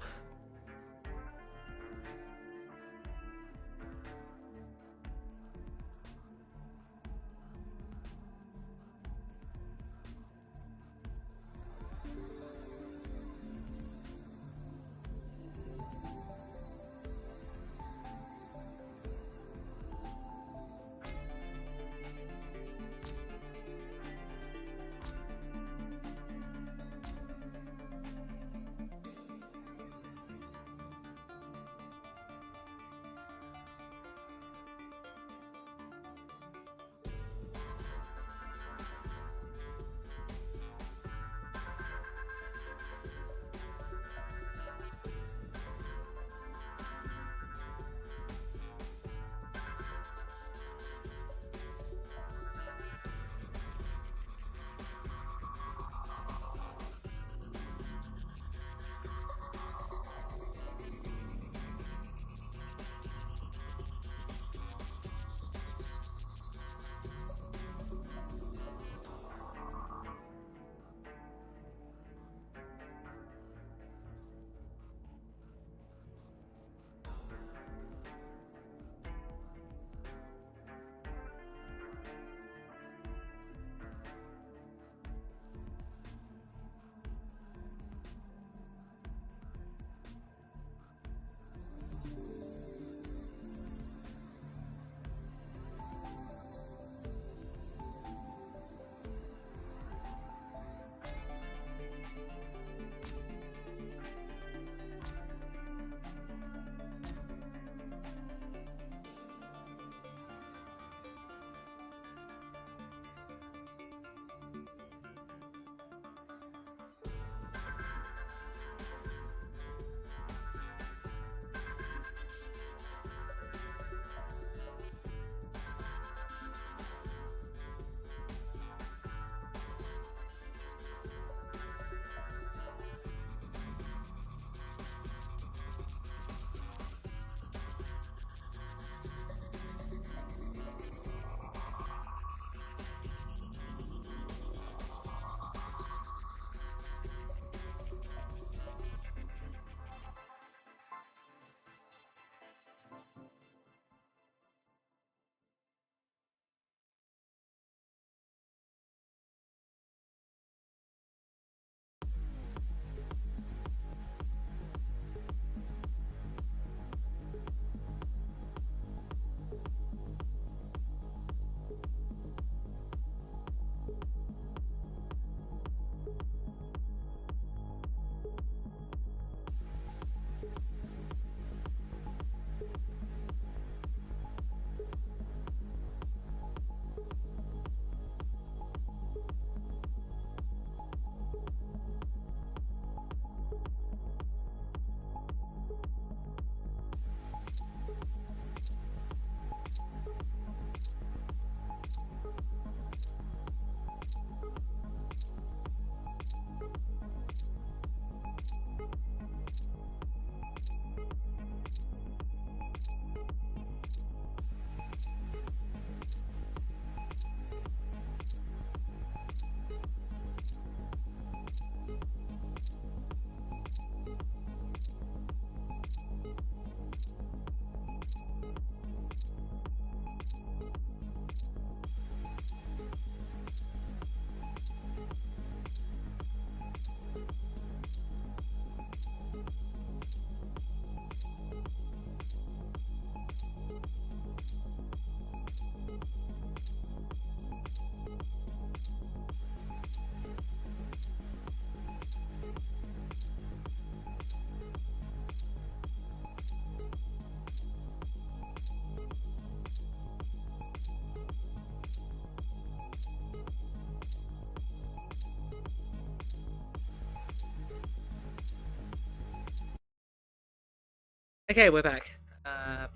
Okay, we're back. There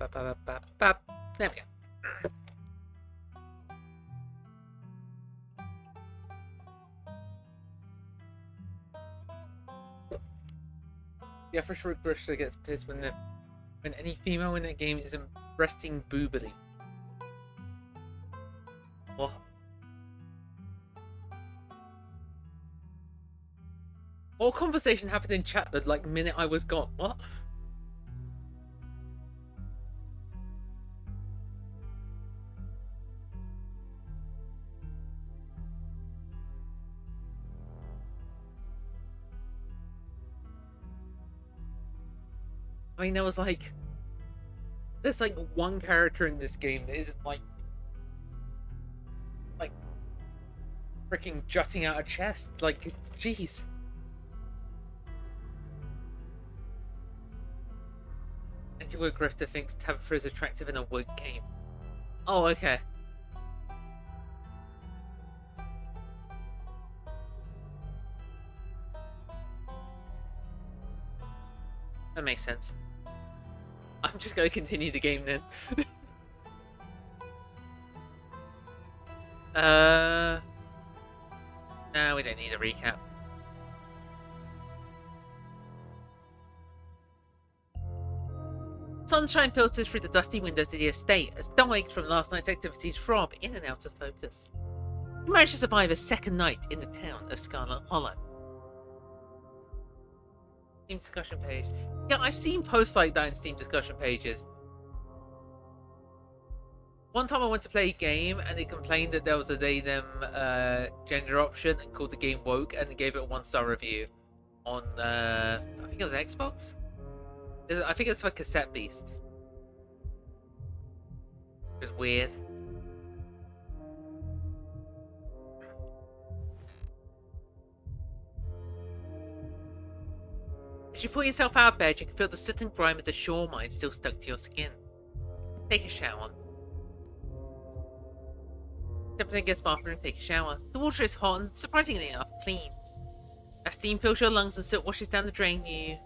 we go. The average regresser gets pissed when any female in the game isn't breasting boobily. What? What conversation happened in chat the minute I was gone? What? I mean, there's one character in this game that isn't like freaking jutting out a chest. Like, jeez. Antigua Grifter thinks Tabitha is attractive in a wood game. Oh, okay. That makes sense. I'm just gonna continue the game then. No, we don't need a recap. Sunshine filters through the dusty windows of the estate as dull aches from last night's activities throb in and out of focus. You manage to survive a second night in the town of Scarlet Hollow. Steam discussion page. Yeah, I've seen posts like that in Steam discussion pages. One time I went to play a game and they complained that there was a they-them gender option and called the game woke, and they gave it a 1-star review on, I think it was Xbox? I think it's for Cassette Beasts. It was weird. As you pull yourself out of bed, you can feel the soot and grime of the shore mine still stuck to your skin. Take a shower. Step into the guest bathroom and take a shower. The water is hot and, surprisingly enough, clean. As steam fills your lungs and soot washes down the drain, you...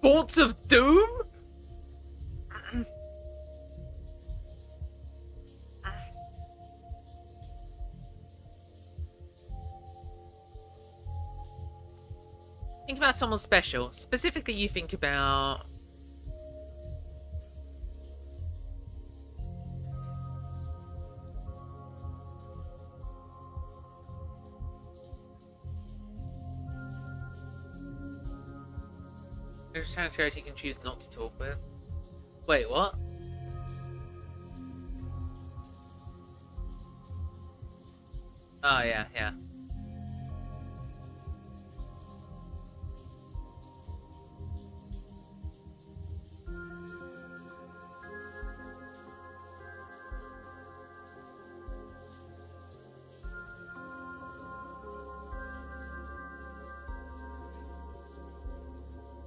Thoughts of doom? Think about someone special. Specifically, you think about... There's a charity you can choose not to talk with. Wait, what? Oh, yeah.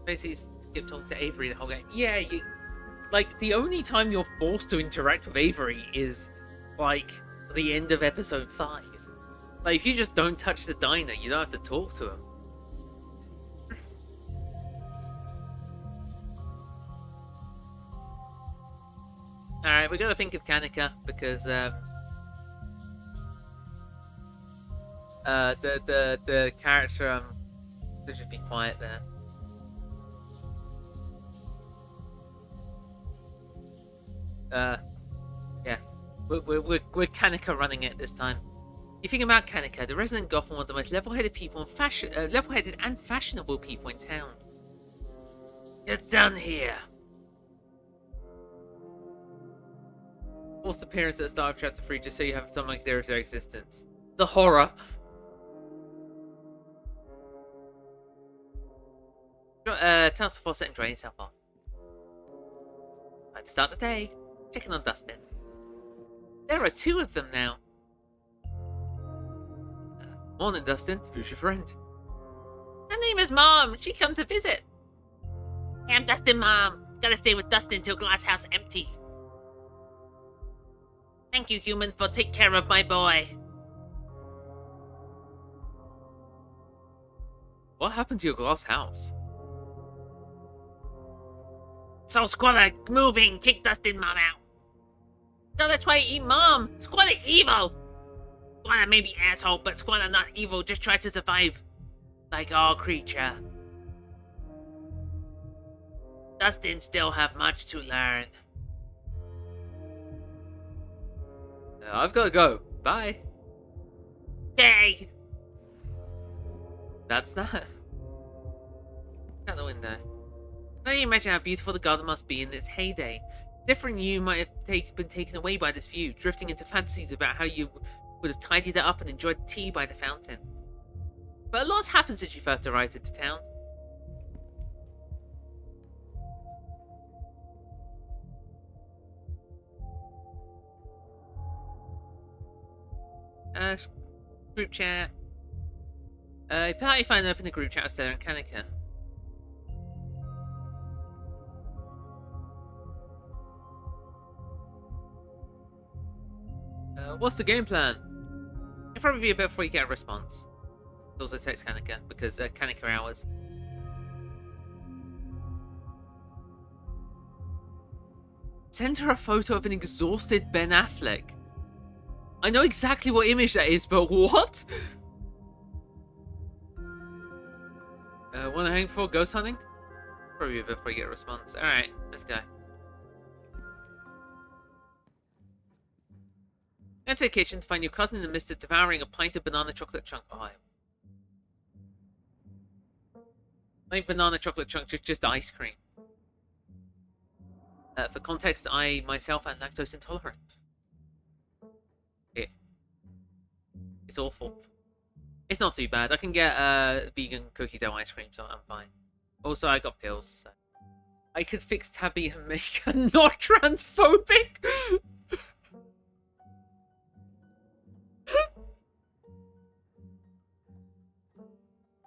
Basically, skip talking to Avery the whole game. Yeah, you... the only time you're forced to interact with Avery is, the end of episode 5. If you just don't touch the diner, you don't have to talk to him. Alright, we gotta think of Kanika, because, the character, should just be quiet there. Yeah. We're Kanika running it this time. You think about Kanika, the resident goth and one of the most level-headed people and level-headed and fashionable people in town. You're done here. Forced appearance at the start of chapter 3 just so you have some idea of their existence. The horror. Time to force it and drain yourself off. Let's start the day. Checking on Dustin. There are 2 of them now. Morning, Dustin. Who's your friend? Her name is Mom. She come to visit. Hey, I'm Dustin, Mom. Gotta stay with Dustin till glass house empty. Thank you, human, for take care of my boy. What happened to your glass house? So Squalor, moving, kick Dustin Mom out. Gotta try to eat Mom. Squalor evil. Squalor may be asshole, but Squalor not evil. Just try to survive, like all creature. Dustin still have much to learn. I've got to go. Bye. Okay. That's that. Out the window. Now you imagine how beautiful the garden must be in its heyday. Different you might have been taken away by this view, drifting into fantasies about how you would have tidied it up and enjoyed tea by the fountain. But a lot's happened since you first arrived into town. Group chat. You probably find open the group chat with Stella and Kanika. What's the game plan? It'll probably be a bit before you get a response. Also text Kanika, because Kanika hours. Send her a photo of an exhausted Ben Affleck. I know exactly what image that is, but what? Wanna hang for ghost hunting? Probably a bit before you get a response. Alright, let's go. Enter the kitchen to find your cousin in the midst of devouring a pint of banana chocolate chunk. Oh, not banana chocolate chunk, just ice cream. For context, I myself am lactose intolerant. It's awful. It's not too bad. I can get vegan cookie dough ice cream, so I'm fine. Also, I got pills. So I could fix Tabby and make her not transphobic.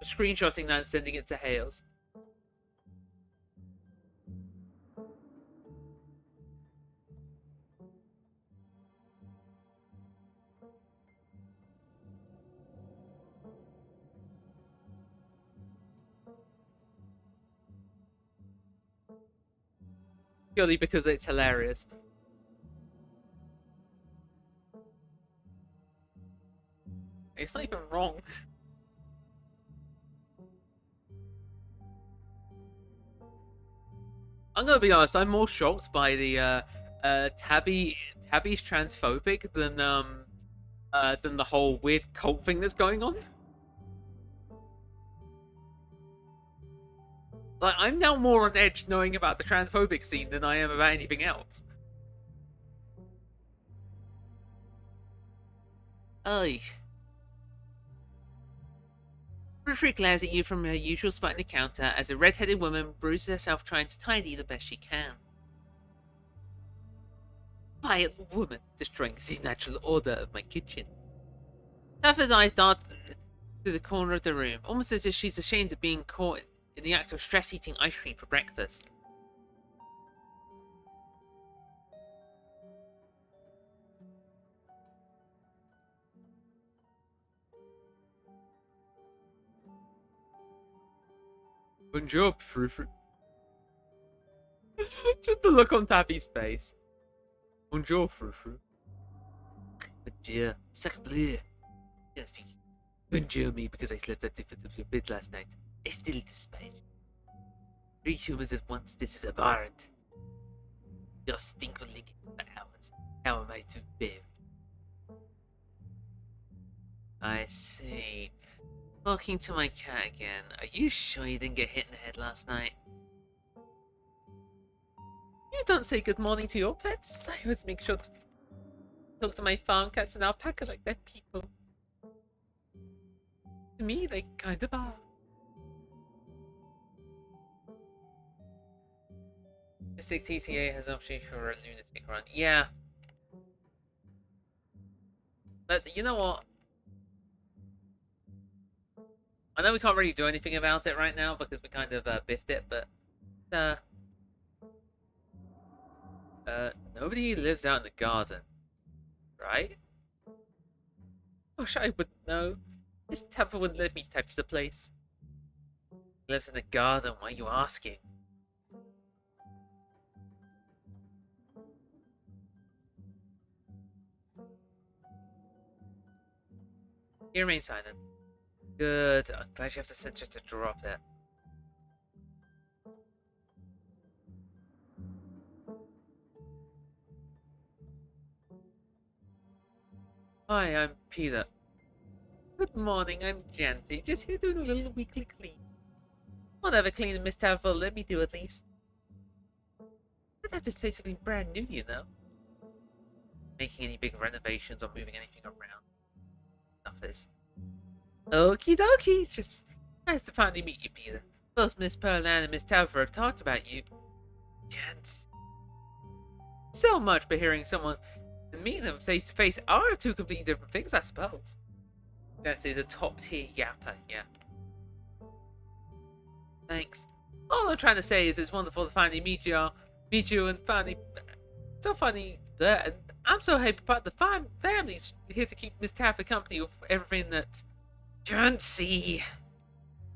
Screenshotting that and sending it to Hales. Purely because it's hilarious. It's not even wrong. I'm gonna be honest, I'm more shocked by the Tabby's transphobic than the whole weird cult thing that's going on. Like, I'm now more on edge knowing about the transphobic scene than I am about anything else. Oi. Rufri glares at you from her usual spot in the counter as a red-headed woman bruises herself trying to tidy the best she can. Vile woman, destroying the natural order of my kitchen. Taffy's eyes dart to the corner of the room, almost as if she's ashamed of being caught in the act of stress-eating ice cream for breakfast. Good job, Frou-Frou. Just the look on Taffy's face. Bonjour, Frou-Frou. Bonjour, sacre bleu. Bonjour me because I slept at different of your bed last night. I still despise you. 3 humans at once, this is abhorrent. Your stink will lick for hours. How am I to bear it? I see. Talking to my cat again. Are you sure you didn't get hit in the head last night? You don't say good morning to your pets. I always make sure to talk to my farm cats and alpaca like they're people. To me, they kind of are. Mystic TTA has opportunity for a lunatic run. Yeah. But you know what? I know we can't really do anything about it right now because we kind of biffed it, but nobody lives out in the garden, right? Gosh, I wouldn't know. This temple wouldn't let me touch the place. He lives in the garden, why are you asking? You remain silent. Good. I'm glad you have the sense just to drop it. Hi, I'm Peter. Good morning, I'm Janty. Just here doing a little weekly clean. Whatever cleaning Miss Tab will let me do at least. I'd have this place looking brand new, you know. Making any big renovations or moving anything around. Office. Okie dokie. Just nice to finally meet you, Peter. Both Miss Pearl and Miss Tabitha have talked about you. Chance. So much, but hearing someone and meeting them face to face are two completely different things, I suppose. Chance is a top tier yapper, yeah. Thanks. All I'm trying to say is it's wonderful to finally meet you and finally, so funny that, and I'm so happy about the family's here to keep Miss Tabitha company with everything that can't see.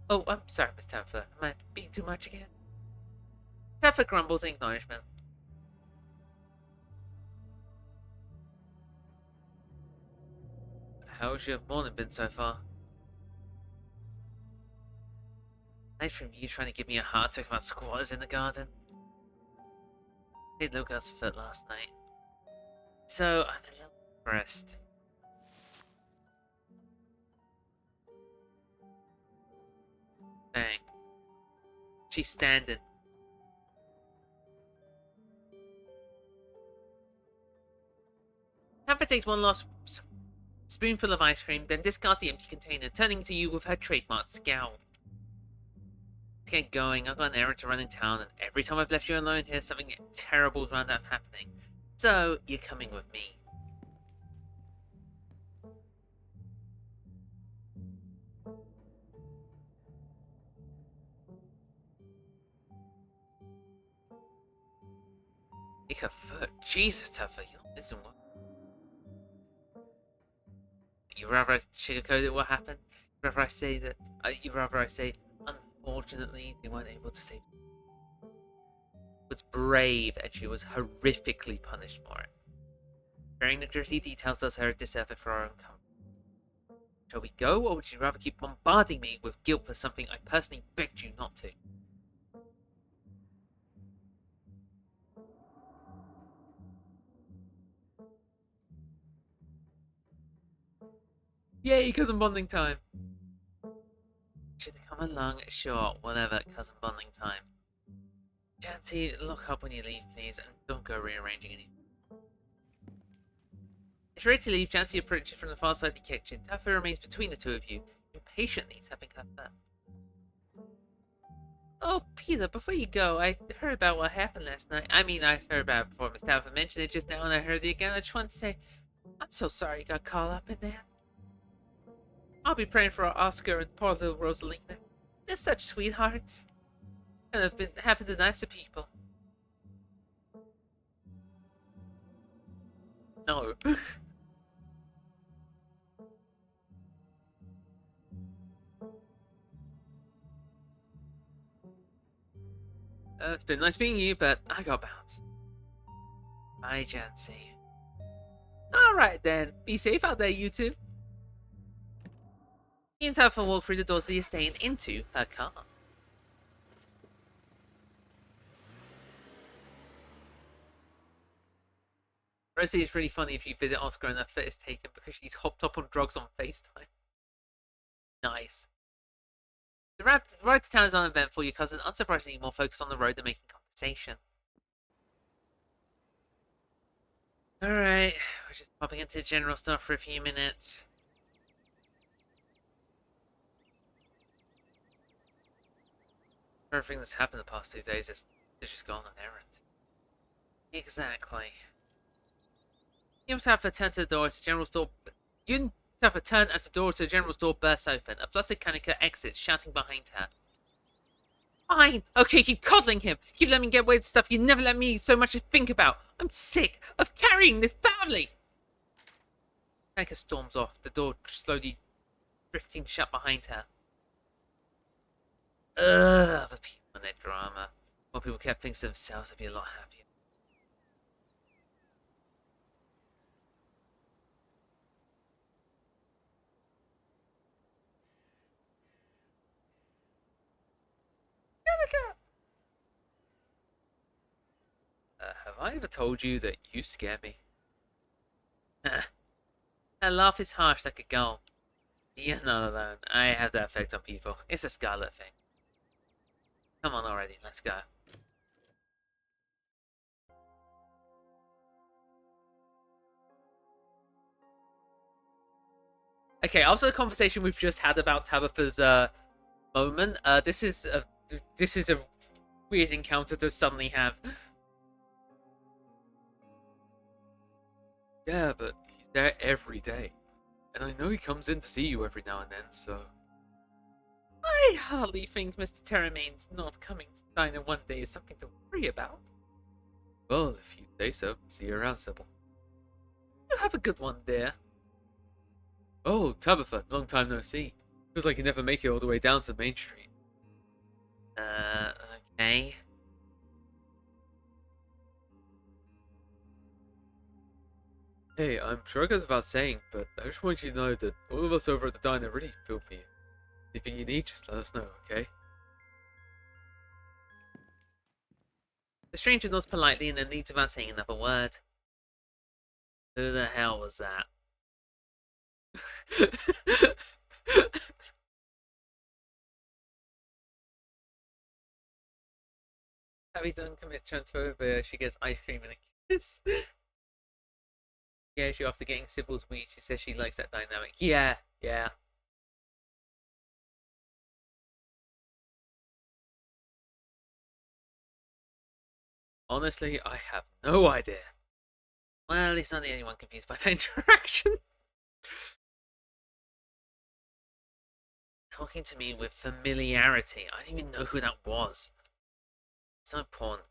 Oh, I'm sorry, Miss Tabitha. Am I being too much again? Tabitha grumbles in acknowledgement. How's your morning been so far? Aside from you trying to give me a heart attack about squatters in the garden. I did Logar's foot last night. So, I'm a little depressed. Bang. She's standing. Panther takes one last spoonful of ice cream, then discards the empty container, turning to you with her trademark scowl. To get going, I've got an errand to run in town, and every time I've left you alone here, something terrible's wound up happening. So, you're coming with me. Take her foot. Jesus, Tuffer, you're not missing one. You rather I sugarcoat it what happened? You rather I say that... you rather I say, unfortunately, they weren't able to save her. It was brave, and she was horrifically punished for it. Sharing the gritty details does her a disservice for our own comfort. Shall we go, or would you rather keep bombarding me with guilt for something I personally begged you not to? Yay, cousin bonding time! Should come along, sure, whatever, cousin bonding time. Jancy, look up when you leave, please, and don't go rearranging anything. If you're ready to leave, Jancy approaches from the far side of the kitchen. Taffa remains between the two of you, impatiently tapping her foot. Oh, Peter, before you go, I heard about what happened last night. I mean, I heard about it before Miss Taffa mentioned it just now, and I heard it again. I just wanted to say, I'm so sorry you got caught up in that. I'll be praying for Oscar and poor little Rosalina. They're such sweethearts. And have been happened to nicer people. No. It's been nice meeting you, but I got bounce. Bye, Jancy. Alright then, be safe out there, you two. He and Taffa walk through the doors of the estate and into her car. Rosie, it's really funny if you visit Oscar and her foot is taken because she's hopped up on drugs on FaceTime. Nice. The ride to town is uneventful, your cousin unsurprisingly more focused on the road than making conversation. Alright, we're just popping into the general store for a few minutes. Everything that's happened the past 2 days is just gone on errand. Exactly. You have to turn to the door as the general store. You have to turn at the door to the general store bursts open. A flustered Kanika exits, shouting behind her. Fine! Okay, keep coddling him! Keep letting me get away with stuff you never let me so much to think about! I'm sick of carrying this family! Kanika storms off, the door slowly drifting shut behind her. Ugh, other people and their drama. More people kept things to themselves, I'd be a lot happier. Have I ever told you that you scare me? Her laugh is harsh like a gull. You're not alone. I have that effect on people. It's a Scarlet thing. Come on already, let's go. Okay, after the conversation we've just had about Tabitha's moment, this is a weird encounter to suddenly have. Yeah, but he's there every day. And I know he comes in to see you every now and then, so... I hardly think Mr. Terramain's not coming to dine one day is something to worry about. Well, if you say so. See you around, Sybil. You have a good one, dear. Oh, Tabitha, long time no see. Feels like you never make it all the way down to Main Street. Okay. Hey, I'm sure it goes without saying, but I just want you to know that all of us over at the diner really feel for you. Anything you need, just let us know, okay? The stranger nods politely and then leaves without saying another word. Who the hell was that? Having done commit transfer where she gets ice cream and a kiss. Yeah, she after getting Sybil's weed, she says she likes that dynamic. Yeah. Honestly, I have no idea. Well, at least I'm not the only one confused by that interaction. Talking to me with familiarity. I don't even know who that was. So important.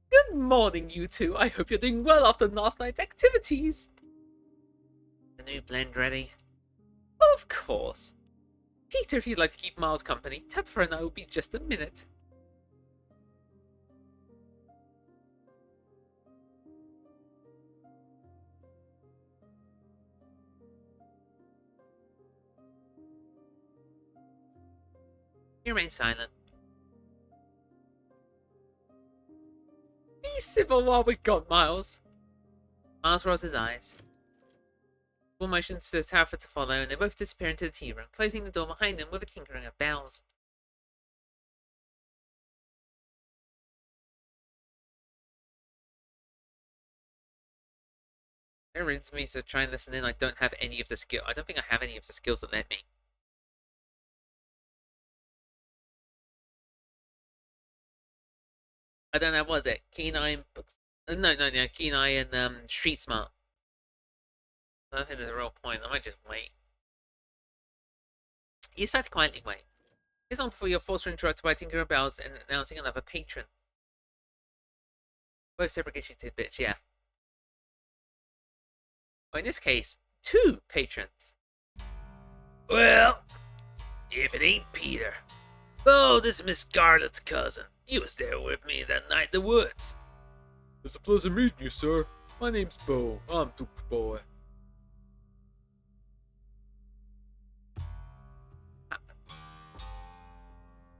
Good morning, you two. I hope you're doing well after last night's activities. The new blend ready? Of course. Peter, if you'd like to keep Miles company, Tabitha and I will be just a minute. He remained silent. Be civil while we got Miles. Miles rolls his eyes. Paul motions to Tabitha to follow, and they both disappear into the tea room, closing the door behind them with a tinkering of bells. It reminds me to try and listen in. I don't have any of the skill. I don't think I have any of the skills that let me. I don't know, what was it? Keen Eye and books? No. Keen Eye and Street Smart. I don't think there's a real point. I might just wait. You decide to quietly wait. It's not before you're forced to interrupt by tinkering of bells and announcing another patron. Both segregation tidbits, yeah. Or in this case, 2 patrons. Well, if it ain't Peter. Oh, this is Miss Scarlet's cousin. He was there with me that night in the woods. It's a pleasure meeting you, sir. My name's Bo. I'm Duke Boy.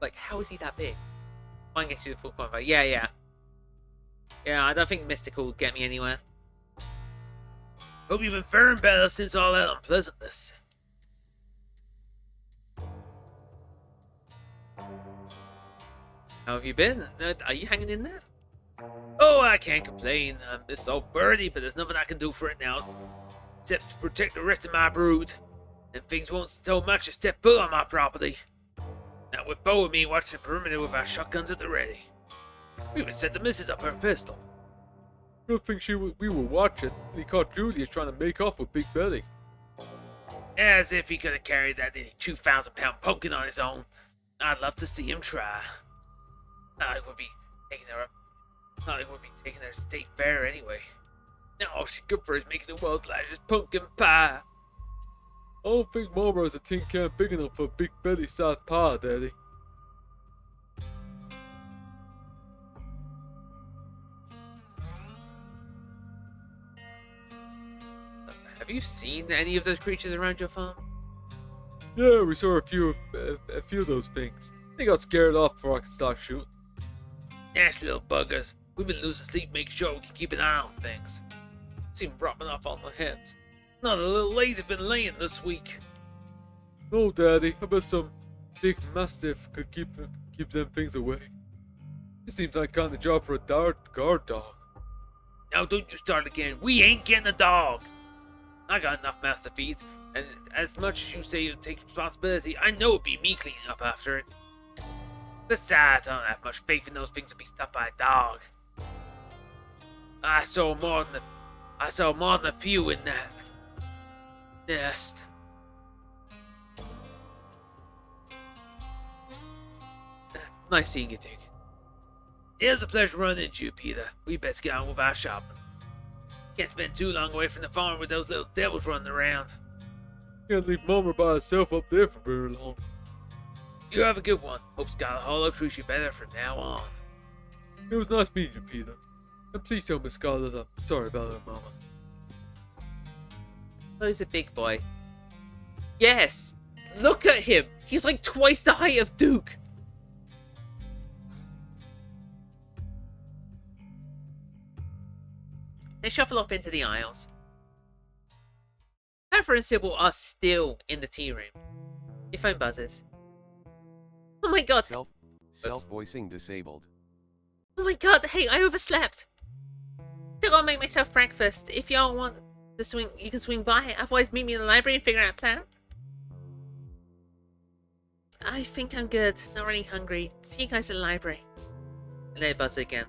Like, how is he that big? I can get you the full point. Yeah, I don't think Mystical will get me anywhere. Hope you've been faring better since all that unpleasantness. How have you been? Are you hanging in there? Oh, I can't complain. I miss old Birdie, but there's nothing I can do for it now, except to protect the rest of my brood. And things won't so much as step foot on my property. Now with Bo and me watching the perimeter with our shotguns at the ready. We even set the missus up her pistol. Good thing we were watching, and he caught Julius trying to make off with Big Betty. As if he could have carried that nearly 2,000-pound pumpkin on his own. I'd love to see him try. Not like we'll be taking her up. Not like we'll be taking her to state fair anyway. Now all she's good for is making the world's largest pumpkin pie. I don't think Marlboro's a tin can big enough for Big Betty-sized pie, Daddy. Have you seen any of those creatures around your farm? Yeah, we saw a few of those things. They got scared off before I could start shooting. Nasty little buggers. We've been losing sleep making sure we can keep an eye on things. Seem dropping off on their heads. Not a little late have been laying this week. No, Daddy. I bet some big mastiff could keep them things away. It seems like kind of job for a guard dog. Now don't you start again. We ain't getting a dog. I got enough master feeds, and as much as you say you take responsibility, I know it'd be me cleaning up after it. Besides, I don't have much faith in those things to be stuffed by a dog. I saw more than a few in that nest. Nice seeing you, Duke. It was a pleasure running into you, Peter. We best get on with our shopping. Can't spend too long away from the farm with those little devils running around. Can't leave Mama by herself up there for very long. You have a good one. Hope Scarlet Hollow treats you better from now on. It was nice meeting you, Peter. And please tell Miss Scarlet I'm sorry about her, Mama. Oh, he's a big boy. Yes! Look at him! He's like twice the height of Duke! They shuffle off into the aisles. Panther and Sybil are still in the tea room. Your phone buzzes. Oh my god! Self-voicing disabled. Oh my god, hey, I overslept! Still gotta make myself breakfast. If y'all want to swing, you can swing by. Otherwise, meet me in the library and figure out a plan. I think I'm good. Not really hungry. See you guys in the library. And then it buzzes again.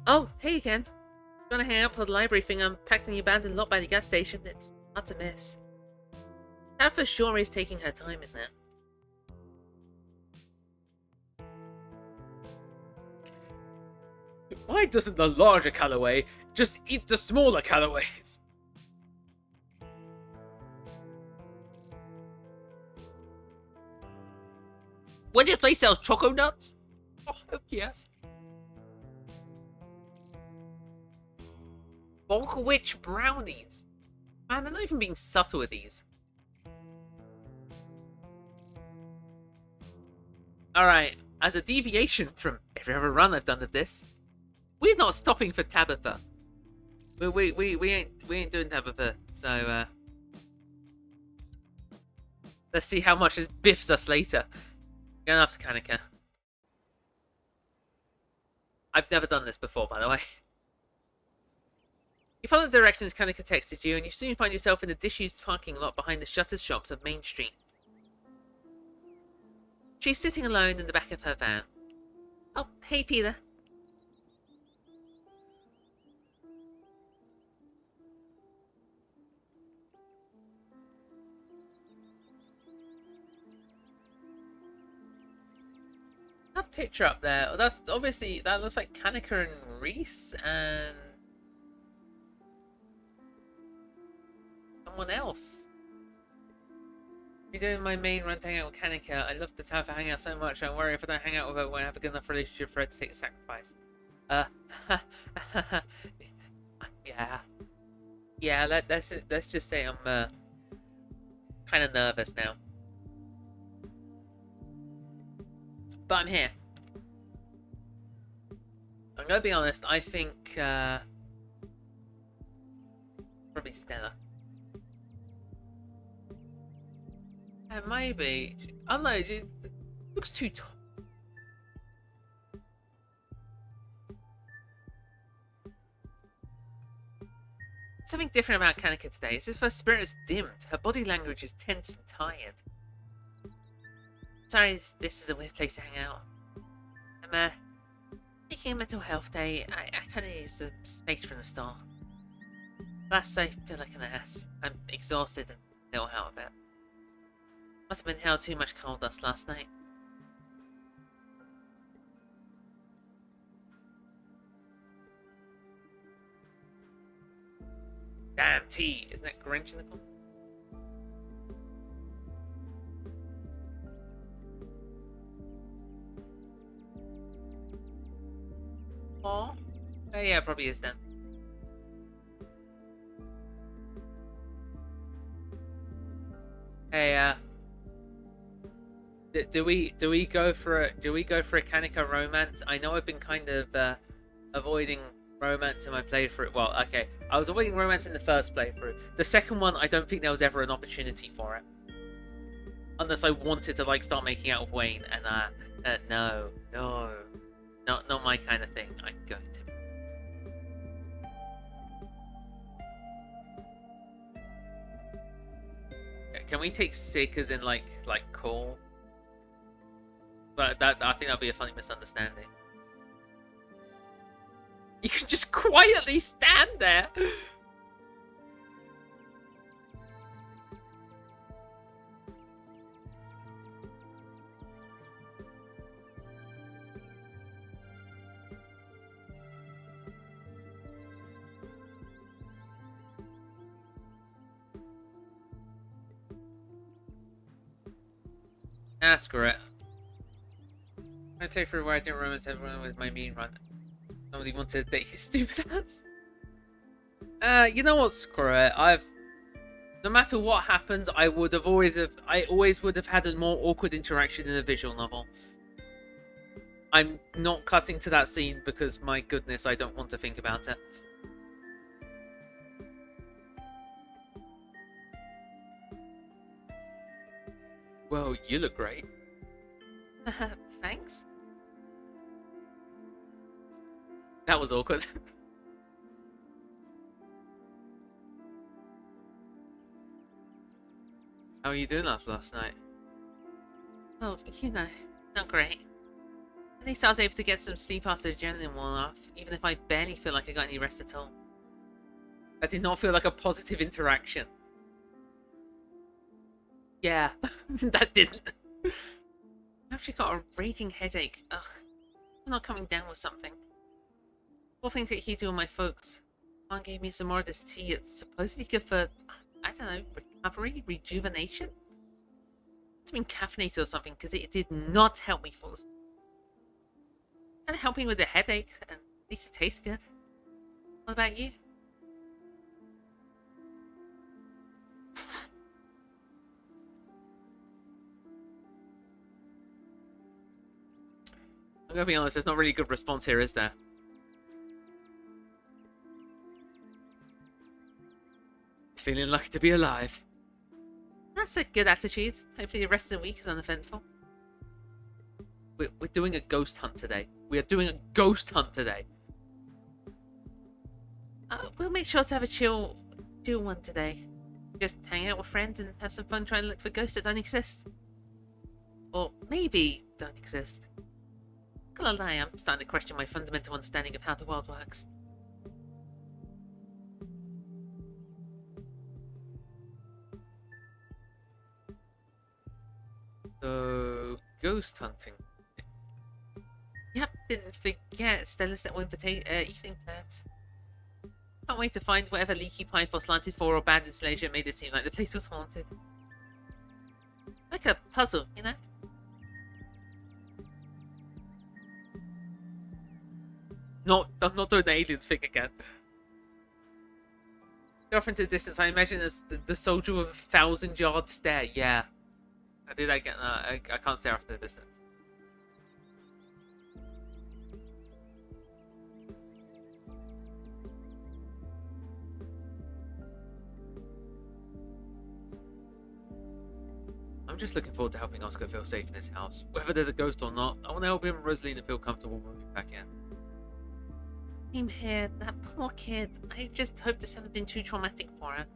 Oh, hey again. You wanna hang out for the library thing? I'm packed in the abandoned lot by the gas station. It's hard to miss. That for sure is taking her time in there. Why doesn't the larger colorway just eat the smaller colorways? When your place sells choco nuts? Oh, heck yes. Bulk Witch brownies. Man, they're not even being subtle with these. Alright, as a deviation from every other run I've done of this, we're not stopping for Tabitha. We ain't doing Tabitha, so let's see how much this biffs us later. Going up to Kanika. I've never done this before, by the way. You follow the directions Kanika texted you, and you soon find yourself in the disused parking lot behind the shutters shops of Main Street. She's sitting alone in the back of her van. Oh, hey Peter. That picture up there, well, that's obviously, that looks like Kanika and Reese and someone else. You're doing my main run to hang out with Kanika. I love the town for hanging out so much. I worry if I don't hang out with her, I won't have a good enough relationship for her to take a sacrifice. Yeah, let's just say I'm kind of nervous now. But I'm here. I'm gonna be honest, I think probably Stella. And maybe, I don't know, it looks too tall. Something different about Kanika today. It's as if her spirit is dimmed. Her body language is tense and tired. Sorry, this is a weird place to hang out. I'm taking a mental health day. I kind of need some space from the store. Plus, I feel like an ass. I'm exhausted and ill out of it. Must have inhaled too much coal dust last night. Damn tea. Isn't that Grinch in the corner? Aw. Oh yeah, it probably is then. Hey, Do we go for a Kanika romance? I know I've been kind of avoiding romance in my playthrough. Well, okay, I was avoiding romance in the first playthrough. The second one, I don't think there was ever an opportunity for it, unless I wanted to like start making out with Wayne. And no, not my kind of thing. I'm going to. Can we take sick as in like cool? But that I think that'd be a funny misunderstanding. You can just quietly stand there. Ah, screw it. I play for where I didn't romance everyone with my mean run. Nobody wanted to date his stupid ass. You know what? Screw it. No matter what happens, I always would have had a more awkward interaction in a visual novel. I'm not cutting to that scene because, my goodness, I don't want to think about it. Well, you look great. Thanks. That was awkward. How are you doing last night? Oh, not great. At least I was able to get some sleep after the adrenaline wore off, even if I barely feel like I got any rest at all. That did not feel like a positive interaction. Yeah, that didn't. I've actually got a raging headache. Ugh, I'm not coming down with something. We'll think that he and my folks. Mom gave me some more of this tea. It's supposedly good for, I don't know, recovery, rejuvenation? It's been caffeinated or something, because it did not help me fall asleep. And helping with the headache, and at least it tastes good. What about you? I'm gonna be honest, there's not really a good response here, is there? Feeling lucky to be alive. That's a good attitude. Hopefully the rest of the week is uneventful. We're doing a ghost hunt today. We are doing a ghost hunt today. We'll make sure to have a chill one today. Just hang out with friends and have some fun trying to look for ghosts that don't exist. Or maybe don't exist. Gotta lie, I'm starting to question my fundamental understanding of how the world works. So, ghost hunting. Yep, didn't forget Stella's little evening plans. Can't wait to find whatever leaky pipe or slanted floor or bad installation made it seem like the place was haunted. Like a puzzle, you know? I'm not doing the alien thing again. Go off into the distance, I imagine as the soldier with a 1,000-yard stare. Yeah. I do that again. I can't stare off to the distance. I'm just looking forward to helping Oscar feel safe in this house. Whether there's a ghost or not, I want to help him and Rosalina feel comfortable moving back in. Same here. That poor kid. I just hope this hasn't been too traumatic for her.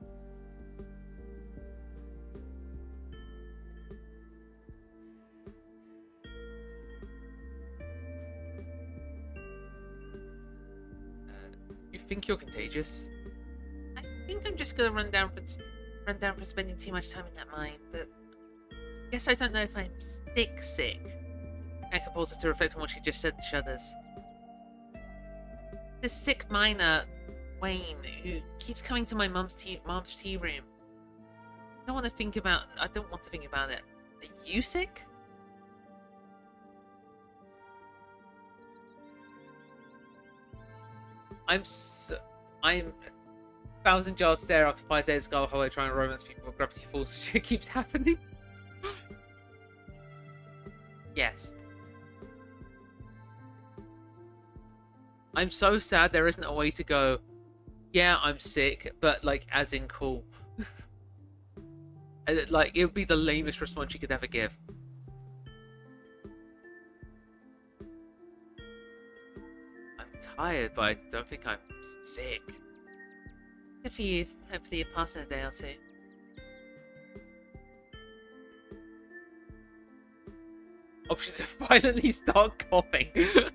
You think you're contagious? I think I'm just gonna run down for spending too much time in that mine, but I guess I don't know if I'm sick. Eka pauses to reflect on what she just said and shudders. This sick miner, Wayne, who keeps coming to my mom's tea room. I don't want to think about it. Are you sick? I'm 1,000 yards stare after 5 days Scarlet Hollow trying to romance people with gravity falls. Shit keeps happening. Yes. I'm so sad there isn't a way to go, yeah, I'm sick, but, like, as in cool. And, like, it would be the lamest response you could ever give. I'm tired, but I don't think I'm sick. Good for you. Hopefully you pass in a day or two. Option to violently start coughing. You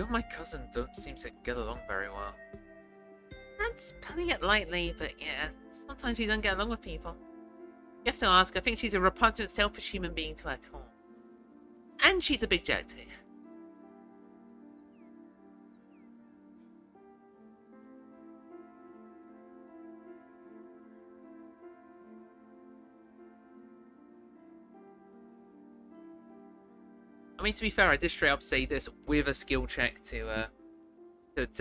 and my cousin don't seem to get along very well. That's putting it lightly, but yeah, sometimes you don't get along with people. You have to ask, I think she's a repugnant, selfish human being to her core. And she's a big jerk too. I mean, to be fair, I did straight up say this with a skill check to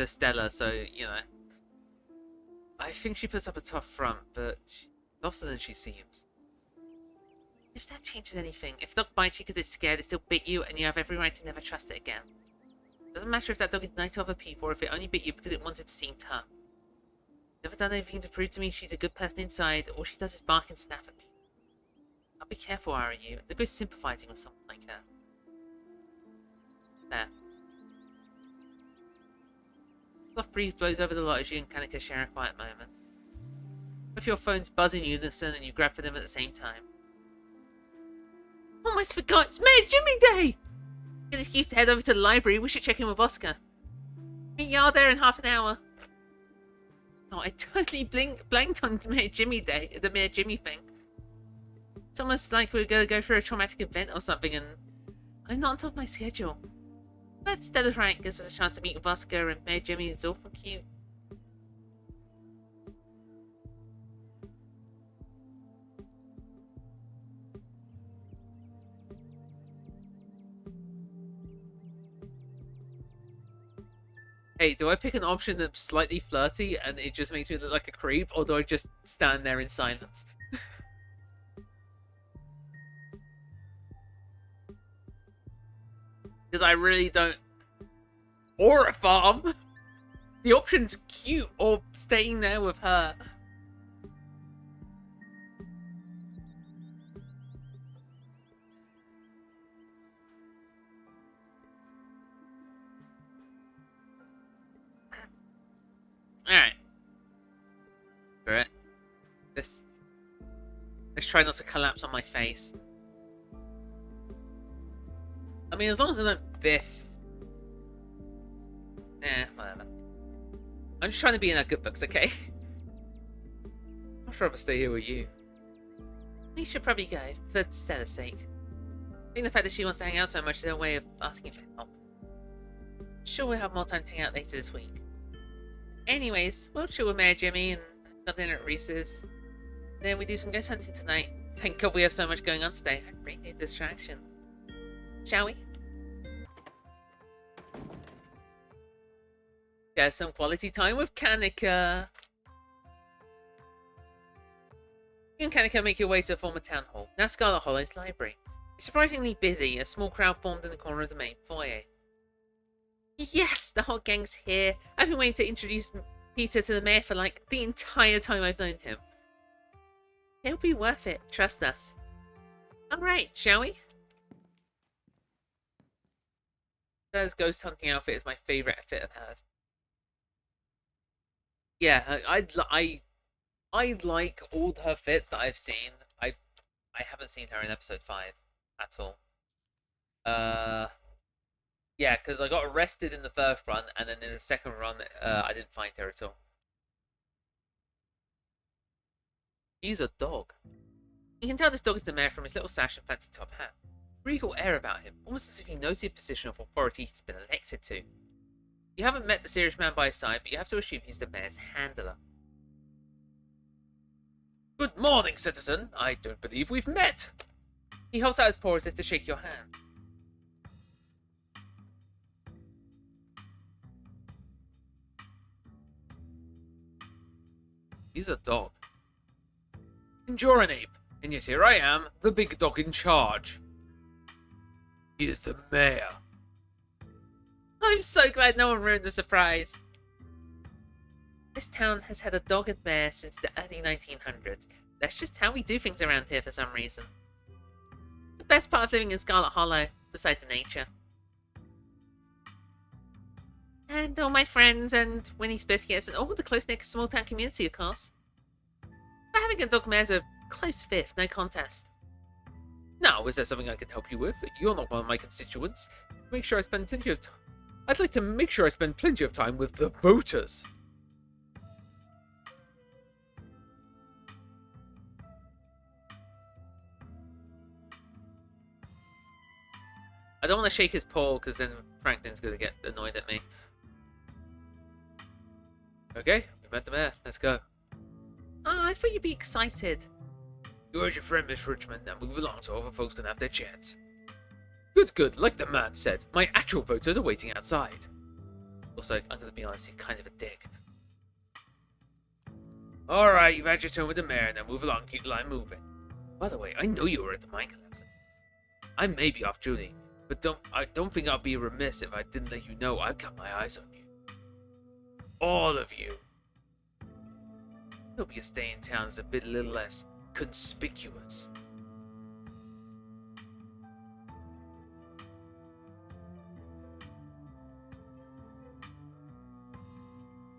Stella, so, you know. I think she puts up a tough front, but she's softer than she seems. If that changes anything, if a dog bites you because it's scared, it still bit you, and you have every right to never trust it again. Doesn't matter if that dog is nice to other people, or if it only bit you because it wanted to seem tough. Never done anything to prove to me she's a good person inside, all she does is bark and snap at me. I'll be careful, are you? They're good sympathizing with someone like her. There. Soft breeze blows over the lot as you and Kanika share a quiet moment. If your phone's buzzing you unison and you grab for them at the same time. Almost forgot, it's Mayor Jimmy Day! Good excuse to head over to the library, we should check in with Oscar. Meet y'all there in half an hour. Oh, I totally blanked on Mayor Jimmy Day, the Mayor Jimmy thing. It's almost like we're gonna go through a traumatic event or something and I'm not on top of my schedule. But Stella's right, gives us a chance to meet with Oscar and Mayor Jimmy is awful cute. Hey, do I pick an option that's slightly flirty and it just makes me look like a creep, or do I just stand there in silence? Because I really don't... Or a farm! The option's cute, or staying there with her. Alright. Alright. Let's try not to collapse on my face. I mean, as long as I don't biff. Whatever. I'm just trying to be in our good books, okay? I'd rather stay here with you. We should probably go, for Stella's sake. I think the fact that she wants to hang out so much is her way of asking for help. I'm sure we'll have more time to hang out later this week. Anyways, we'll chill with Mayor Jimmy and have dinner at Reese's. Then we do some ghost hunting tonight. Thank God we have so much going on today. I really need distraction. Shall we? Get some quality time with Kanika. You and Kanika make your way to the former town hall, now Scarlet Hollow's library. It's surprisingly busy, a small crowd formed in the corner of the main foyer. Yes, the whole gang's here. I've been waiting to introduce Peter to the mayor for like the entire time I've known him. It'll be worth it, trust us. Alright, shall we? Stella's ghost hunting outfit is my favourite outfit of hers. Yeah, I like all her fits that I've seen. I haven't seen her in episode 5 at all. Yeah, because I got arrested in the first run, and then in the second run, I didn't find her at all. He's a dog. You can tell this dog is the mayor from his little sash and fancy top hat. Regal air about him, almost as if he knows the position of authority he's been elected to. You haven't met the serious man by his side, but you have to assume he's the mayor's handler. Good morning, citizen. I don't believe we've met. He holds out his paw as if to shake your hand. He's a dog. And you're an ape. And yet here I am, the big dog in charge. He is the mayor. I'm so glad no one ruined the surprise. This town has had a dogged mayor since the early 1900s. That's just how we do things around here for some reason. The best part of living in Scarlet Hollow, besides the nature. And all my friends and Winnie's Biscuits and all the close-knit small-town community, of course. But having a dog mayor's a close fifth, no contest. Now, is there something I can help you with? You're not one of my constituents. Make sure I spend plenty of time. I'd like to make sure I spend plenty of time with the voters. I don't want to shake his paw, because then Franklin's going to get annoyed at me. Okay, we met the mayor. Let's go. Ah, I thought you'd be excited. You heard your friend, Miss Richmond. Now move along so other folks can have their chance. Good, good. Like the man said, my actual voters are waiting outside. Also, I'm going to be honest, he's kind of a dick. Alright, you've had your turn with the mayor. Now move along, keep the line moving. By the way, I know you were at the mine collapse. I may be off duty, but I don't think I'd be remiss if I didn't let you know I've got my eyes on you. All of you. Hope your stay in town is a little less conspicuous.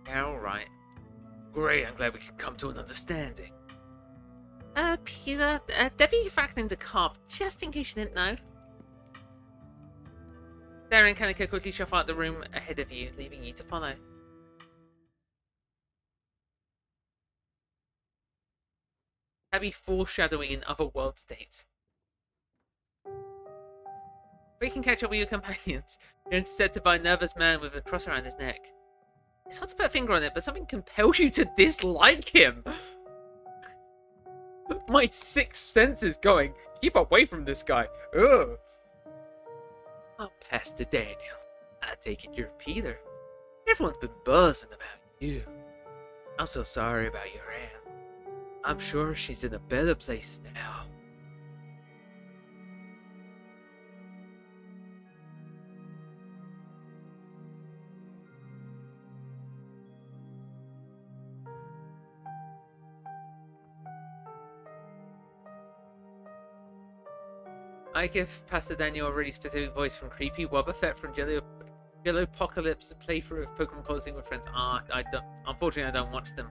Yeah, alright. Great, I'm glad we could come to an understanding. Peter, Deputy Franklin the cop, just in case you didn't know. Darren and Kanika quickly shuffle out the room ahead of you, leaving you to follow. Heavy foreshadowing in other world states. Or you can catch up with your companions. You're intercepted by a nervous man with a cross around his neck. It's hard to put a finger on it, but something compels you to dislike him. My sixth sense is going. Keep away from this guy. Ugh. Oh, Pastor Daniel. I take it you're Peter. Everyone's been buzzing about you. I'm so sorry about your aunt. I'm sure she's in a better place now. I give Pastor Daniel a really specific voice from Creepy Wobbuffet from Jello Apocalypse playthrough of Pokemon Closing with Friends. Unfortunately, I don't watch them.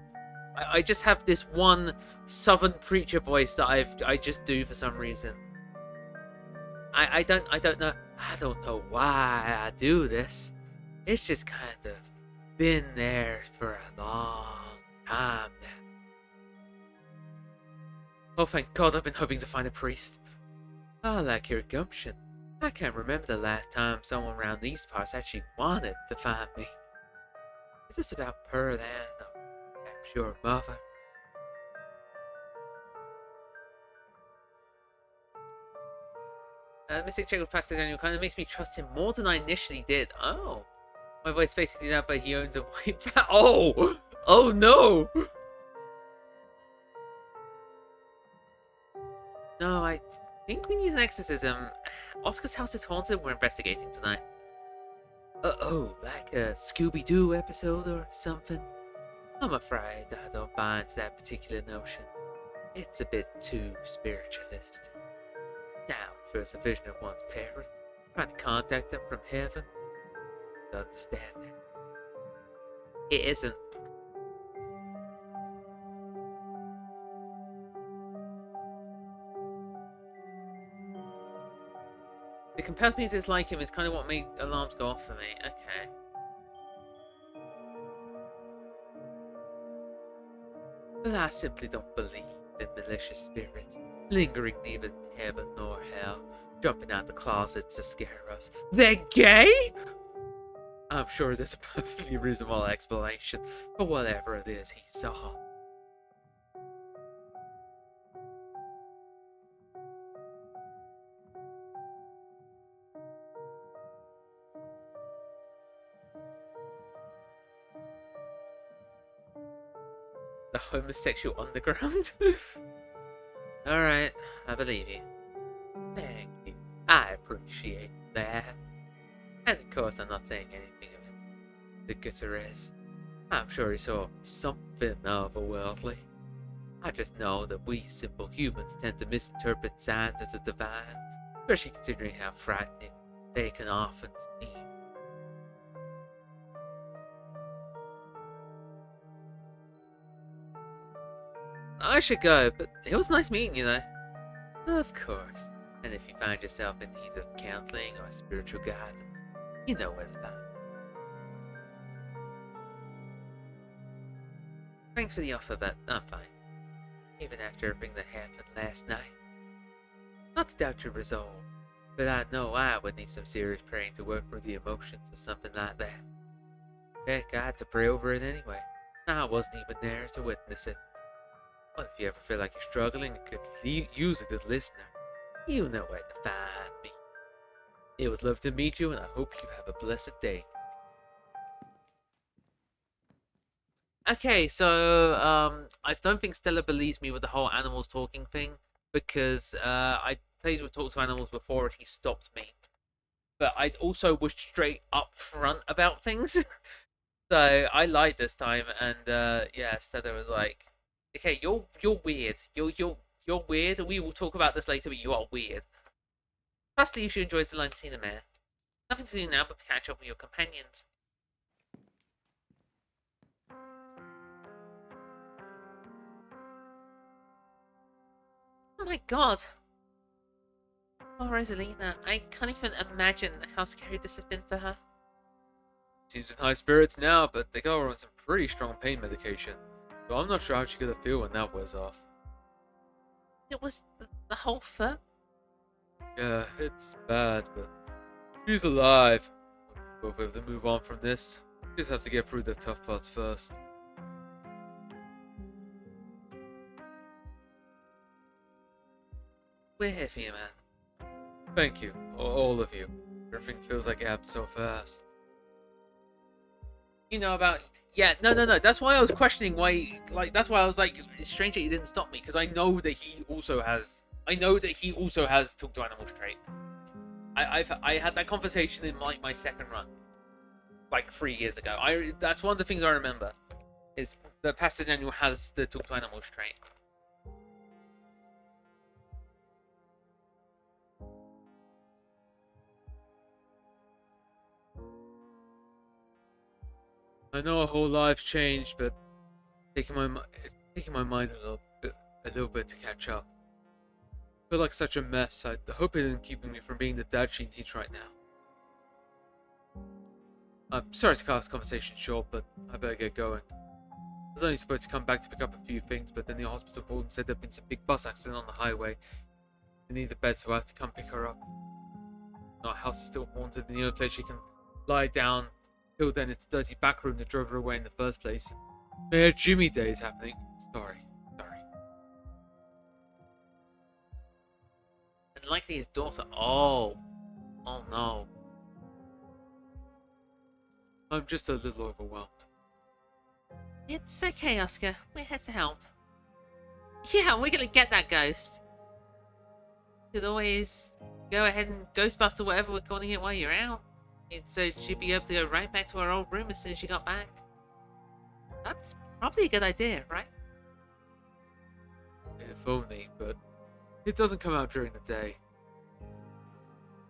I just have this one Southern preacher voice that I just do for some reason. I don't know why I do this. It's just kind of been there for a long time now. Oh, thank God, I've been hoping to find a priest. I like your gumption. I can't remember the last time someone around these parts actually wanted to find me. Is this about Pearl Ann or perhaps your mother? Missing check with Pastor Daniel kind of makes me trust him more than I initially did. Oh. My voice basically that, but he owns a white bat. Oh! Oh no! No, I think we need an exorcism. Oscar's house is haunted. We're investigating tonight. Oh, like a Scooby-Doo episode or something? I'm afraid I don't buy into that particular notion. It's a bit too spiritualist. Now, if there's a vision of one's parents, trying to contact them from heaven, I understand that. It isn't. The compelled me to dislike him is kind of what made alarms go off for me. Okay. But I simply don't believe in malicious spirits, lingering neither in heaven nor hell, jumping out the closets to scare us. They're gay?! I'm sure there's a perfectly reasonable explanation for whatever it is he saw. The homosexual underground? Alright, I believe you. Thank you. I approve. appreciate that. And of course, I'm not saying anything of him. The gutter is. I'm sure he saw something otherworldly. I just know that we simple humans tend to misinterpret signs as the divine, especially considering how frightening they can often seem. I should go, but it was nice meeting you, though. Of course. And if you find yourself in need of counseling or spiritual guidance, you know where to find me. Thanks for the offer, but I'm fine. Even after everything that happened last night. Not to doubt your resolve, but I know I would need some serious praying to work through the emotions of something like that. Heck, I had to pray over it anyway. I wasn't even there to witness it. But if you ever feel like you're struggling and could use a good listener, you know where to find me. It was lovely to meet you, and I hope you have a blessed day. Okay, so I don't think Stella believes me with the whole animals talking thing, because I played with Talk to Animals before and he stopped me. But I also was straight up front about things. So I lied this time, and yeah, Stella was like, okay, you're weird. You're weird. We will talk about this later, but you are weird. Firstly, you should enjoy the line to see the mayor. Nothing to do now but catch up with your companions. Oh my god. Oh, Rosalina, I can't even imagine how scary this has been for her. Seems in high spirits now, but they got her on some pretty strong pain medication. So I'm not sure how she's gonna feel when that wears off. It was the whole foot? Yeah, it's bad, but she's alive. We'll be able to move on from this. We just have to get through the tough parts first. We're here for you, man. Thank you, all of you. Everything feels like it happened so fast. You know about... Yeah, no. That's why I was questioning why... Like, that's why I was like, it's strange that he didn't stop me, because I know that he also has... I know that he also has Talk to Animals trait. I had that conversation in like my second run, like 3 years ago. That's one of the things I remember, is that Pastor Daniel has the Talk to Animals trait. I know our whole lives changed, but it's taking my mind a little bit to catch up. I feel like such a mess. I hope it isn't keeping me from being the dad she needs right now. I'm sorry to cut this conversation short, but I better get going. I was only supposed to come back to pick up a few things, but then the hospital called and said there'd been some big bus accident on the highway. They need a bed, so I have to come pick her up. Our house is still haunted, and the only place she can lie down till then it's a dirty back room that drove her away in the first place. Mayor Jimmy Day is happening. Sorry. And likely his daughter... Oh no. I'm just a little overwhelmed. It's okay, Oscar. We're here to help. Yeah, we're gonna get that ghost. You could always go ahead and Ghostbuster whatever we're calling it while you're out. So she'd be able to go right back to her old room as soon as she got back. That's probably a good idea, right? If only, but it doesn't come out during the day.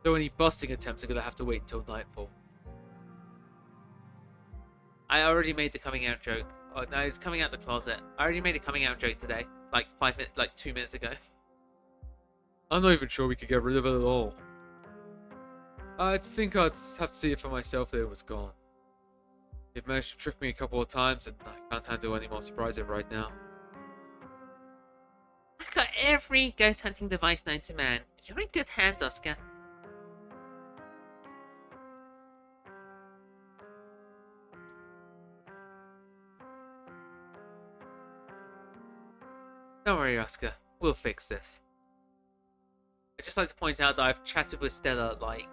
So any busting attempts are gonna have to wait until nightfall. I already made the coming out joke. Oh, no, it's coming out the closet. I already made a coming out joke today. Like 2 minutes ago. I'm not even sure we could get rid of it at all. I think I'd have to see it for myself that it was gone. It managed to trick me a couple of times, and I can't handle any more surprises right now. I've got every ghost hunting device known to man. You're in good hands, Oscar. Don't worry, Oscar. We'll fix this. I'd just like to point out that I've chatted with Stella, like...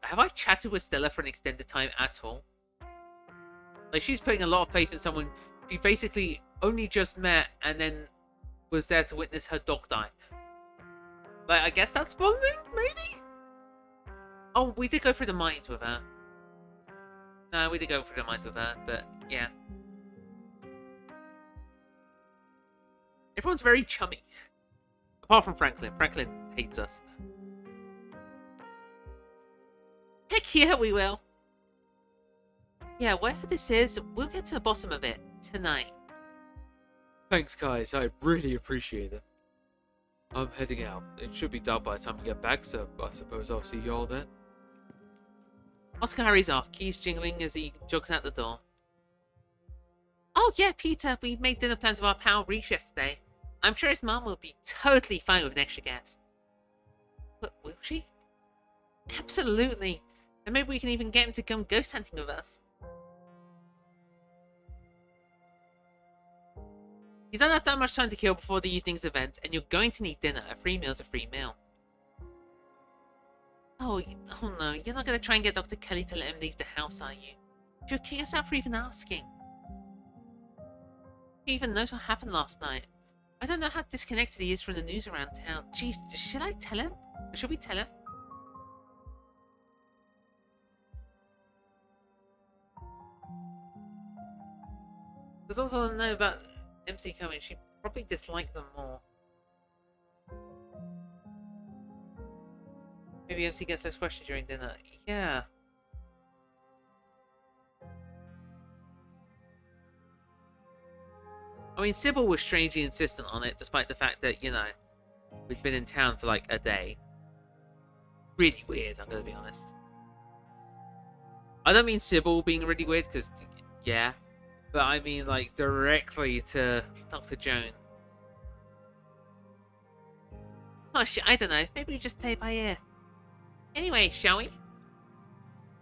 have I chatted with Stella for an extended time at all? Like, she's putting a lot of faith in someone she basically only just met and then was there to witness her dog die. Like, I guess that's bonding, maybe? Oh, we did go through the mines with her. No, we did go through the mines with her, but yeah. Everyone's very chummy. Apart from Franklin. Franklin hates us. Heck yeah, we will. Yeah, whatever this is, we'll get to the bottom of it tonight. Thanks, guys. I really appreciate it. I'm heading out. It should be dark by the time we get back, so I suppose I'll see you all then. Oscar hurries off, keys jingling as he jogs out the door. Oh yeah, Peter, we made dinner plans with our pal Reese yesterday. I'm sure his mum will be totally fine with an extra guest. But will she? Absolutely. And maybe we can even get him to come ghost hunting with us. You don't have that much time to kill before the evening's event, and you're going to need dinner. A free meal's a free meal. Oh no, you're not going to try and get Dr. Kelly to let him leave the house, are you? You'll kill yourself for even asking. He even knows what happened last night. I don't know how disconnected he is from the news around town. Gee, should I tell him? Or should we tell him? There's also a know about MC coming. She probably disliked them more. Maybe MC gets those questions during dinner. Yeah. I mean, Sybil was strangely insistent on it, despite the fact that, you know, we'd been in town for like a day. Really weird, I'm gonna be honest. I don't mean Sybil being really weird, because, yeah. But I mean, like, directly to Dr. Joan. Oh, I don't know. Maybe we just play it by ear. Anyway, shall we?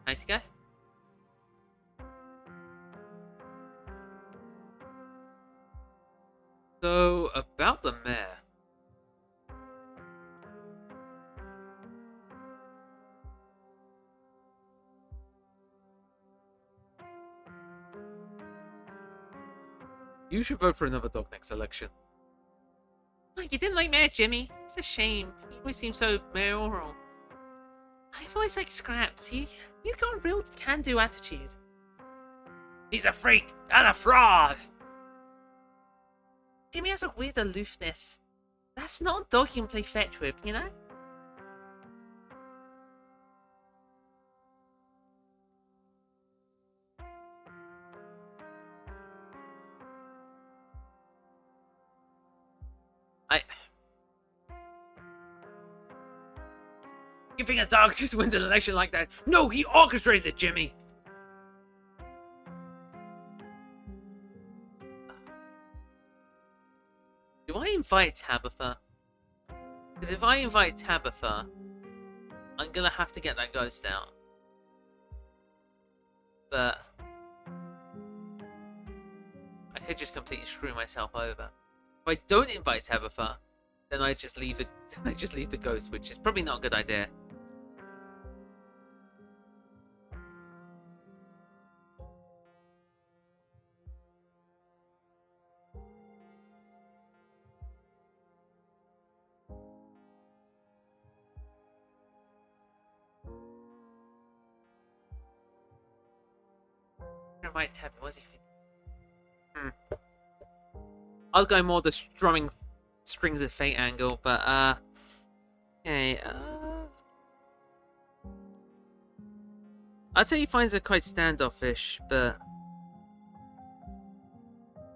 Time to go. So, about the mayor. You should vote for another dog next election. Oh, you didn't like Mayor Jimmy? It's a shame. He always seems so mayoral. I've always liked Scraps. He's got a real can-do attitude. He's a freak and a fraud! Jimmy has a weird aloofness. That's not a dog you can play fetch with, you know? You think a dog just wins an election like that? No, he orchestrated it, Jimmy! Do I invite Tabitha? Because if I invite Tabitha, I'm gonna have to get that ghost out. But I could just completely screw myself over. If I don't invite Tabitha, then I just leave the ghost, which is probably not a good idea. Invite Tabby, what's he thinking? I was going more the strumming strings of fate angle, but okay, I'd say he finds it quite standoffish, but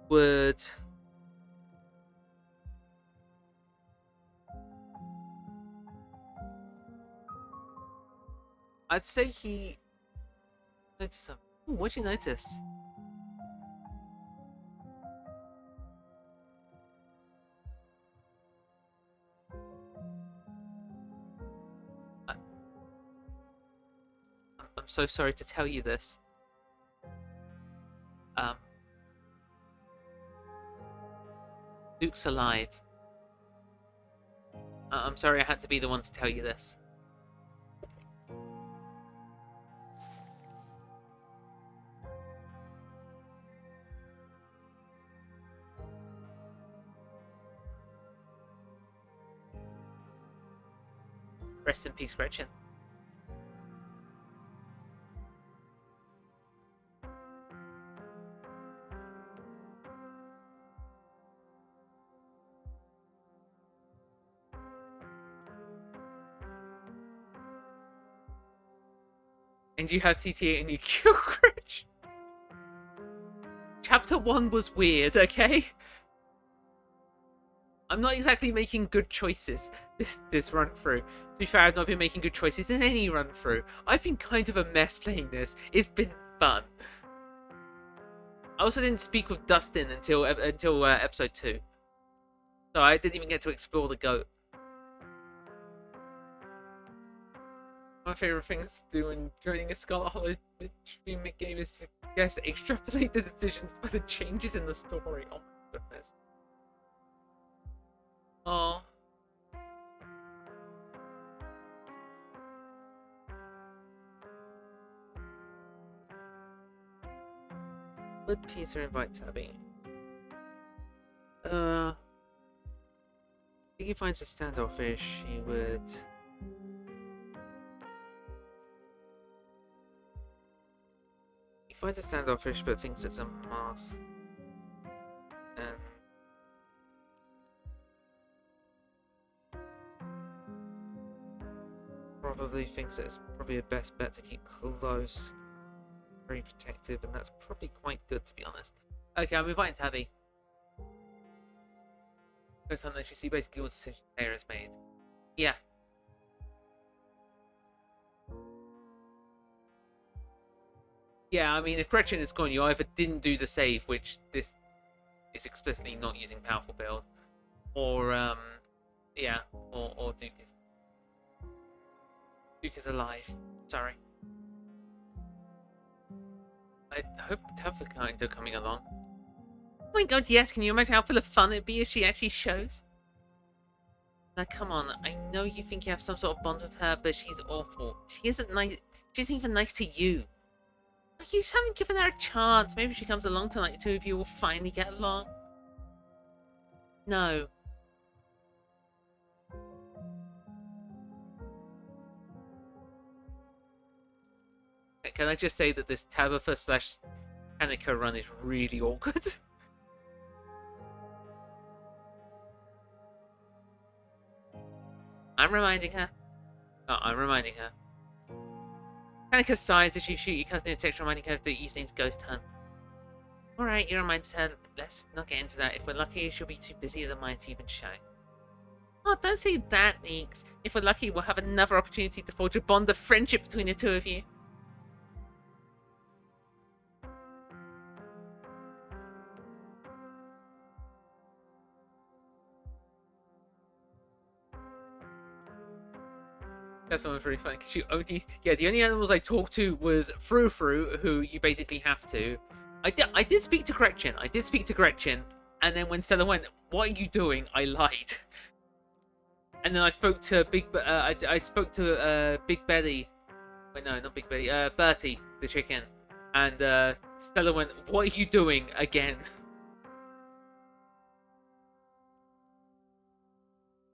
would I'd say he noticed something. Ooh, what'd you notice? I'm so sorry to tell you this. Luke's alive. I'm sorry I had to be the one to tell you this. Rest in peace, Gretchen. And you have TTA and you kill Gretchen. Chapter 1 was weird, okay? I'm not exactly making good choices this run through. To be fair, I've not been making good choices in any run through. I've been kind of a mess playing this. It's been fun. I also didn't speak with Dustin until episode 2. So I didn't even get to explore the goat. My favourite things to do when joining a Scarlet Hollow stream game is to guess, extrapolate the decisions by the changes in the story. Oh my goodness. Oh. Would Peter invite Tabby? If he finds a standoffish, he would. He finds a standoffish but thinks it's a mask. And probably thinks that it's probably a best bet to keep close. Very protective, and that's probably quite good, to be honest. Okay, I'm inviting Tabby. Because unless you see basically all the decisions Taylor has made. Yeah. Yeah, I mean, if Gretchen is gone, you either didn't do the save, which this is explicitly not using powerful build, or yeah, or Duke is alive. Sorry. I hope Tavakines are coming along. Oh my god, yes, can you imagine how full of fun it'd be if she actually shows? Now come on, I know you think you have some sort of bond with her, but she's awful. She isn't nice. She isn't even nice to you. Like, you just haven't given her a chance. Maybe if she comes along tonight, the two of you will finally get along. No. Can I just say that this Tabitha / Hanika run is really awkward? I'm reminding her. Oh, I'm reminding her. Hanika sighs as you shoot your cousin a text reminding her of the evening's ghost hunt. Alright, you reminded her. Let's not get into that. If we're lucky, she'll be too busy at the mind to even show. Oh, don't say that, Neeks. If we're lucky, we'll have another opportunity to forge a bond of friendship between the two of you. That's one was really funny because the only animals I talked to was Frou, who you basically have to. I did speak to Gretchen. And then when Stella went, "What are you doing?" I lied. And then I spoke to Big Betty. Wait, no, not Big Betty. Bertie, the chicken. And Stella went, "What are you doing again?"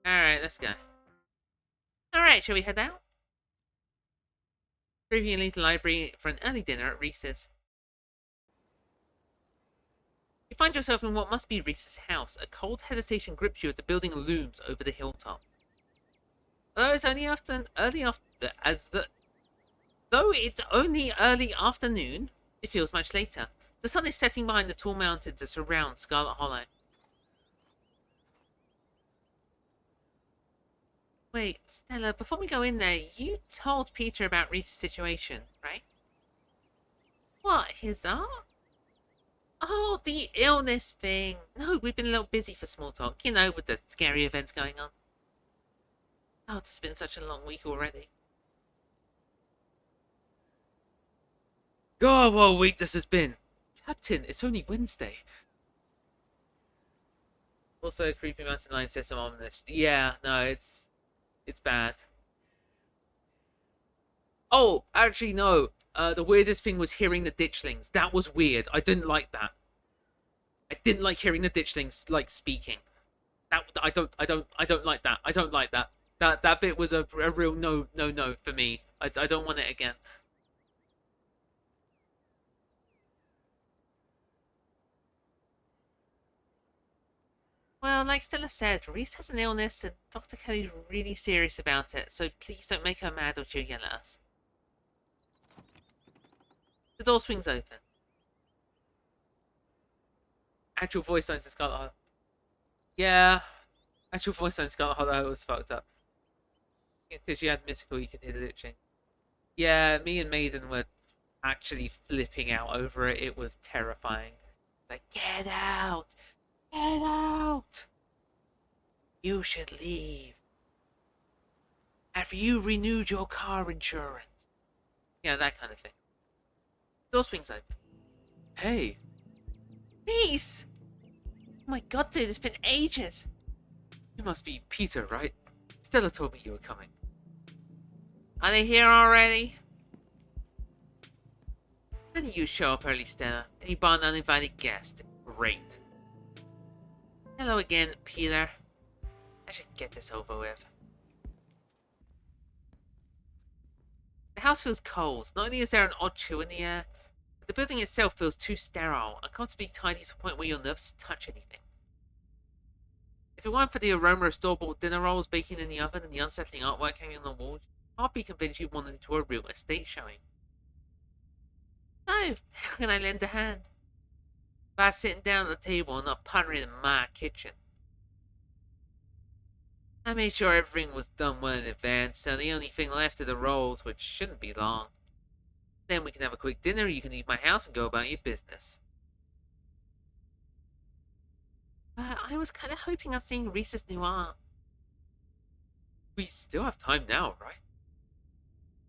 All right, let's go. Alright, shall we head out? Briefly leave the library for an early dinner at Reese's. You find yourself in what must be Reese's house. A cold hesitation grips you as the building looms over the hilltop. Though it's only early afternoon, it feels much later. The sun is setting behind the tall mountains that surround Scarlet Hollow. Wait, Stella, before we go in there, you told Peter about Reese's situation, right? What, his art? Oh, the illness thing. No, we've been a little busy for small talk, you know, with the scary events going on. Oh, it's been such a long week already. God, what a week this has been. Captain, it's only Wednesday. Also, Creepy Mountain Lion says some ominous. Yeah, no, it's bad. Oh, actually, no. The weirdest thing was hearing the ditchlings. That was weird. I didn't like that. I didn't like hearing the ditchlings like speaking. I don't like that. I don't like that. That bit was a real no for me. I don't want it again. Well, like Stella said, Reese has an illness and Dr. Kelly's really serious about it, so please don't make her mad or she'll yell at us. The door swings open. Actual voice lines in Scarlet Hollow. Yeah, actual voice lines in Scarlet Hollow was fucked up. Because you had Mystical, you could hear the ditching. Yeah, me and Maiden were actually flipping out over it. It was terrifying. Like, get out! Get out! You should leave. Have you renewed your car insurance? Yeah, that kind of thing. Door swings open. Hey, Reese! Oh my god, dude, it's been ages. you must be Peter, right? Stella told me you were coming. Are they here already? When did you show up early, Stella? And you brought an uninvited guest. Great. Hello again, Peter. I should get this over with. The house feels cold. Not only is there an odd chill in the air, but the building itself feels too sterile, uncomfortably tidy to the point where you'll nervous to touch anything. If it weren't for the aroma of store-bought dinner rolls baking in the oven and the unsettling artwork hanging on the wall, I'd be convinced you wandered into a real estate showing. So, how can I lend a hand? By sitting down at the table and not puttering in my kitchen. I made sure everything was done well in advance, so the only thing left are the rolls, which shouldn't be long. Then we can have a quick dinner, you can leave my house and go about your business. But I was kind of hoping on seeing Reese's new art. We still have time now, right?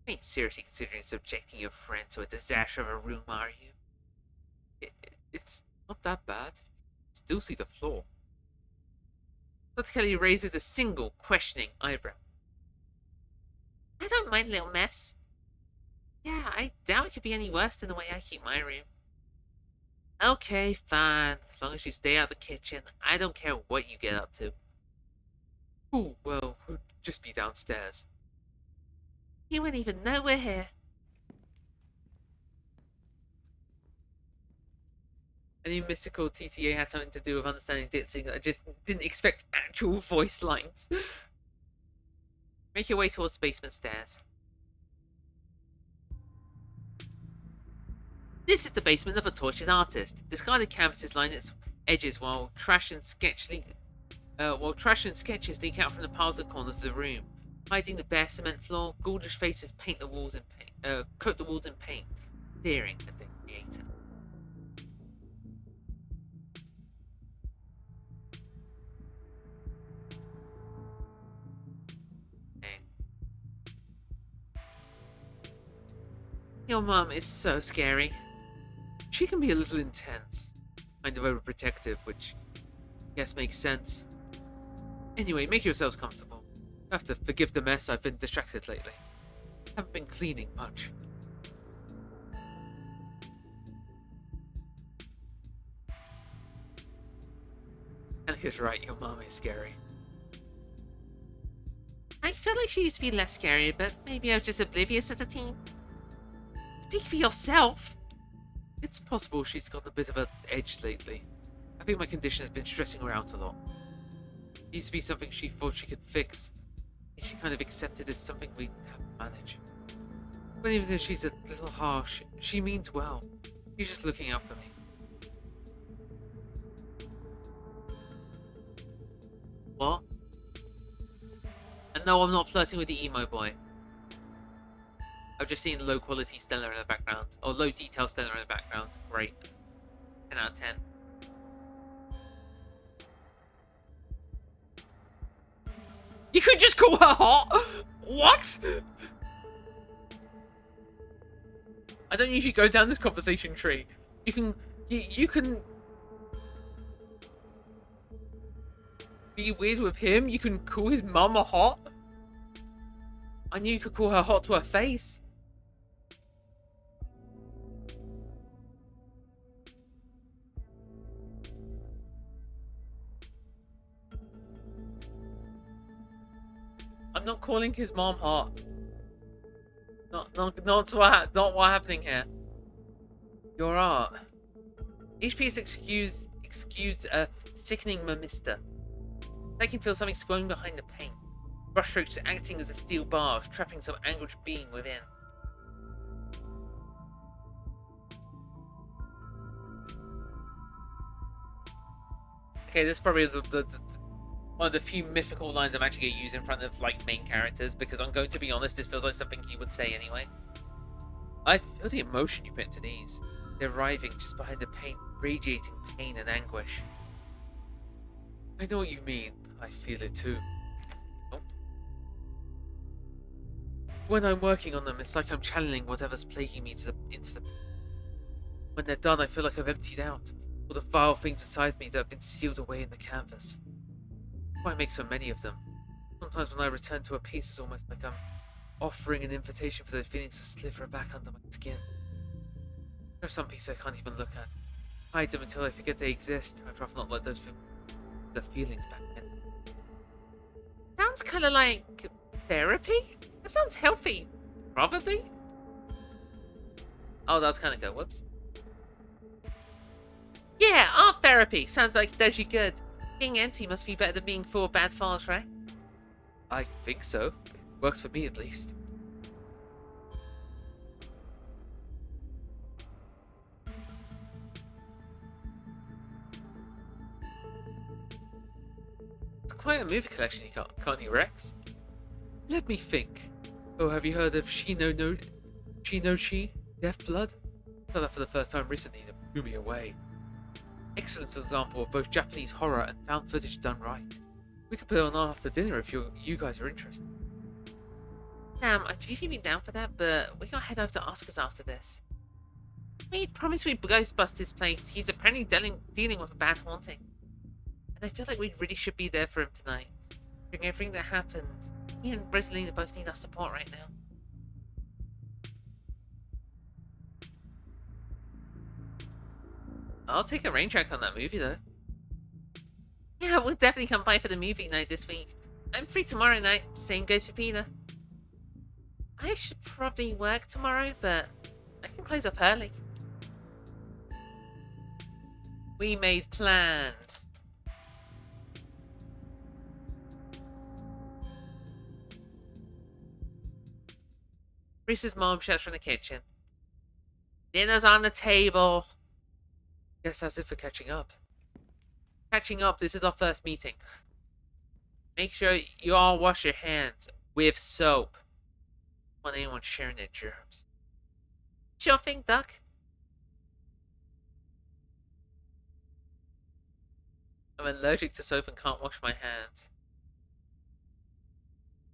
You ain't seriously considering subjecting your friend to a disaster of a room, are you? It's not that bad. Still see the floor. Dr. Kelly raises a single questioning eyebrow. I don't mind a little mess. Yeah, I doubt it could be any worse than the way I keep my room. Okay, fine. As long as you stay out of the kitchen, I don't care what you get up to. Oh, well, we'll just be downstairs. You wouldn't even know we're here. I knew Mystical TTA had something to do with understanding ditching. I just didn't expect actual voice lines. Make your way towards the basement stairs. This is the basement of a tortured artist. Discarded canvases line its edges while trash and sketches leak out from the piles of corners of the room, hiding the bare cement floor. Gorgeous faces coat the walls in paint, staring at the creator. Your mum is so scary. She can be a little intense, kind of overprotective, which I guess makes sense. Anyway, make yourselves comfortable. You have to forgive the mess. I've been distracted lately. Haven't been cleaning much. Annika's right, your mum is scary. I feel like she used to be less scary, but maybe I was just oblivious as a teen. Speak for yourself! It's possible she's got a bit of an edge lately. I think my condition has been stressing her out a lot. It used to be something she thought she could fix. And she kind of accepted as something we'd have to manage. But even though she's a little harsh, she means well. She's just looking out for me. What? And no, I'm not flirting with the emo boy. I've just seen low quality Stella in the background. Or low detail Stella in the background. Great. 10 out of 10. You could just call her hot? What? I don't usually go down this conversation tree. You can be weird with him. You can call his mum a hot. I knew you could call her hot to her face. I'm not calling his mom hot. Not what happening here. Your art. Each piece exudes a sickening mimister. I can feel something squirming behind the paint. Brushstrokes acting as a steel bars, trapping some anguished being within. Okay, this is probably the one of the few mythical lines I'm actually going to use in front of like main characters, because I'm going to be honest, this feels like something he would say anyway. I feel the emotion you put into these. They're writhing just behind the paint, radiating pain and anguish. I know what you mean. I feel it too. Oh. When I'm working on them, it's like I'm channeling whatever's plaguing me into the... When they're done, I feel like I've emptied out all the vile things inside me that have been sealed away in the canvas. That's why I make so many of them. Sometimes when I return to a piece, it's almost like I'm offering an invitation for those feelings to slither back under my skin. There are some pieces I can't even look at. Hide them until I forget they exist. I'd rather not let the feelings back in. Sounds kind of like therapy? That sounds healthy. Probably. Oh, that's kind of good. Whoops. Yeah, art therapy. Sounds like it does you good. Being empty must be better than being full of bad thoughts, right? I think so. It works for me at least. It's quite a movie collection, can't you, Rex? Let me think. Oh, have you heard of She No Death Blood? I saw that for the first time recently and it blew me away. Excellent example of both Japanese horror and found footage done right. We could put it on after dinner if you guys are interested. Damn, I'd usually be down for that, but we gotta head over to Oscar's after this. He promised we'd ghostbust his place. He's apparently dealing with a bad haunting. And I feel like we really should be there for him tonight. During everything that happened, he and Rosalina both need our support right now. I'll take a rain check on that movie, though. Yeah, we'll definitely come by for the movie night this week. I'm free tomorrow night. Same goes for Peter. I should probably work tomorrow, but I can close up early. We made plans. Reese's mom shouts from the kitchen. Dinner's on the table. Yes, that's it for catching up. Catching up, this is our first meeting. Make sure you all wash your hands with soap. Don't want anyone sharing their germs. Sure thing, Duck. I'm allergic to soap and can't wash my hands.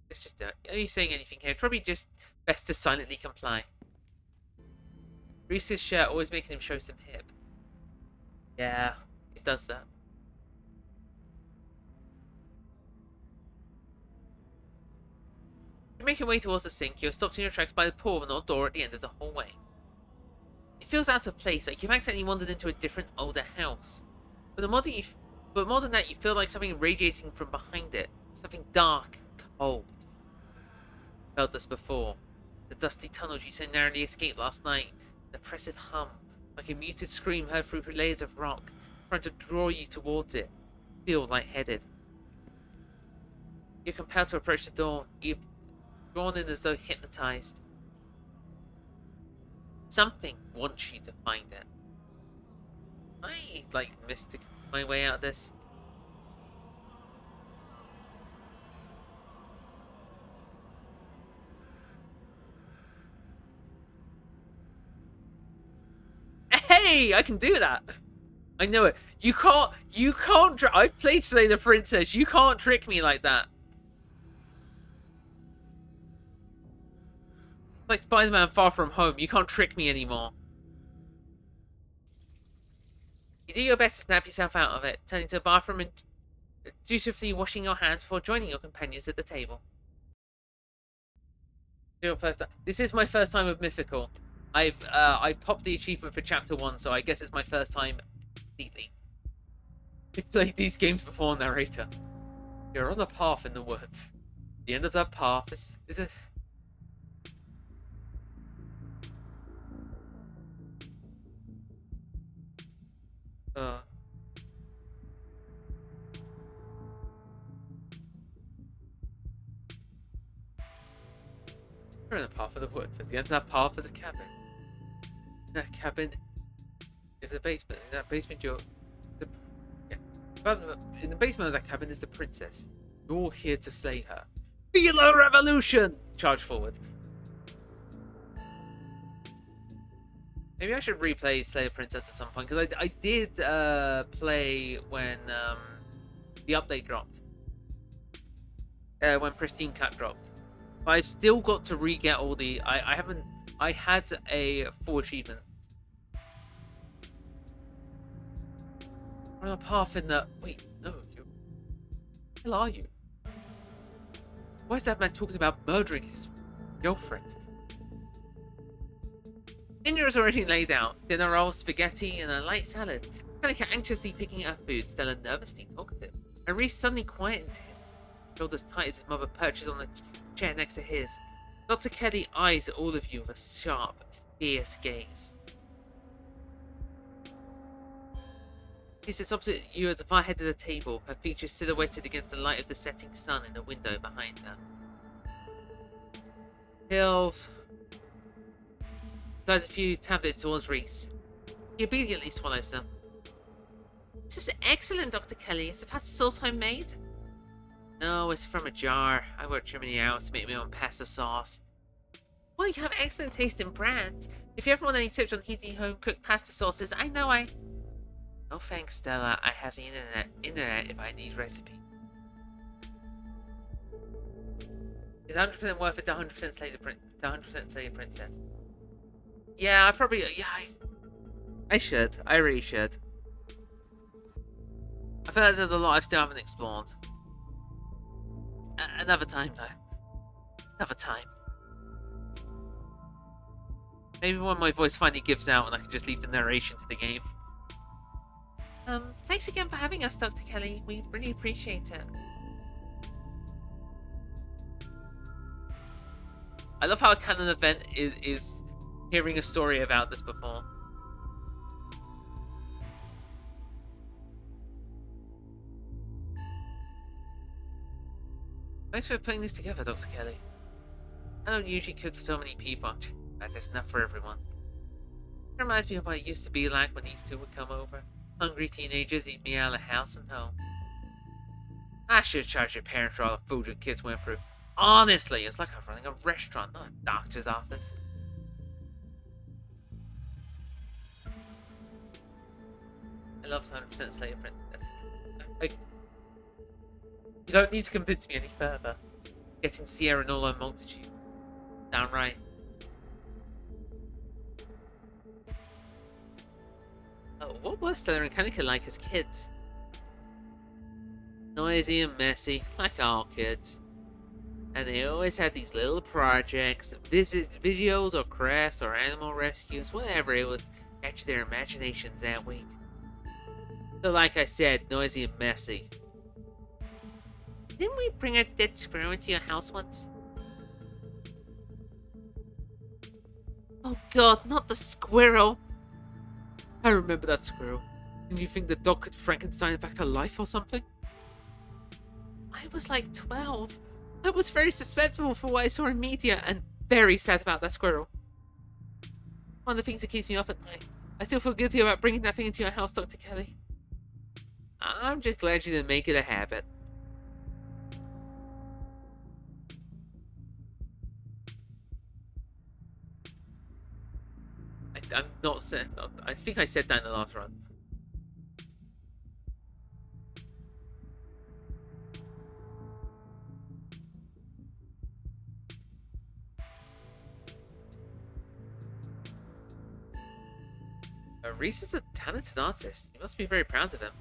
Let's just do it. Are you saying anything here? Probably just best to silently comply. Reese's shirt always making him show some hip. Yeah, it does that. You make your way towards the sink. You're stopped in your tracks by the pull of an old door at the end of the hallway. It feels out of place, like you've accidentally wandered into a different, older house. But more than that, you feel like something radiating from behind it. Something dark, cold. Felt this before. The dusty tunnels you so narrowly escaped last night. An oppressive hum, like a muted scream heard through layers of rock, trying to draw you towards it. Feel lightheaded. You're compelled to approach the door. You've drawn in as though hypnotized. Something wants you to find it. I, mystic my way out of this. Hey, I can do that. I know it. You can't. I've played Slay the Princess. You can't trick me like that. It's like Spider-Man Far From Home. You can't trick me anymore. You do your best to snap yourself out of it, turning to the bathroom and dutifully washing your hands before joining your companions at the table. This is my first time with Mythical. I popped the achievement for Chapter 1, so I guess it's my first time completely. I've played these games before, narrator. You're on a path in the woods. The end of that path is a... We're in the path of the woods. At the end of that path is a cabin. That cabin is a basement. In that basement, in the basement of that cabin is the princess. You're here to slay her. Feel a revolution! Charge forward. Maybe I should replay Slay the Princess at some point, because I did play when the update dropped. When Pristine Cut dropped. But I've still got to re-get all the... I had a full achievement. We're on a path in the... Wait, no, you... Where the hell are you? Why is that man talking about murdering his girlfriend? Dinner is already laid out. Dinner roll, spaghetti, and a light salad. Kanika anxiously picking up food, Stella nervously talkative. And Reese suddenly quietened him. Shoulders tight as his mother perches on the chair next to his. Dr. Kelly eyes all of you with a sharp, fierce gaze. She sits opposite you at the far head of the table, her features silhouetted against the light of the setting sun in the window behind her. Hills slides a few tablets towards Reese. He obediently swallows them. This is excellent, Dr. Kelly. Is the pasta sauce homemade? No, it's from a jar. I worked too many hours to make my own pasta sauce. Well, you have excellent taste in brands. If you ever want any tips on heating home-cooked pasta sauces, I know I... No thanks, Stella. I have the internet if I need recipe. It's 100% worth it to 100% slay the princess. Yeah, I probably... Yeah, I should. I really should. I feel like there's a lot I still haven't explored. Another time, though. Another time. Maybe when my voice finally gives out and I can just leave the narration to the game. Thanks again for having us, Dr. Kelly. We really appreciate it. I love how a canon event is hearing a story about this before. Thanks for putting this together, Dr. Kelly. I don't usually cook for so many people, but there's enough for everyone. It reminds me of what it used to be like when these two would come over. Hungry teenagers eat me out of the house and home. I should charge your parents for all the food your kids went through. Honestly, it's like I'm running a restaurant, not a doctor's office. I love 100% Slayer Princess. You don't need to convince me any further. Getting Sierra and all her multitude. Downright. Oh, what were Stella and Kanika like as kids? Noisy and messy, like all kids. And they always had these little projects, videos or crafts or animal rescues, whatever it was, catch their imaginations that week. So like I said, noisy and messy. Didn't we bring a dead squirrel into your house once? Oh god, not the squirrel! I remember that squirrel. Didn't you think the dog could Frankenstein it back to life or something? I was like 12. I was very suspenseful for what I saw in media and very sad about that squirrel. One of the things that keeps me up at night. I still feel guilty about bringing that thing into your house, Dr. Kelly. I'm just glad you didn't make it a habit. I'm not saying... I think I said that in the last run. Reese is a talented artist. You must be very proud of him.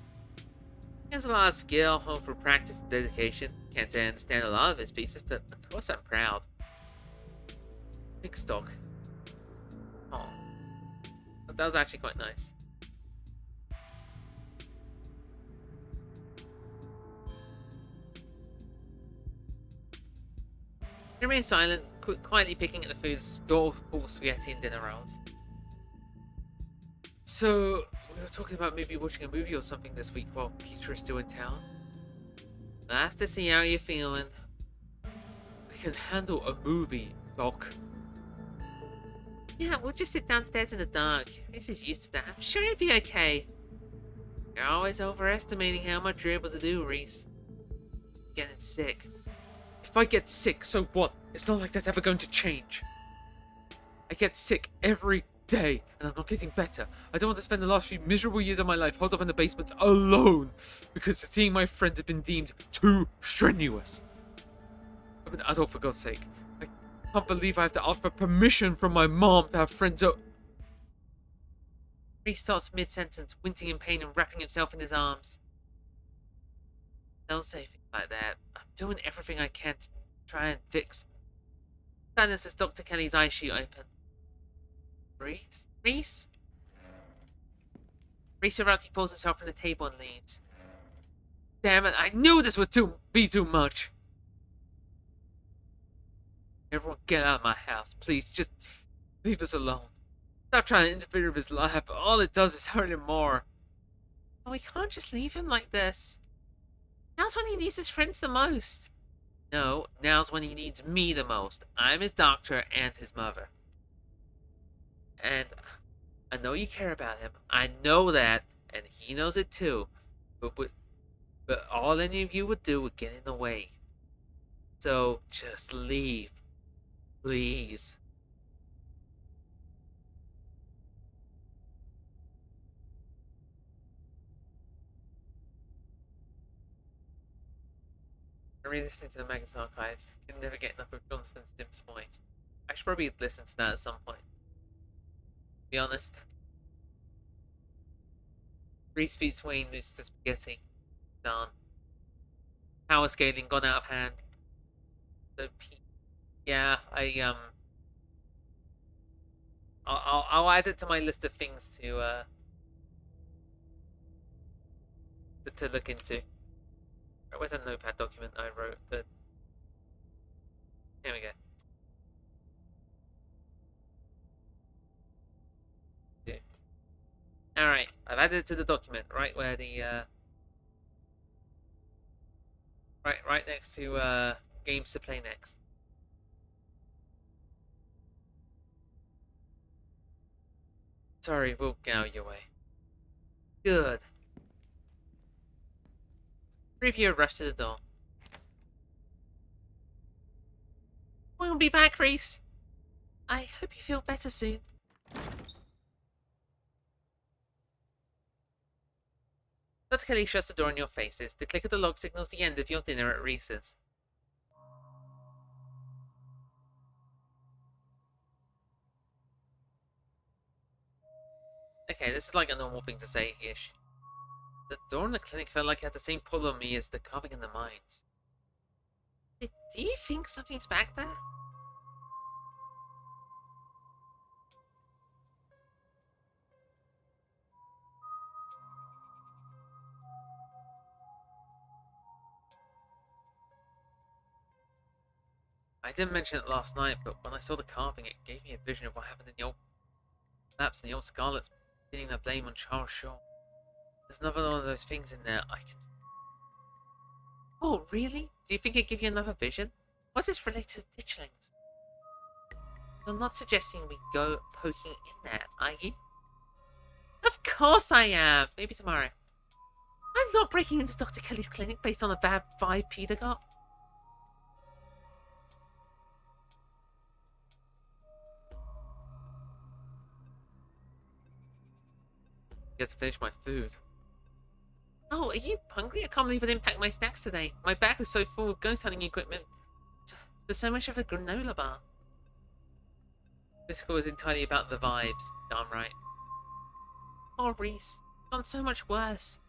He has a lot of skill, home for practice and dedication. Can't say I understand a lot of his pieces, but of course I'm proud. Big stock. Oh. That was actually quite nice. He remains silent, quietly picking at the food's full spaghetti and dinner rolls. So, we were talking about maybe watching a movie or something this week while Peter is still in town. Nice to see how you're feeling. I can handle a movie, Doc. Yeah, we'll just sit downstairs in the dark. Reese is used to that. I'm sure you'll be okay. You're always overestimating how much you're able to do, Reese. Getting sick. If I get sick, so what? It's not like that's ever going to change. I get sick every day, and I'm not getting better. I don't want to spend the last few miserable years of my life holed up in the basement alone because seeing my friends have been deemed too strenuous. I'm an adult, for God's sake. I can't believe I have to ask for permission from my mom to have friends over. Reese stops mid-sentence, wincing in pain and wrapping himself in his arms. Don't say things like that. I'm doing everything I can to try and fix. Silence as Dr. Kelly's eyes shoot open. Reese? Reese? Reese abruptly pulls himself from the table and leaves. Damn it, I knew this would be too much. Everyone get out of my house, please. Just leave us alone. Stop trying to interfere with his life. All it does is hurt him more. Oh, we can't just leave him like this. Now's when he needs his friends the most. No, now's when he needs me the most. I'm his doctor and his mother. And I know you care about him. I know that, and he knows it too. But all any of you would do would get in the way. So just leave. Please. I'm re-listening to the Magus archives. Can never get enough of Jonathan Stimp's voice. I should probably listen to that at some point. Be honest. Reese beats Wayne loses to spaghetti. Done. Power scaling gone out of hand. Yeah, I'll add it to my list of things to look into. Where's that notepad document I wrote? Here we go. Yeah. Alright, I've added it to the document, right where the right next to games to play next. Sorry, we'll get out of your way. Good. Three of you rush to the door. We'll be back, Reese. I hope you feel better soon. Dr. Kelly shuts the door in your faces. The click of the log signals the end of your dinner at Reese's. Okay, this is like a normal thing to say-ish. The door in the clinic felt like it had the same pull on me as the carving in the mines. Do you think something's back there? I didn't mention it last night, but when I saw the carving, it gave me a vision of what happened in the old collapse and the old Scarlet's pinning their blame on Charles Shaw. There's another one of those things in there I can... Oh, really? Do you think it'd give you another vision? What's this related to ditchlings? You're not suggesting we go poking in there, are you? Of course I am! Maybe tomorrow. I'm not breaking into Dr. Kelly's clinic based on a bad vibe Peter got. Get to finish my food. Oh, are you hungry? I can't believe I didn't pack my snacks today. My bag was so full of ghost hunting equipment. There's so much of a granola bar. This call is entirely about the vibes. Darn right. Oh, Reese. It's gone so much worse.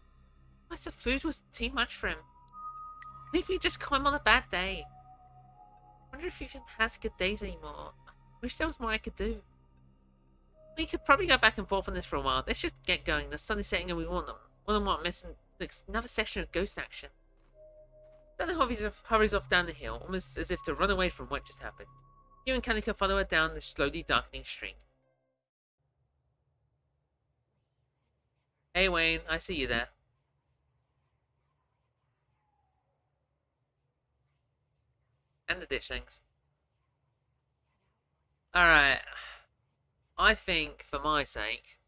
Why, the food was too much for him. Maybe you just caught him on a bad day. I wonder if he even has good days anymore. I wish there was more I could do. We could probably go back and forth on this for a while. Let's just get going. The sun is setting and we wouldn't want missing another session of ghost action. Then hurries off down the hill, almost as if to run away from what just happened. You and Kanika follow her down the slowly darkening stream. Hey Wayne, I see you there. And the ditch things. Alright. I think, for my sake,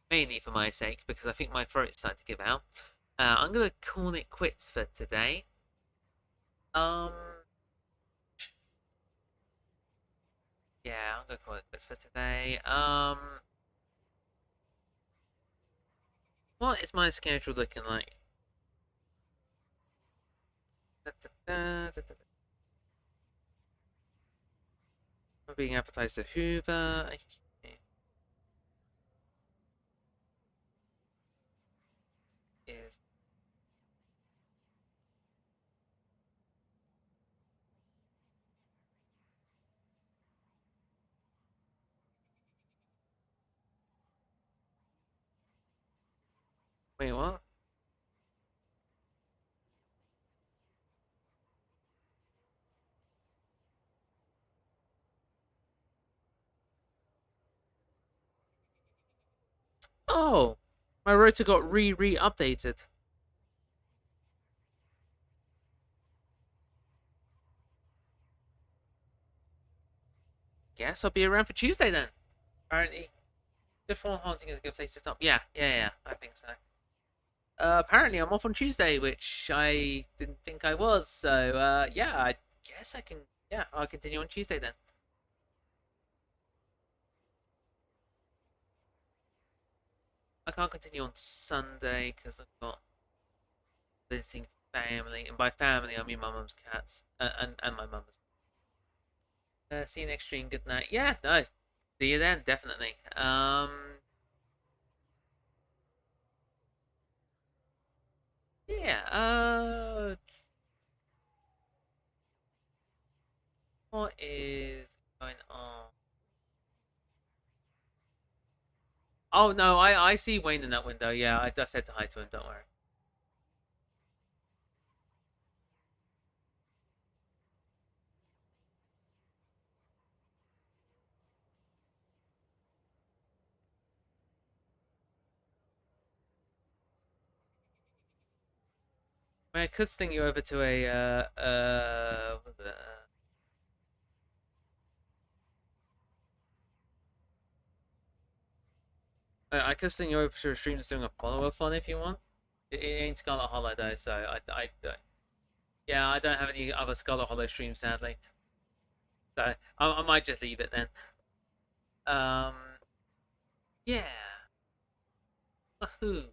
mainly for my sake, because I think my throat's starting to give out, I'm gonna call it quits for today. Yeah, I'm gonna call it quits for today. What is my schedule looking like? I'm being advertised to Hoover. Okay. Is wait, what? Oh, my rotor got re-updated. Guess I'll be around for Tuesday then. Apparently, the Fall Haunting is a good place to stop. Yeah, I think so. Apparently, I'm off on Tuesday, which I didn't think I was. So, yeah, I guess I can. Yeah, I'll continue on Tuesday then. I can't continue on Sunday because I've got visiting family, and by family I mean my mum's cats and my mum's. See you next stream. Good night. Yeah, no. See you then, definitely. Yeah. What is going on? Oh no, I see Wayne in that window. Yeah, I just said to hi to him. Don't worry. I could sling you over to a what was it? I could sling you over to a stream that's doing a follow-up if you want. It ain't Scarlet Hollow though, so I yeah, I don't have any other Scarlet Hollow streams sadly. So I might just leave it then. Yeah. Woohoo.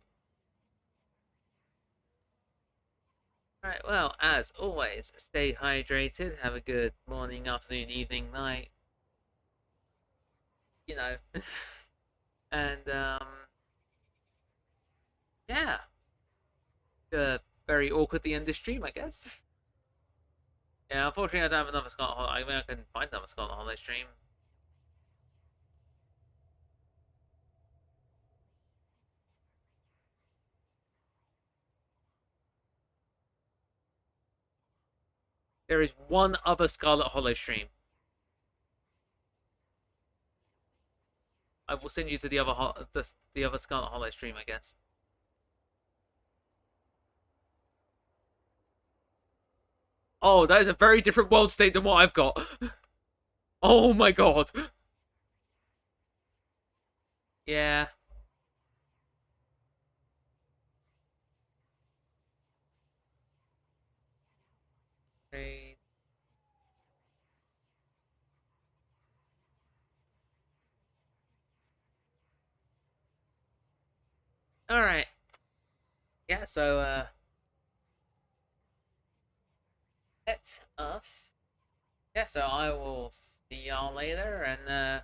Alright, well, as always, stay hydrated, have a good morning, afternoon, evening, night. You know. And yeah. Very awkwardly end the stream, I guess. Yeah, unfortunately I don't have another Scarlet Hollow. I mean I can find another Scarlet Hollow stream. There is one other Scarlet Hollow stream. I will send you to the other Scarlet Hollow stream, I guess. Oh, that is a very different world state than what I've got. Oh my god. Yeah. Okay. Alright. Yeah, so let us. Yeah, so I will see y'all later and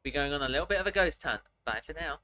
be going on a little bit of a ghost hunt. Bye for now.